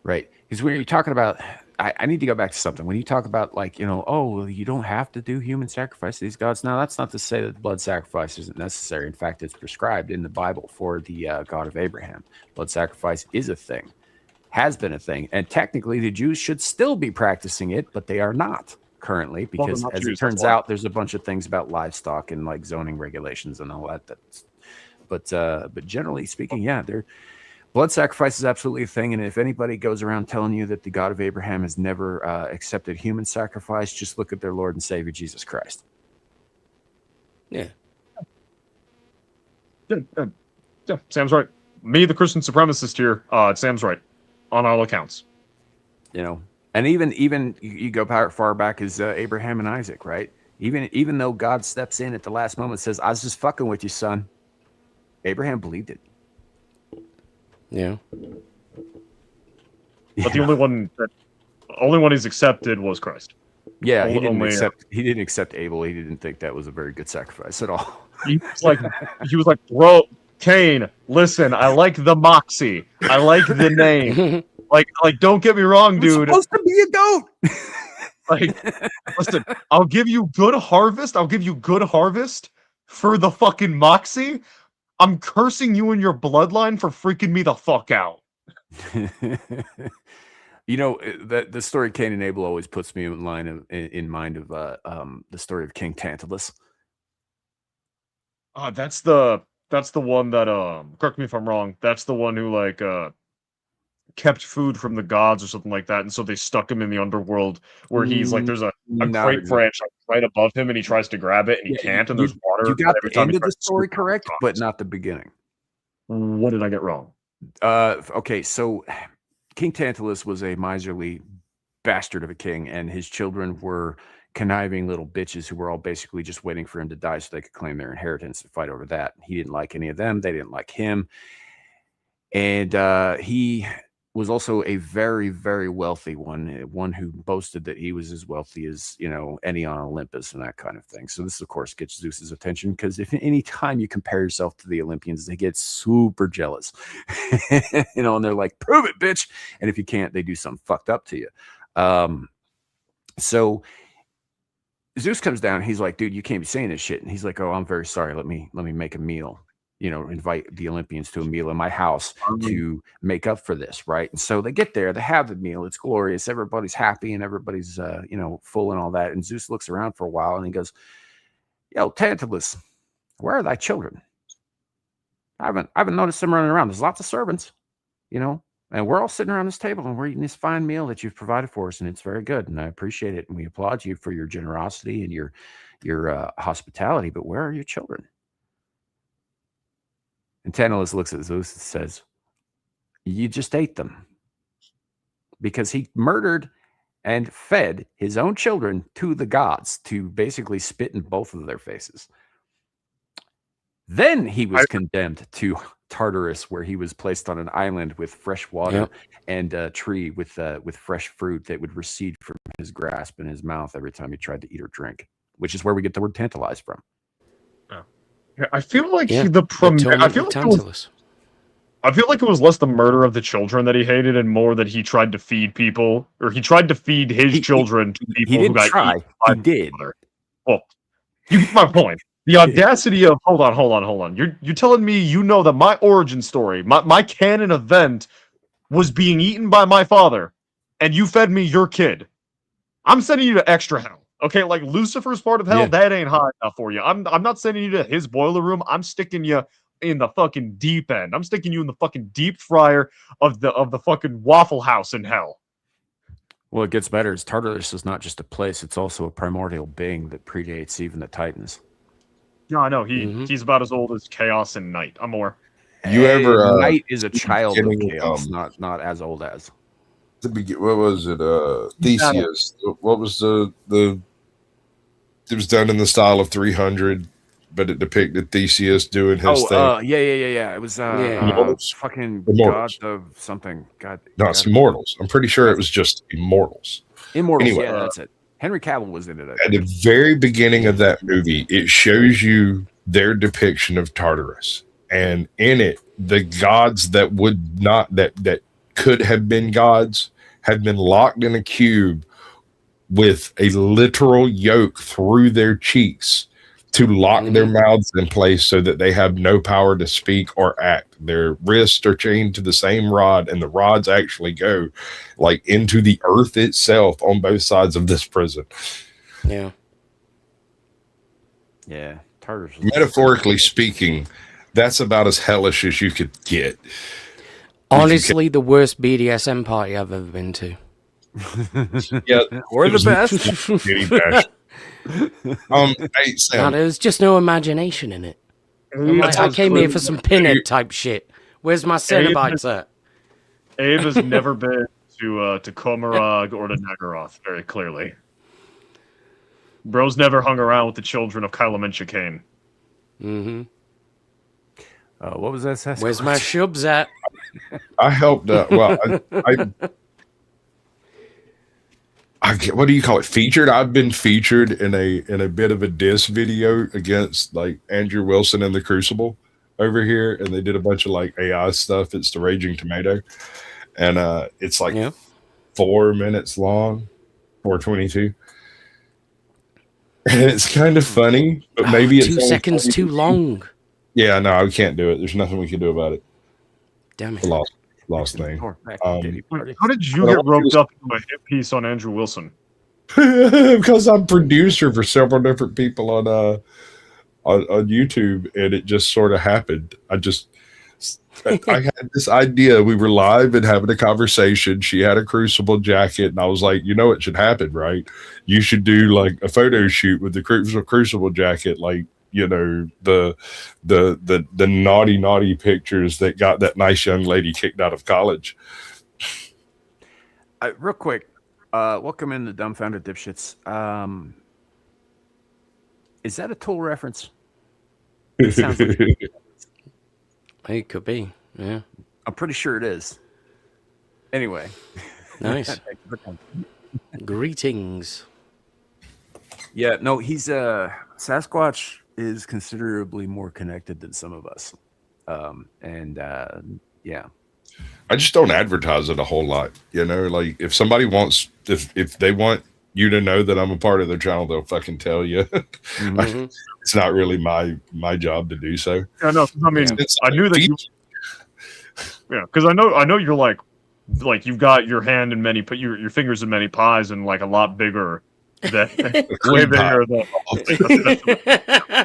right? Because when you're talking about, I need to go back to something. When you talk about like, you don't have to do human sacrifice to these gods. Now, that's not to say that blood sacrifice isn't necessary. In fact, it's prescribed in the Bible for the God of Abraham. Blood sacrifice is a thing, has been a thing. And technically, the Jews should still be practicing it, but they are not currently because, as it turns out, there's a bunch of things about livestock and like zoning regulations and all that. But generally speaking, yeah, blood sacrifice is absolutely a thing, and if anybody goes around telling you that the God of Abraham has never accepted human sacrifice, just look at their Lord and Savior, Jesus Christ. Yeah. Yeah, Sam's right. Me, the Christian supremacist here, Sam's right, on all accounts. And even you go far back as Abraham and Isaac, right? Even though God steps in at the last moment and says, I was just fucking with you, son. Abraham believed it. Yeah. But the only one he's accepted was Christ. Yeah, he didn't accept Abel. He didn't think that was a very good sacrifice at all. He was like, bro, Cain, listen, I like the moxie. I like the name. like, don't get me wrong, dude. It's supposed to be a goat. Like, listen, I'll give you good harvest. I'll give you good harvest for the fucking moxie. I'm cursing you and your bloodline for freaking me the fuck out. The story Cain and Abel always puts me in mind of the story of King Tantalus. That's the one that correct me if I'm wrong. That's the one who like kept food from the gods or something like that, and so they stuck him in the underworld where he's like there's a great branch right above him, and he tries to grab it and he can't, and there's water. You got the end of the story correct, but not the beginning. What did I get wrong? Okay, so King Tantalus was a miserly bastard of a king, and his children were conniving little bitches who were all basically just waiting for him to die so they could claim their inheritance and fight over that. He didn't like any of them. They didn't like him. And he was also a very, very wealthy one who boasted that he was as wealthy as, any on Olympus and that kind of thing. So this, of course, gets Zeus's attention because if any time you compare yourself to the Olympians, they get super jealous, and they're like, prove it, bitch. And if you can't, they do something fucked up to you. So Zeus comes down. He's like, dude, you can't be saying this shit. And he's like, oh, I'm very sorry. Let me make a meal. Invite the Olympians to a meal in my house to make up for this, right? And so they get there, they have the meal, it's glorious, everybody's happy and everybody's full and all that. And Zeus looks around for a while and he goes, yo, Tantalus, where are thy children? I haven't noticed them running around. There's lots of servants, and we're all sitting around this table and we're eating this fine meal that you've provided for us, and it's very good, and I appreciate it, and we applaud you for your generosity and your hospitality, but where are your children? And Tantalus looks at Zeus and says, you just ate them. Because he murdered and fed his own children to the gods to basically spit in both of their faces. Then he was condemned to Tartarus, where he was placed on an island with fresh water and a tree with fresh fruit that would recede from his grasp in his mouth every time he tried to eat or drink, which is where we get the word tantalize from. I feel like I feel like it was less the murder of the children that he hated and more that he tried to feed people, or he tried to feed his children to people he didn't who got try. eaten by He did. Well, you get my point. The audacity of hold on. You're telling me that my origin story, my canon event, was being eaten by my father, and you fed me your kid. I'm sending you to extra hell. Okay, like Lucifer's part of hell, that ain't hot enough for you. I'm not sending you to his boiler room. I'm sticking you in the fucking deep end. I'm sticking you in the fucking deep fryer of the fucking Waffle House in hell. Well, it gets better. Tartarus is not just a place; it's also a primordial being that predates even the Titans. Yeah, I know. He's about as old as Chaos and Night. I'm more. Night is a child of Chaos, not as old as. What was it? Theseus. What was the? It was done in the style of 300, but it depicted Theseus doing his thing. Yeah. It was fucking Immortals. God of something. God. No, it's Immortals. I'm pretty sure it was just Immortals. Immortals. Anyway, yeah, that's it. Henry Cavill was in it. At the very beginning of that movie, it shows you their depiction of Tartarus, and in it, the gods that would not that could have been gods had been locked in a cube with a literal yoke through their cheeks to lock their mouths in place so that they have no power to speak or act. Their wrists are chained to the same rod, and the rods actually go like into the earth itself on both sides of this prison. Yeah. Tartarus. Metaphorically speaking, that's about as hellish as you could get. Honestly, the worst BDSM party I've ever been to. Yeah, we're the best. Hey, Sam, there's just no imagination in it. I came here for some pinhead type shit. Where's my Cenobites at? Abe has never been to Komarog or to Nagaroth, very clearly. Bro's never hung around with the children of Kylam and Chicane. Mm-hmm. What was that? Sasquatch? Where's my shubs at? I helped. I get, what do you call it? Featured. I've been featured in a bit of a diss video against like Andrew Wilson and the Crucible over here, and they did a bunch of like AI stuff. It's the Raging Tomato, and it's like 4 minutes long, 4:22, and it's kind of funny, but maybe it's 2 seconds too long. Yeah, no, we can't do it. There's nothing we can do about it. Damn it. Lost thing. How did you get roped up into a hit piece on Andrew Wilson? Because I'm producer for several different people on YouTube, and it just sort of happened. I had this idea. We were live and having a conversation. She had a Crucible jacket, and I was like, it should happen, right? You should do like a photo shoot with the Crucible jacket, like the naughty pictures that got that nice young lady kicked out of college. Real quick, welcome in the dumbfounded dipshits. Is that a Tool reference? It sounds like it could be. Yeah, I'm pretty sure it is. Anyway. Nice. Greetings. Yeah, no, he's Sasquatch is considerably more connected than some of us. Yeah. I just don't advertise it a whole lot. Like if somebody wants, if they want you to know that I'm a part of their channel, they'll fucking tell you. Mm-hmm. It's not really my job to do so. Yeah, no, I mean, I knew that you. Yeah, because I know you're like you've got your hand in many, put your fingers in many pies, and like a lot bigger than way bigger than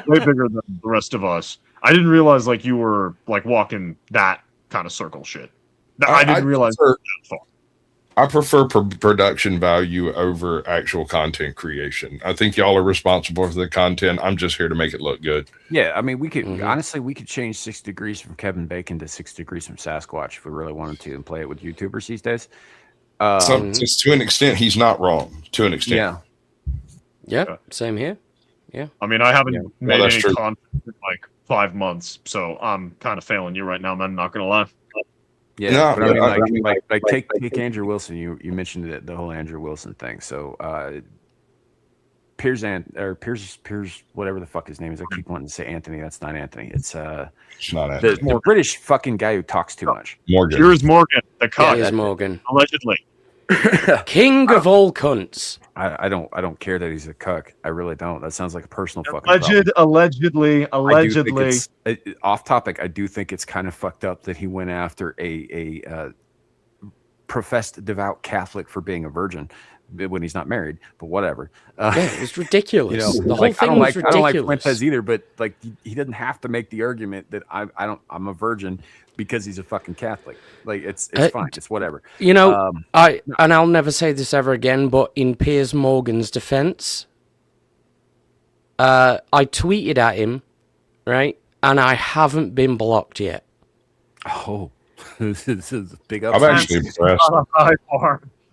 way bigger than the rest of us. I didn't realize like you were like walking that kind of circle shit. I didn't realize. I prefer production value over actual content creation. I think y'all are responsible for the content. I'm just here to make it look good. Yeah, I mean, we could honestly we could change 6 degrees from Kevin Bacon to 6 degrees from Sasquatch if we really wanted to, and play it with YouTubers these days. Just to an extent, he's not wrong. To an extent, yeah, same here. Yeah, I mean, I haven't made any true. content in like 5 months, so I'm kind of failing you right now, man. Not gonna lie. Yeah, No, but I mean, but like take Andrew Wilson. You mentioned the whole Andrew Wilson thing. So Piers, whatever the fuck his name is. I keep wanting to say Anthony. That's not Anthony. It's not Anthony. the British fucking guy who talks too much. Morgan. Here's Morgan, the cunt. Piers Morgan, Allegedly. king of all cunts. I don't care that he's a cuck. I really don't. That sounds like a personal fucking Allegedly. Off topic. I do think it's kind of fucked up that he went after a professed devout Catholic for being a virgin when he's not married. But whatever. Yeah, it was ridiculous. The whole like, thing was ridiculous. I don't like Fuentes either, but like he doesn't have to make the argument that I'm a virgin because he's a fucking Catholic. Like it's fine. It's whatever. I'll never say this ever again, but in Piers Morgan's defense, I tweeted at him, right? And I haven't been blocked yet. Oh, this is a big up. I'm actually impressed.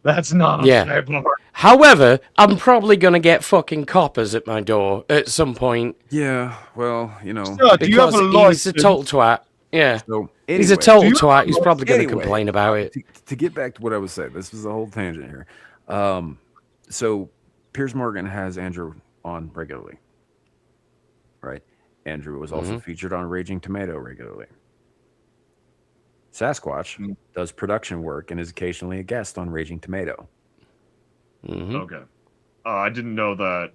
That's not a high bar. However, I'm probably going to get fucking coppers at my door at some point. Yeah, well, because he's a total twat. Yeah. So, anyway, he's a total twat. He's probably going to complain about it. To get back to what I was saying, this was a whole tangent here. So Piers Morgan has Andrew on regularly, right? Andrew was also featured on Raging Tomato regularly. Sasquatch does production work and is occasionally a guest on Raging Tomato. Okay. I didn't know that.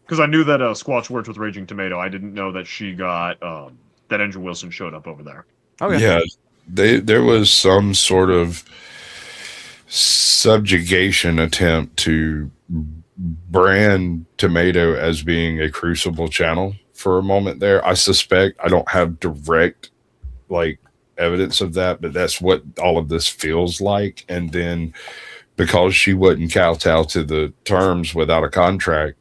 Because I knew that Squatch worked with Raging Tomato. I didn't know that she got... that Andrew Wilson showed up over there. Okay. Yeah, there was some sort of subjugation attempt to brand Tomato as being a Crucible channel for a moment there. I suspect, I don't have direct evidence of that, but that's what all of this feels like. And then because she wouldn't kowtow to the terms without a contract,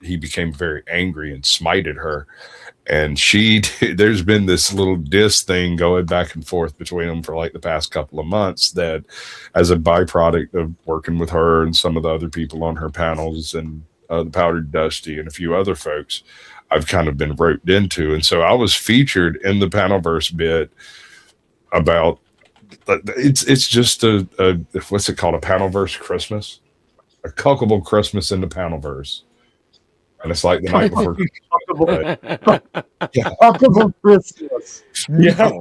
he became very angry and smited her. And there's been this little diss thing going back and forth between them for the past couple of months that as a byproduct of working with her and some of the other people on her panels and the Powdered Dusty and a few other folks, I've kind of been roped into. And so I was featured in the Panelverse bit about, it's just a what's it called? A Panelverse Christmas, a cuckable Christmas in the Panelverse. And it's like the night before. Cuckable Christmas. Yeah.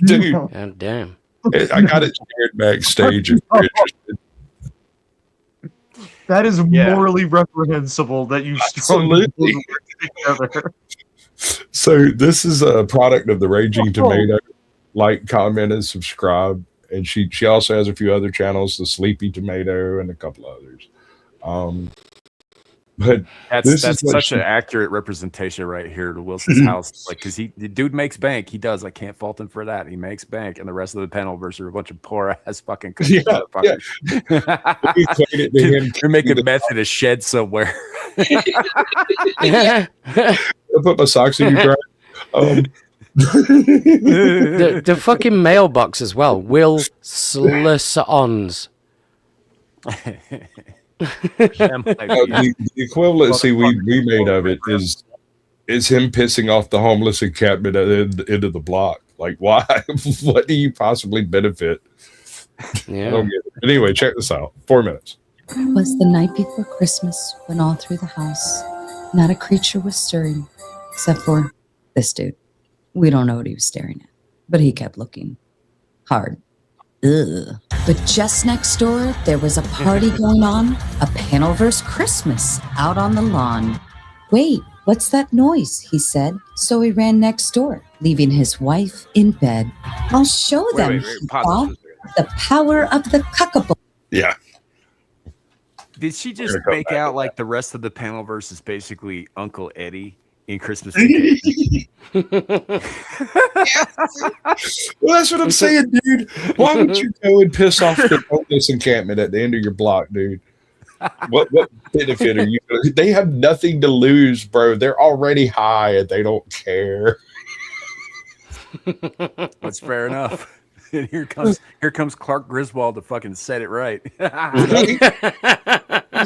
Dude. God damn. I got it shared backstage. If you're interested. That is morally reprehensible that you strongly together. So this is a product of the Raging Tomato. Like, comment, and subscribe. And she also has a few other channels, the Sleepy Tomato and a couple others. But that's such an accurate representation right here to Wilson's house. Because the dude makes bank. He does. I can't fault him for that. He makes bank, and the rest of the Panelverse are a bunch of poor ass fucking. You're making meth in a shed somewhere. I put my socks in your the fucking mailbox as well. Will Slusons. The equivalency we made of it is him pissing off the homeless encampment at the end of the block. Like, why? What do you possibly benefit? Yeah. I don't get it. But anyway, check this out. 4 minutes. It was the night before Christmas when all through the house, not a creature was stirring, except for this dude. We don't know what he was staring at, but he kept looking hard. Ugh. But just next door, there was a party going on, a Panelverse Christmas out on the lawn. Wait, what's that noise? He said. So he ran next door, leaving his wife in bed. I'll show them he thought, the power of the cuckable. Yeah. Did she just make out like the rest of the Panelverse is basically Uncle Eddie in Christmas Vacation? Well, that's what I'm saying, dude. Why would you go and piss off the homeless encampment at the end of your block, dude? What benefit are you? They have nothing to lose, bro. They're already high and they don't care. That's fair enough. And here comes Clark Griswold to fucking set it right. He's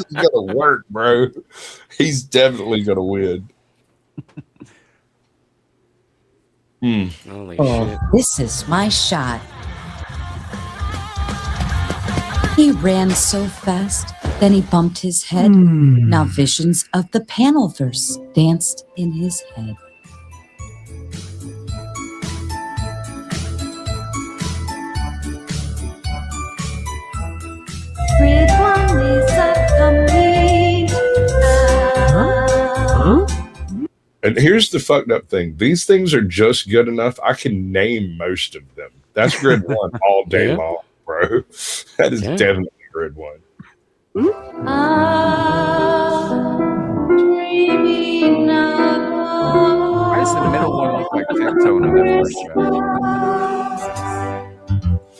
gonna work, bro. He's definitely gonna win. Holy shit. This is my shot. He ran so fast, then he bumped his head. Now visions of the Panelverse danced in his head. And here's the fucked up thing. These things are just good enough. I can name most of them. That's grid one all day long, bro. That is definitely grid one. Why does the middle one look like Tectone on that first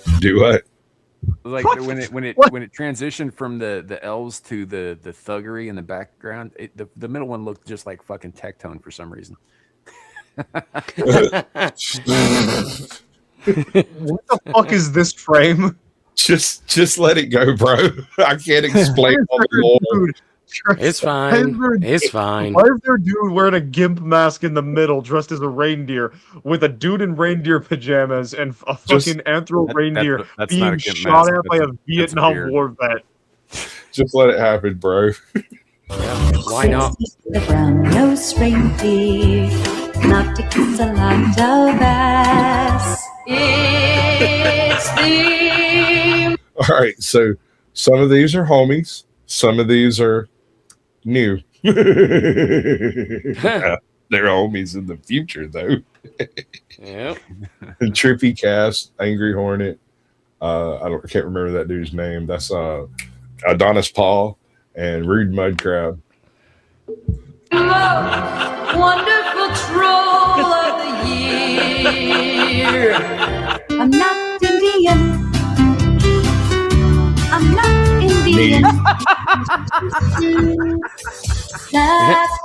show? Do what? Like when it transitioned from the elves to the thuggery in the background, the middle one looked just like fucking Tectone for some reason. What the fuck is this frame? Just let it go, bro. I can't explain all the lore. It's fine. It's fine. Why is there a dude wearing a gimp mask in the middle, dressed as a reindeer, with a dude in reindeer pajamas and a fucking anthro reindeer that's being shot at by a Vietnam War vet? Just let it happen, bro. Why not? The brown-nosed reindeer, not to kiss a lot of ass. It's the... All right, so some of these are homies. Some of these are new. They're homies in the future, though. Yep. Trippy Cast, Angry Hornet. I can't remember that dude's name. That's Adonis Paul and Rude Mud Crab. Wonderful troll of the year. I'm not Indian. I'm not Indian. Last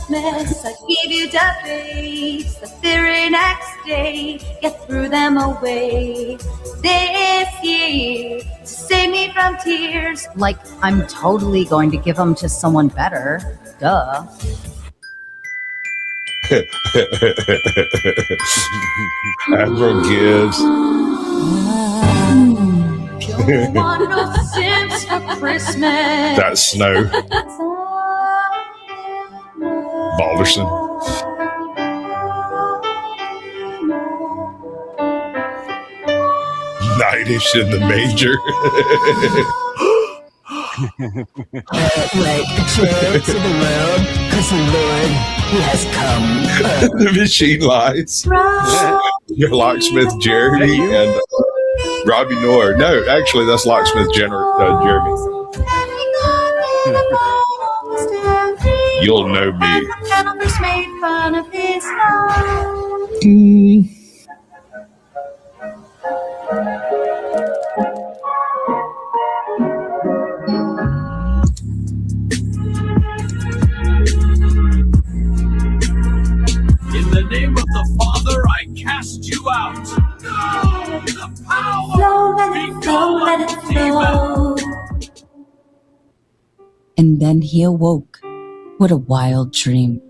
Christmas, I gave you dates. The very next day, you threw them away. This year, to save me from tears, like I'm totally going to give them to someone better. Duh. Admiral Gibbs. Want no Sims for Christmas. That Snow. Balderson. Nightish in the major. Like the chair to the world, because the Lord, he has come. The machine lies. Your locksmith Jeremy and Robbie Noor. No, actually, that's locksmith Jeremy. You'll know me. In the name of the Father, I cast you out. No, the power. Let it flow. And then he awoke. What a wild dream.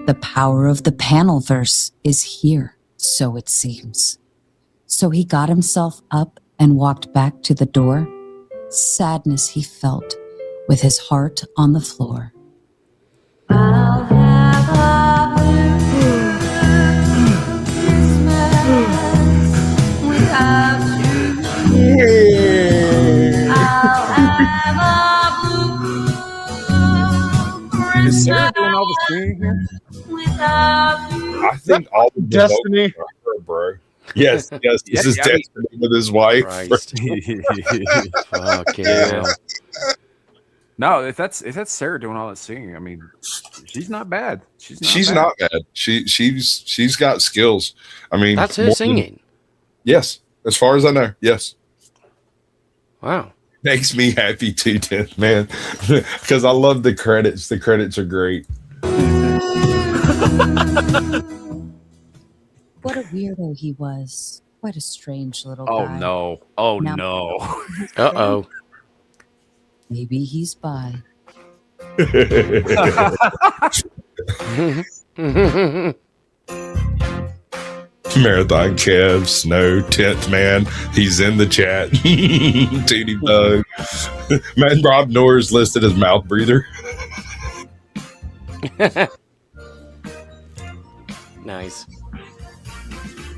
The power of the Panelverse is here. So it seems. So he got himself up and walked back to the door. Sadness he felt with his heart on the floor. I'll have a blue Christmas without you. I'll have a blue Is Sarah Christmas doing all the singing here? without you. I think all of the Destiny. vocals are her, bro. Yes, this is Destiny with his wife. Christ. Fucking hell. No, if that's Sarah doing all that singing, I mean, she's not bad. She's not bad. She's got skills. I mean, That's her singing. Yes, as far as I know, yes. Wow. Makes me happy too, man, because I love the credits. The credits are great. What a weirdo he was. Quite a strange little guy. Oh no. Oh Now- no. Uh-oh. Maybe he's bi. Marathon Kev, Snow, 10th man. He's in the chat. Teeny Bug. Man, Rob Norris listed as mouth breather. Nice.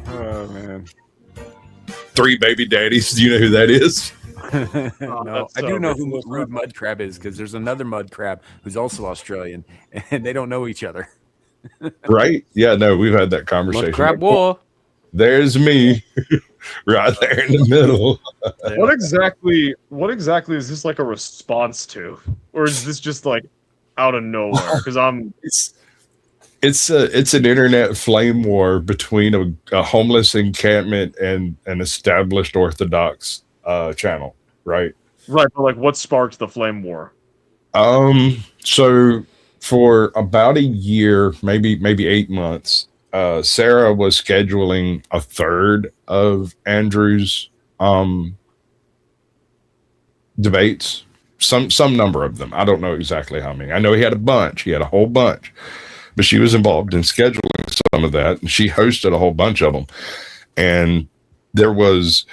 Oh man. 3 baby daddies. Do you know who that is? No, I do know who Rude Mud Crab is because there's another mud crab who's also Australian, and they don't know each other. Right? Yeah, no, we've had that conversation. Mud crab war. There's me, right there in the middle. What exactly is this like a response to, or is this just like out of nowhere? Because It's an internet flame war between a homeless encampment and an established Orthodox channel, right? right, but like, what sparked the flame war? So for about a year, maybe 8 months, Sarah was scheduling a third of Andrew's debates, some number of them. I don't know exactly how many. I know he had a bunch. He had a whole bunch, but she was involved in scheduling some of that, and she hosted a whole bunch of them. And there was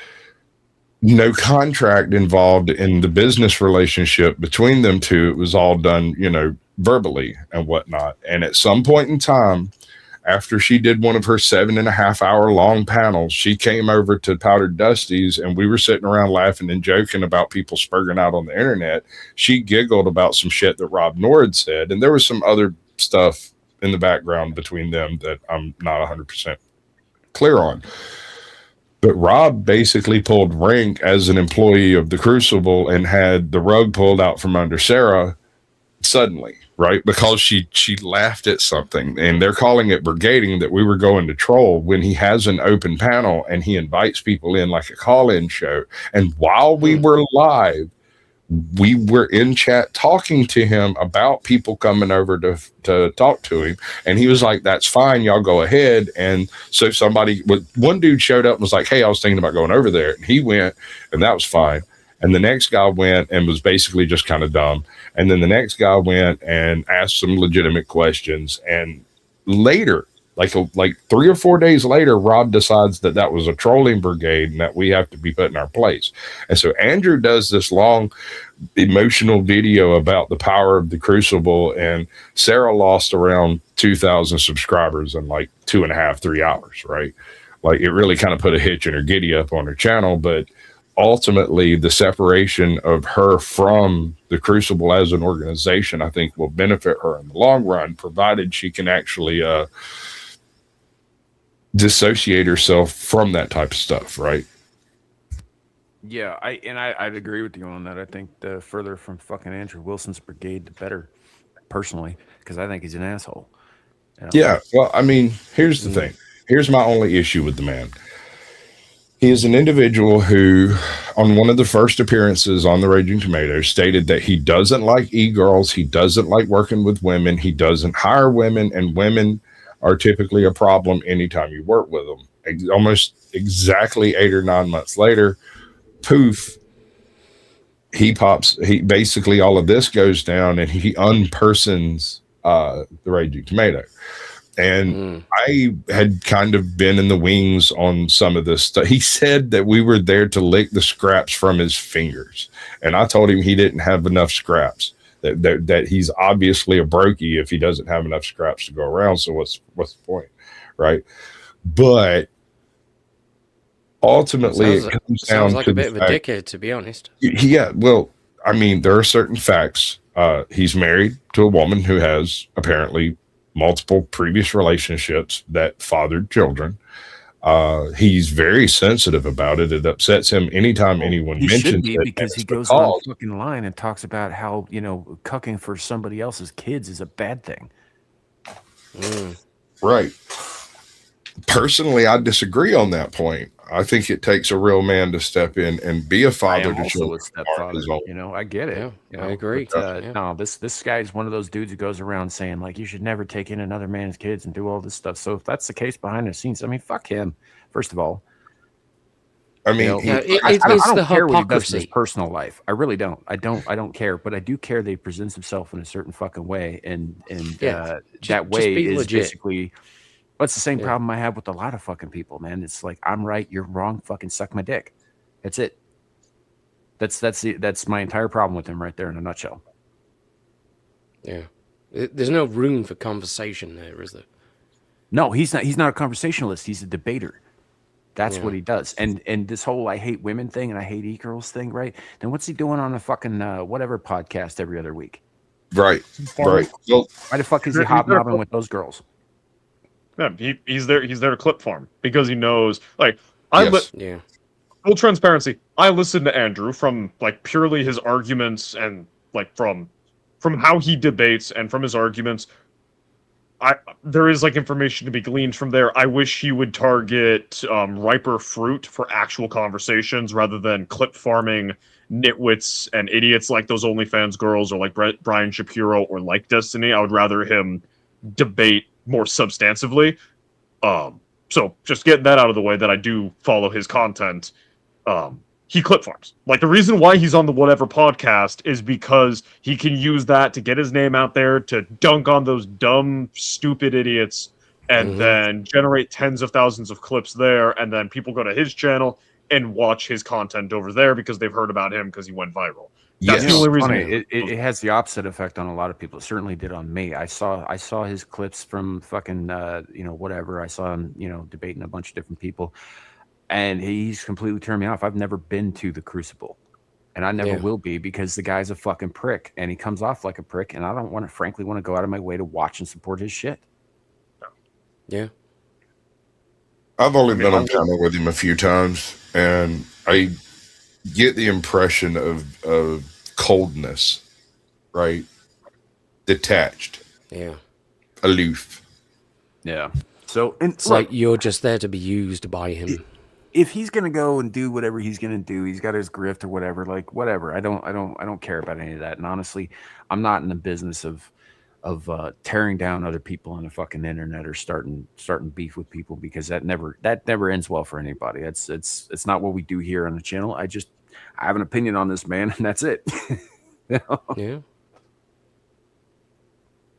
no contract involved in the business relationship between them two. It was all done, verbally and whatnot. And at some point in time, after she did one of her 7.5 hour long panels, she came over to Powdered Dusty's, and we were sitting around laughing and joking about people spurging out on the internet. She giggled about some shit that Rob Nord said, and there was some other stuff in the background between them that I'm not 100% clear on. But Rob basically pulled rank as an employee of the Crucible and had the rug pulled out from under Sarah suddenly, right? Because she laughed at something, and they're calling it brigading, that we were going to troll when he has an open panel and he invites people in like a call-in show. And while we were live, we were in chat talking to him about people coming over to talk to him, and he was like, "That's fine, y'all go ahead." And so one dude showed up and was like, "Hey, I was thinking about going over there," and he went, and that was fine. And the next guy went and was basically just kind of dumb. And then the next guy went and asked some legitimate questions. And later, like 3 or 4 days later, Rob decides that was a trolling brigade and that we have to be put in our place. And so Andrew does this long emotional video about the power of the Crucible, and Sarah lost around 2,000 subscribers in like 2.5, 3 hours, right? Like, it really kind of put a hitch in her giddy up on her channel. But ultimately, the separation of her from the Crucible as an organization, I think, will benefit her in the long run, provided she can actually dissociate herself from that type of stuff, right? Yeah, I'd agree with you on that. I think the further from fucking Andrew Wilson's brigade, the better, personally, because I think he's an asshole. Yeah, well, I mean, here's the thing. Here's my only issue with the man. He is an individual who, on one of the first appearances on the Raging Tomatoes, stated that he doesn't like e-girls, he doesn't like working with women, he doesn't hire women, and women are typically a problem anytime you work with them. Almost exactly 8 or 9 months later, poof, he basically, all of this goes down, and he unpersons the Raging Tomato. And I had kind of been in the wings on some of this stuff. He said that we were there to lick the scraps from his fingers. And I told him he didn't have enough scraps, that he's obviously a brokey if he doesn't have enough scraps to go around. So what's the point? Right. But ultimately, it comes down like to a bit of a dickhead, to be honest. Yeah. Well, I mean, there are certain facts. He's married to a woman who has apparently multiple previous relationships that fathered children. He's very sensitive about it. It upsets him anytime anyone mentions it. Because he goes on fucking line and talks about how, cucking for somebody else's kids is a bad thing. Right. Personally, I disagree on that point. I think it takes a real man to step in and be a father to children. I get it. Yeah, I agree. But, no, this guy's one of those dudes who goes around saying, like, you should never take in another man's kids and do all this stuff. So if that's the case behind the scenes, I mean, fuck him, first of all. I mean, I don't care what he does in his personal life. I really don't. I don't care. But I do care that he presents himself in a certain fucking way. And that way is legit. Basically... That's the same problem I have with a lot of fucking people, man. It's like, I'm right, you're wrong, fucking suck my dick. That's it. That's my entire problem with him right there in a nutshell. Yeah. There's no room for conversation there, is there? No, he's not a conversationalist. He's a debater. That's what he does. And this whole I hate women thing and I hate e-girls thing, right? Then what's he doing on a fucking whatever podcast every other week? Right. Right. Well, why the fuck is he hobnobbing with those girls? Yeah, he's there to clip farm because he knows. Like, full transparency. I listened to Andrew from like purely his arguments and like from how he debates and from his arguments. There is like information to be gleaned from there. I wish he would target riper fruit for actual conversations rather than clip farming nitwits and idiots like those OnlyFans girls or like Brian Shapiro or like Destiny. I would rather him debate more substantively. So just getting that out of the way, that I do follow his content. He clip farms. Like, the reason why he's on the Whatever podcast is because he can use that to get his name out there, to dunk on those dumb, stupid idiots, and then generate tens of thousands of clips there, and then people go to his channel and watch his content over there because they've heard about him because he went viral. That's the only reason. It has the opposite effect on a lot of people. It certainly did on me. I saw his clips from fucking whatever. I saw him debating a bunch of different people, and he's completely turned me off. I've never been to the Crucible, and I never will be, because the guy's a fucking prick, and he comes off like a prick, and I don't frankly want to go out of my way to watch and support his shit. Yeah. I've only been on channel with him a few times, and I get the impression of coldness, right? Detached. Yeah. Aloof. Yeah. So it's like you're just there to be used by him. If he's gonna go and do whatever he's gonna do, he's got his grift or whatever. Like, whatever. I don't care about any of that. And honestly, I'm not in the business of tearing down other people on the fucking internet or starting beef with people, because that never ends well for anybody. It's not what we do here on the channel. I have an opinion on this man, and that's it. Yeah.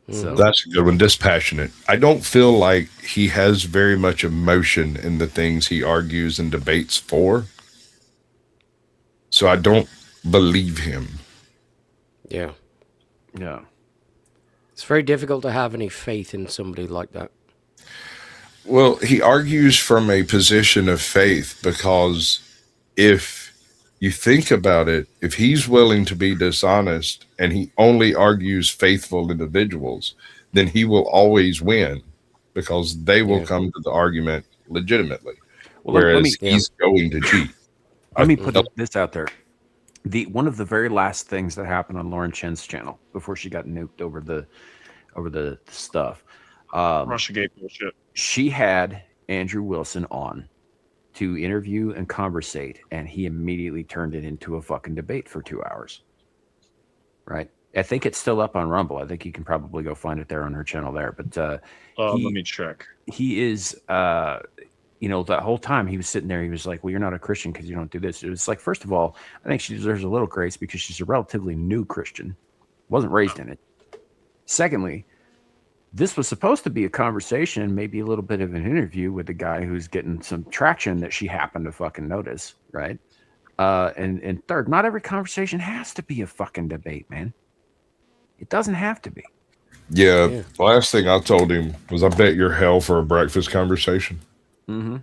So that's a good one. Dispassionate. I don't feel like he has very much emotion in the things he argues and debates for. So I don't believe him. Yeah. Yeah. It's very difficult to have any faith in somebody like that. Well, he argues from a position of faith, because if you think about it, if he's willing to be dishonest and he only argues faithful individuals, then he will always win, because they will come to the argument legitimately. Well, whereas he's going to cheat. Let me put this out there. One of the very last things that happened on Lauren Chen's channel before she got nuked over the stuff. Russiagate bullshit. She had Andrew Wilson on to interview and conversate, and he immediately turned it into a fucking debate for 2 hours. Right? I think it's still up on Rumble. I think you can probably go find it there on her channel there. But let me check. He is that whole time he was sitting there, he was like, well, you're not a Christian because you don't do this. It was like, first of all, I think she deserves a little grace because she's a relatively new Christian. Wasn't raised in it. Secondly, this was supposed to be a conversation, maybe a little bit of an interview with the guy who's getting some traction that she happened to fucking notice, right? And third, not every conversation has to be a fucking debate, man. It doesn't have to be. Yeah. Last thing I told him was, I bet you're hell for a breakfast conversation. Mm-hmm.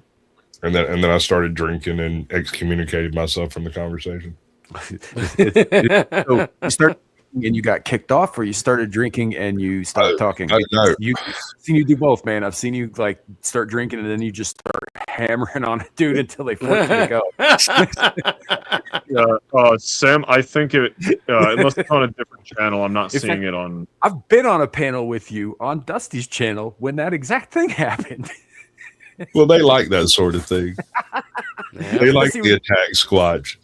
And then I started drinking and excommunicated myself from the conversation. So you start and you got kicked off, or you started drinking and you stopped talking? I know. I've seen you do both, man. I've seen you like start drinking and then you just start hammering on a dude until they force you to go. Sam, I think it unless it's on a different channel, I'm not seeing it on. I've been on a panel with you on Dusty's channel when that exact thing happened. Well, they like that sort of thing. They like the attack squatch.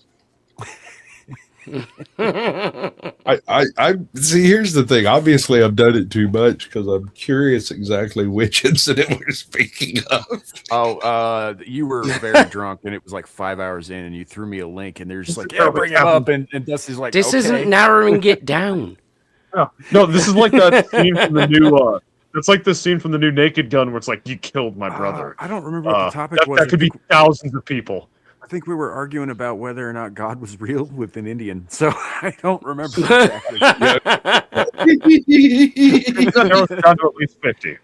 I see. Here's the thing. Obviously, I've done it too much because I'm curious exactly which incident we're speaking of. Oh, you were very drunk, and it was like 5 hours in, and you threw me a link, and they're just like, "Yeah, bring it up," and Dusty's like, "This isn't narrowing it down." No, this is like that scene from the new. It's like the scene from the new Naked Gun where it's like, "You killed my brother." I don't remember what the topic was. That could be thousands of people. I think we were arguing about whether or not God was real with an Indian, so I don't remember exactly. That narrows down to at least 50.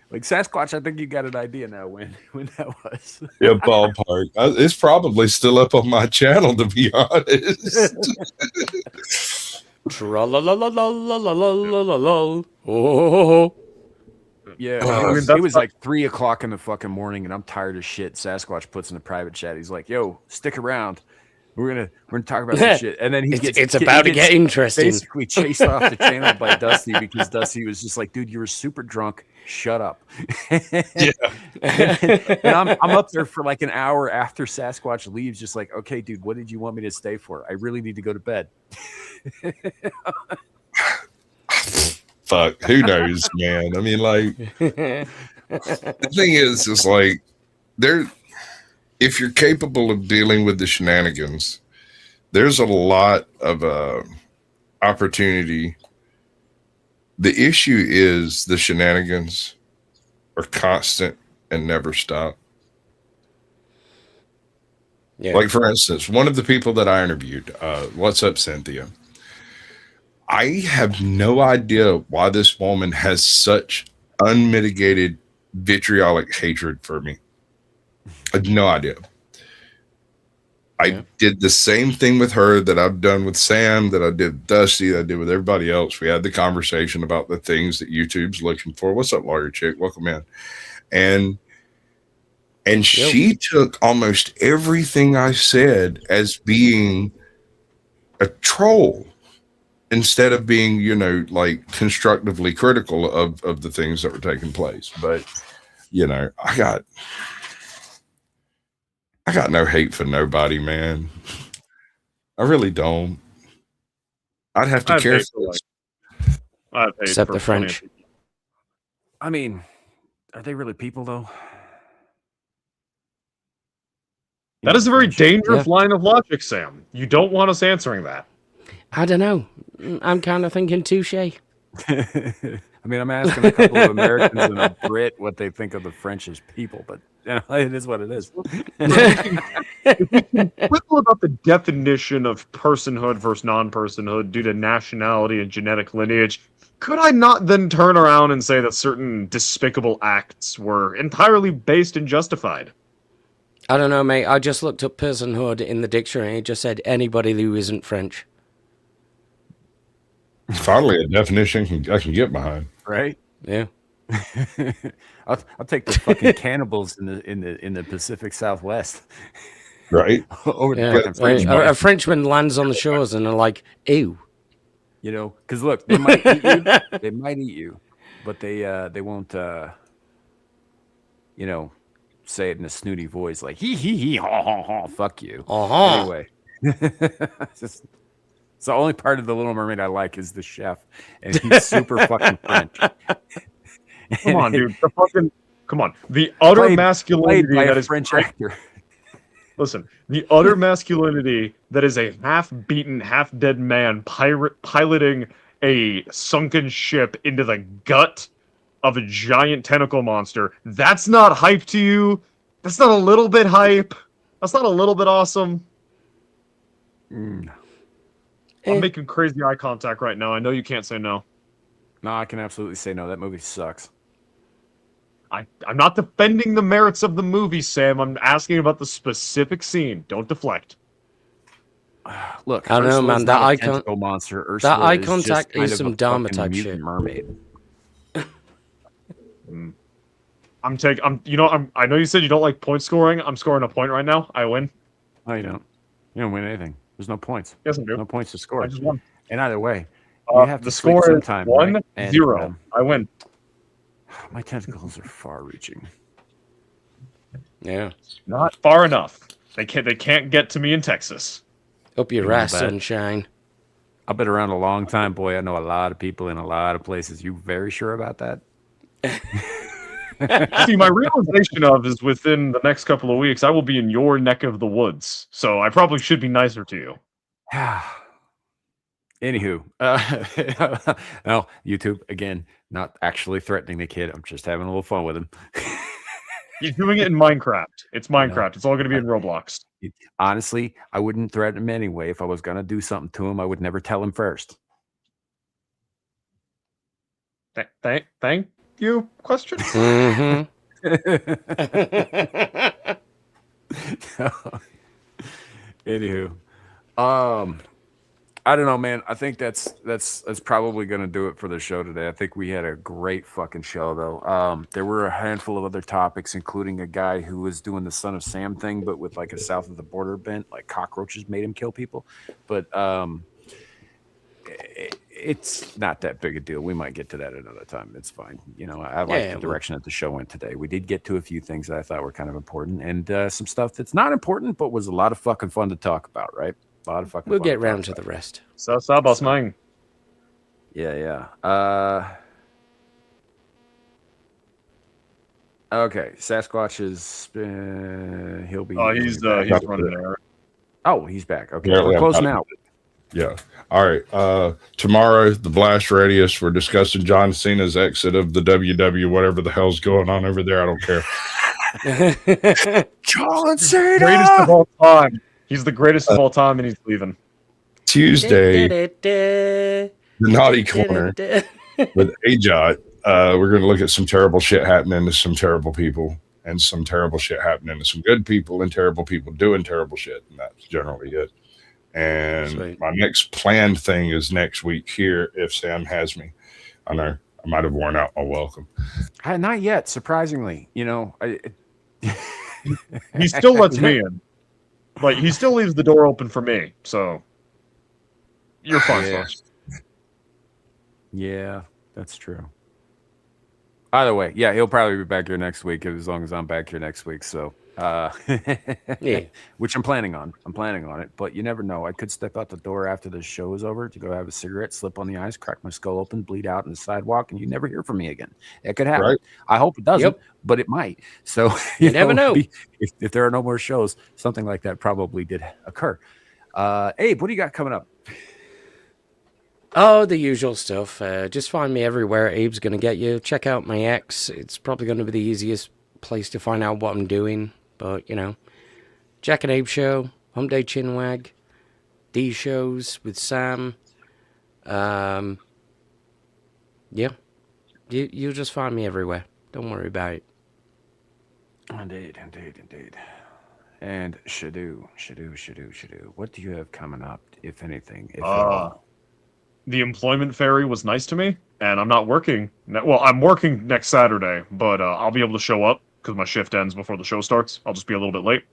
Like Sasquatch, I think you got an idea now when that was. Yeah, ballpark. It's probably still up on my channel, to be honest. Tra-la-la-la-la-la-la-la-la. Oh. Yeah, it was like 3 o'clock in the fucking morning, and I'm tired as shit. Sasquatch puts in the private chat. He's like, "Yo, stick around. We're gonna talk about some shit." And then it's about to get interesting. Basically, chased off the channel by Dusty because Dusty was just like, "Dude, you were super drunk. Shut up." And I'm up there for like an hour after Sasquatch leaves, just like, "Okay, dude, what did you want me to stay for? I really need to go to bed." Fuck, who knows, man? I mean, like, the thing is like, if you're capable of dealing with the shenanigans, there's a lot of opportunity. The issue is the shenanigans are constant and never stop. Yeah. Like, for instance, one of the people that I interviewed, what's up, Cynthia? I have no idea why this woman has such unmitigated vitriolic hatred for me. I have no idea. I did the same thing with her that I've done with Sam, that I did with Dusty, that I did with everybody else. We had the conversation about the things that YouTube's looking for. What's up, lawyer chick? Welcome in. And she took almost everything I said as being a troll, instead of being, like, constructively critical of the things that were taking place. But, I got no hate for nobody, man. I really don't. I'd have to care for except the French. I mean, are they really people, though? That is a very dangerous line of logic, Sam. You don't want us answering that. I don't know. I'm kind of thinking touche. I mean, I'm asking a couple of Americans and a Brit what they think of the French as people, but it is what it is. Quibble about the definition of personhood versus non-personhood due to nationality and genetic lineage. Could I not then turn around and say that certain despicable acts were entirely based and justified? I don't know, mate. I just looked up personhood in the dictionary. It just said anybody who isn't French. It's finally a definition I can get behind. Right? Yeah. I'll take the fucking cannibals in the Pacific Southwest. Right. Over a Frenchman lands on the shores and they're like, ew. Because look, they might eat you. They might eat you, but they won't say it in a snooty voice like hee ha ha ha, fuck you. Anyway. It's the only part of the Little Mermaid I like is the chef, and he's super fucking French. Come on, dude. Come on. The utter masculinity by that a is French actor. Listen, the utter masculinity that is a half-beaten, half-dead man piloting a sunken ship into the gut of a giant tentacle monster. That's not hype to you. That's not a little bit hype. That's not a little bit awesome. I'm making crazy eye contact right now. I know you can't say no. No, I can absolutely say no. That movie sucks. I'm not defending the merits of the movie, Sam. I'm asking about the specific scene. Don't deflect. Look, I don't know, man. That eye tentacle monster. that eye is contact just is some kind of a Dharma fucking type mutant shit. mermaid. I know you said you don't like point scoring. I'm scoring a point right now. I win. No, you don't. You don't win anything. There's no points. Yes, I do. No points to score. I just won. And either way, you have to the sleep score is sometime, 1-0. right? And, I win. My tentacles are far-reaching. Yeah. Not far enough. They can't get to me in Texas. Up your ass, sunshine. I've been around a long time, boy. I know a lot of people in a lot of places. You very sure about that? See, my realization of is within the next couple of weeks, I will be in your neck of the woods. So I probably should be nicer to you. Anywho, no, YouTube, again, not actually threatening the kid. I'm just having a little fun with him. He's doing it in Minecraft. It's Minecraft. It's all going to be in Roblox. Honestly, I wouldn't threaten him anyway. If I was going to do something to him, I would never tell him first. Thank you? Question? Mm-hmm. Anywho, I don't know, man. I think that's probably going to do it for the show today. I think we had a great fucking show, though. There were a handful of other topics, including a guy who was doing the Son of Sam thing, but with like a south of the border bent, like cockroaches made him kill people. But it's not that big a deal. We might get to that another time. It's fine. You know, I like the direction that the show went today. We did get to a few things that I thought were kind of important, and some stuff that's not important, but was a lot of fucking fun to talk about, right? A lot of fucking We'll fun get round to the rest. So, boss mine. Yeah. Okay, Sasquatch is he'll be. He's running there. Oh, he's back. Okay, Yeah, we're closing out. Yeah. All right. Tomorrow, the Blast Radius, we're discussing John Cena's exit of the WW, whatever the hell's going on over there. I don't care. John Cena, greatest of all time. He's the greatest of all time, and he's leaving. Tuesday, the Naughty Corner with AJOT. We're going to look at some terrible shit happening to some terrible people, and some terrible shit happening to some good people, and terrible people doing terrible shit, and that's generally it. And my next planned thing is next week here, if Sam has me. I know I might have worn out my welcome. Not yet, surprisingly. You know, he still lets me in. Like, he still leaves the door open for me, so you're fine, folks. Yeah, that's true. Either way, yeah, he'll probably be back here next week as long as I'm back here next week. So, which I'm planning on. I'm planning on it, but you never know. I could step out the door after the show is over to go have a cigarette, slip on the ice, crack my skull open, bleed out on the sidewalk, and you never hear from me again. It could happen. Right. I hope it doesn't, but it might. So you never know. If there are no more shows, something like that probably did occur. Abe, what do you got coming up? Oh, the usual stuff. Just find me everywhere. Abe's going to get you. Check out my X. It's probably going to be the easiest place to find out what I'm doing. But, you know, Jack and Abe Show, Hump Day Chinwag, D Shows with Sam. Yeah. You'll just find me everywhere. Don't worry about it. Indeed. And Shadoo. What do you have coming up, if anything, if at all? The employment fairy was nice to me, and I'm not working. Well, I'm working next Saturday, but I'll be able to show up because my shift ends before the show starts. I'll just be a little bit late.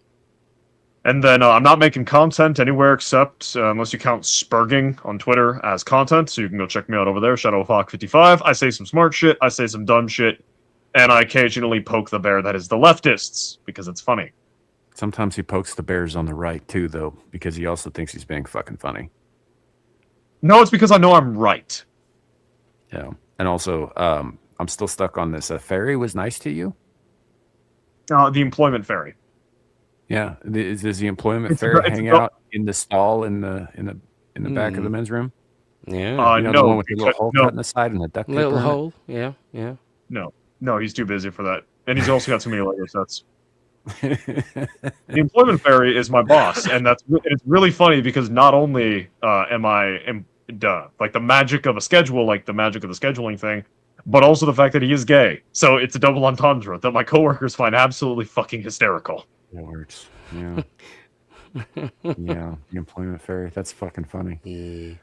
And then I'm not making content anywhere except, unless you count Spurging on Twitter as content, so you can go check me out over there, ShadowHawk55. I say some smart shit, I say some dumb shit, and I occasionally poke the bear that is the leftists, because it's funny. Sometimes he pokes the bears on the right, too, though, because he also thinks he's being fucking funny. No, it's because I know I'm right. Yeah. And also, I'm still stuck on this. A fairy was nice to you? The employment fairy. Yeah. Does the employment fairy hang out in the stall in the back of the men's room? Yeah. The one with the little hole cut in the side and the duct tape. Little hole. Yeah. No, he's too busy for that, and he's also got too many Lego sets. The employment fairy is my boss, and it's really funny because not only like the magic of a schedule, like the magic of the scheduling thing, but also the fact that he is gay. So it's a double entendre that my coworkers find absolutely fucking hysterical. That works. Yeah. Yeah, the employment fairy. That's fucking funny. Yeah.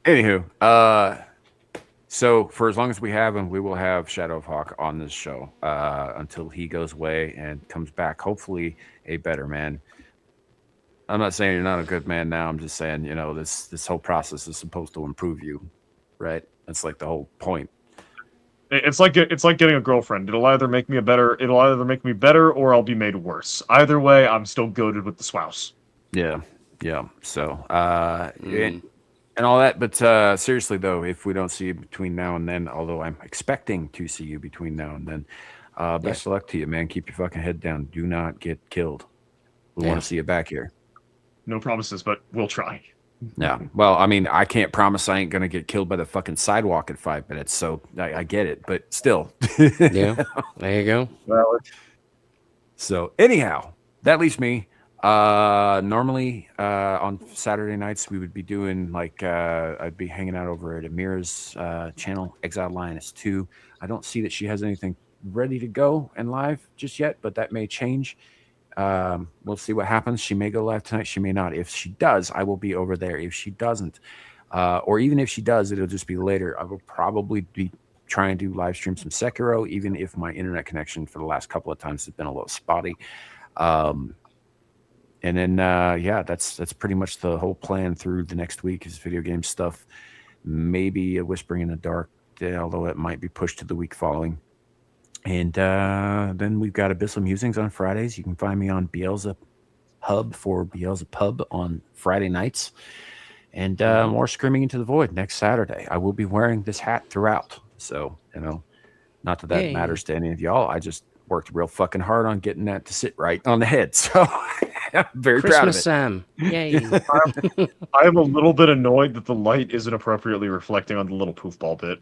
Anywho, so for as long as we have him, we will have Shadow of Hawk on this show until he goes away and comes back, hopefully a better man. I'm not saying you're not a good man now. I'm just saying, this whole process is supposed to improve you, right? That's like the whole point. It's like getting a girlfriend. It'll either make me better, or I'll be made worse. Either way, I'm still goated with the spouse. Yeah. So, and all that. But seriously, though, if we don't see you between now and then, although I'm expecting to see you between now and then, best of luck to you, man. Keep your fucking head down. Do not get killed. We want to see you back here. No promises, but we'll try. Yeah. Well, I mean, I can't promise I ain't going to get killed by the fucking sidewalk in 5 minutes. So I get it, but still. Yeah. There you go. Well, so anyhow, that leaves me. Normally on Saturday nights, we would be doing I'd be hanging out over at Amira's channel, Exiled Lioness 2. I don't see that she has anything ready to go and live just yet, but that may change. We'll see what happens. She may go live tonight. She may not. If she does, I will be over there. If she doesn't, or even if she does, it'll just be later. I will probably be trying to live stream some Sekiro, even if my internet connection for the last couple of times has been a little spotty. And then, that's pretty much the whole plan through the next week is video game stuff. Maybe a Whispering in the Dark, although it might be pushed to the week following. And then we've got Abyssal Musings on Fridays. You can find me on Beelzebub for Beelzebub on Friday nights. And more Screaming into the Void next Saturday. I will be wearing this hat throughout. So, not that matters to any of y'all. I just worked real fucking hard on getting that to sit right on the head. So I'm very proud of it. Christmas Sam. Yay. I am a little bit annoyed that the light isn't appropriately reflecting on the little poofball bit.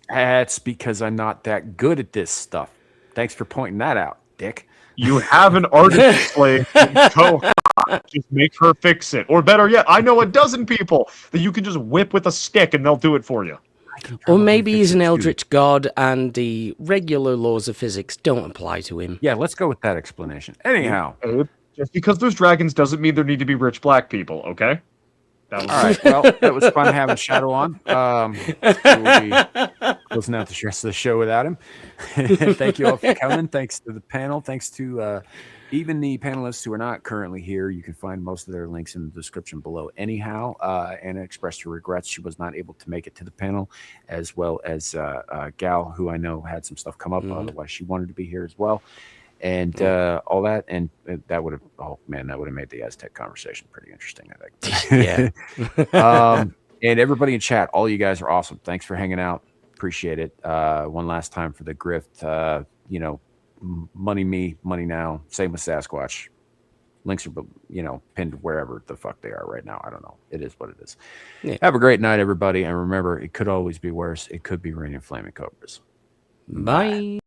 That's because I'm not that good at this stuff. Thanks for pointing that out, Dick. You have an artist slave. Just make her fix it. Or better yet, I know a dozen people that you can just whip with a stick and they'll do it for you. Or maybe he's an eldritch god and the regular laws of physics don't apply to him. Yeah, let's go with that explanation. Anyhow. Just because there's dragons doesn't mean there need to be rich black people, okay? All right. Well, it was fun having Shadow on. We'll be closing out the rest of the show without him. Thank you all for coming. Thanks to the panel. Thanks to even the panelists who are not currently here. You can find most of their links in the description below. Anyhow, Anna expressed her regrets. She was not able to make it to the panel, as well as Gal, who I know had some stuff come up. Otherwise, she wanted to be here as well. And all that, and that would have made the Aztec conversation pretty interesting, I think. Yeah. And everybody in chat, all you guys are awesome. Thanks for hanging out. Appreciate it. One last time for the grift. Money me, money now. Same with Sasquatch. Links are, pinned wherever the fuck they are right now. I don't know. It is what it is. Yeah. Have a great night, everybody. And remember, it could always be worse. It could be raining flaming cobras. Bye.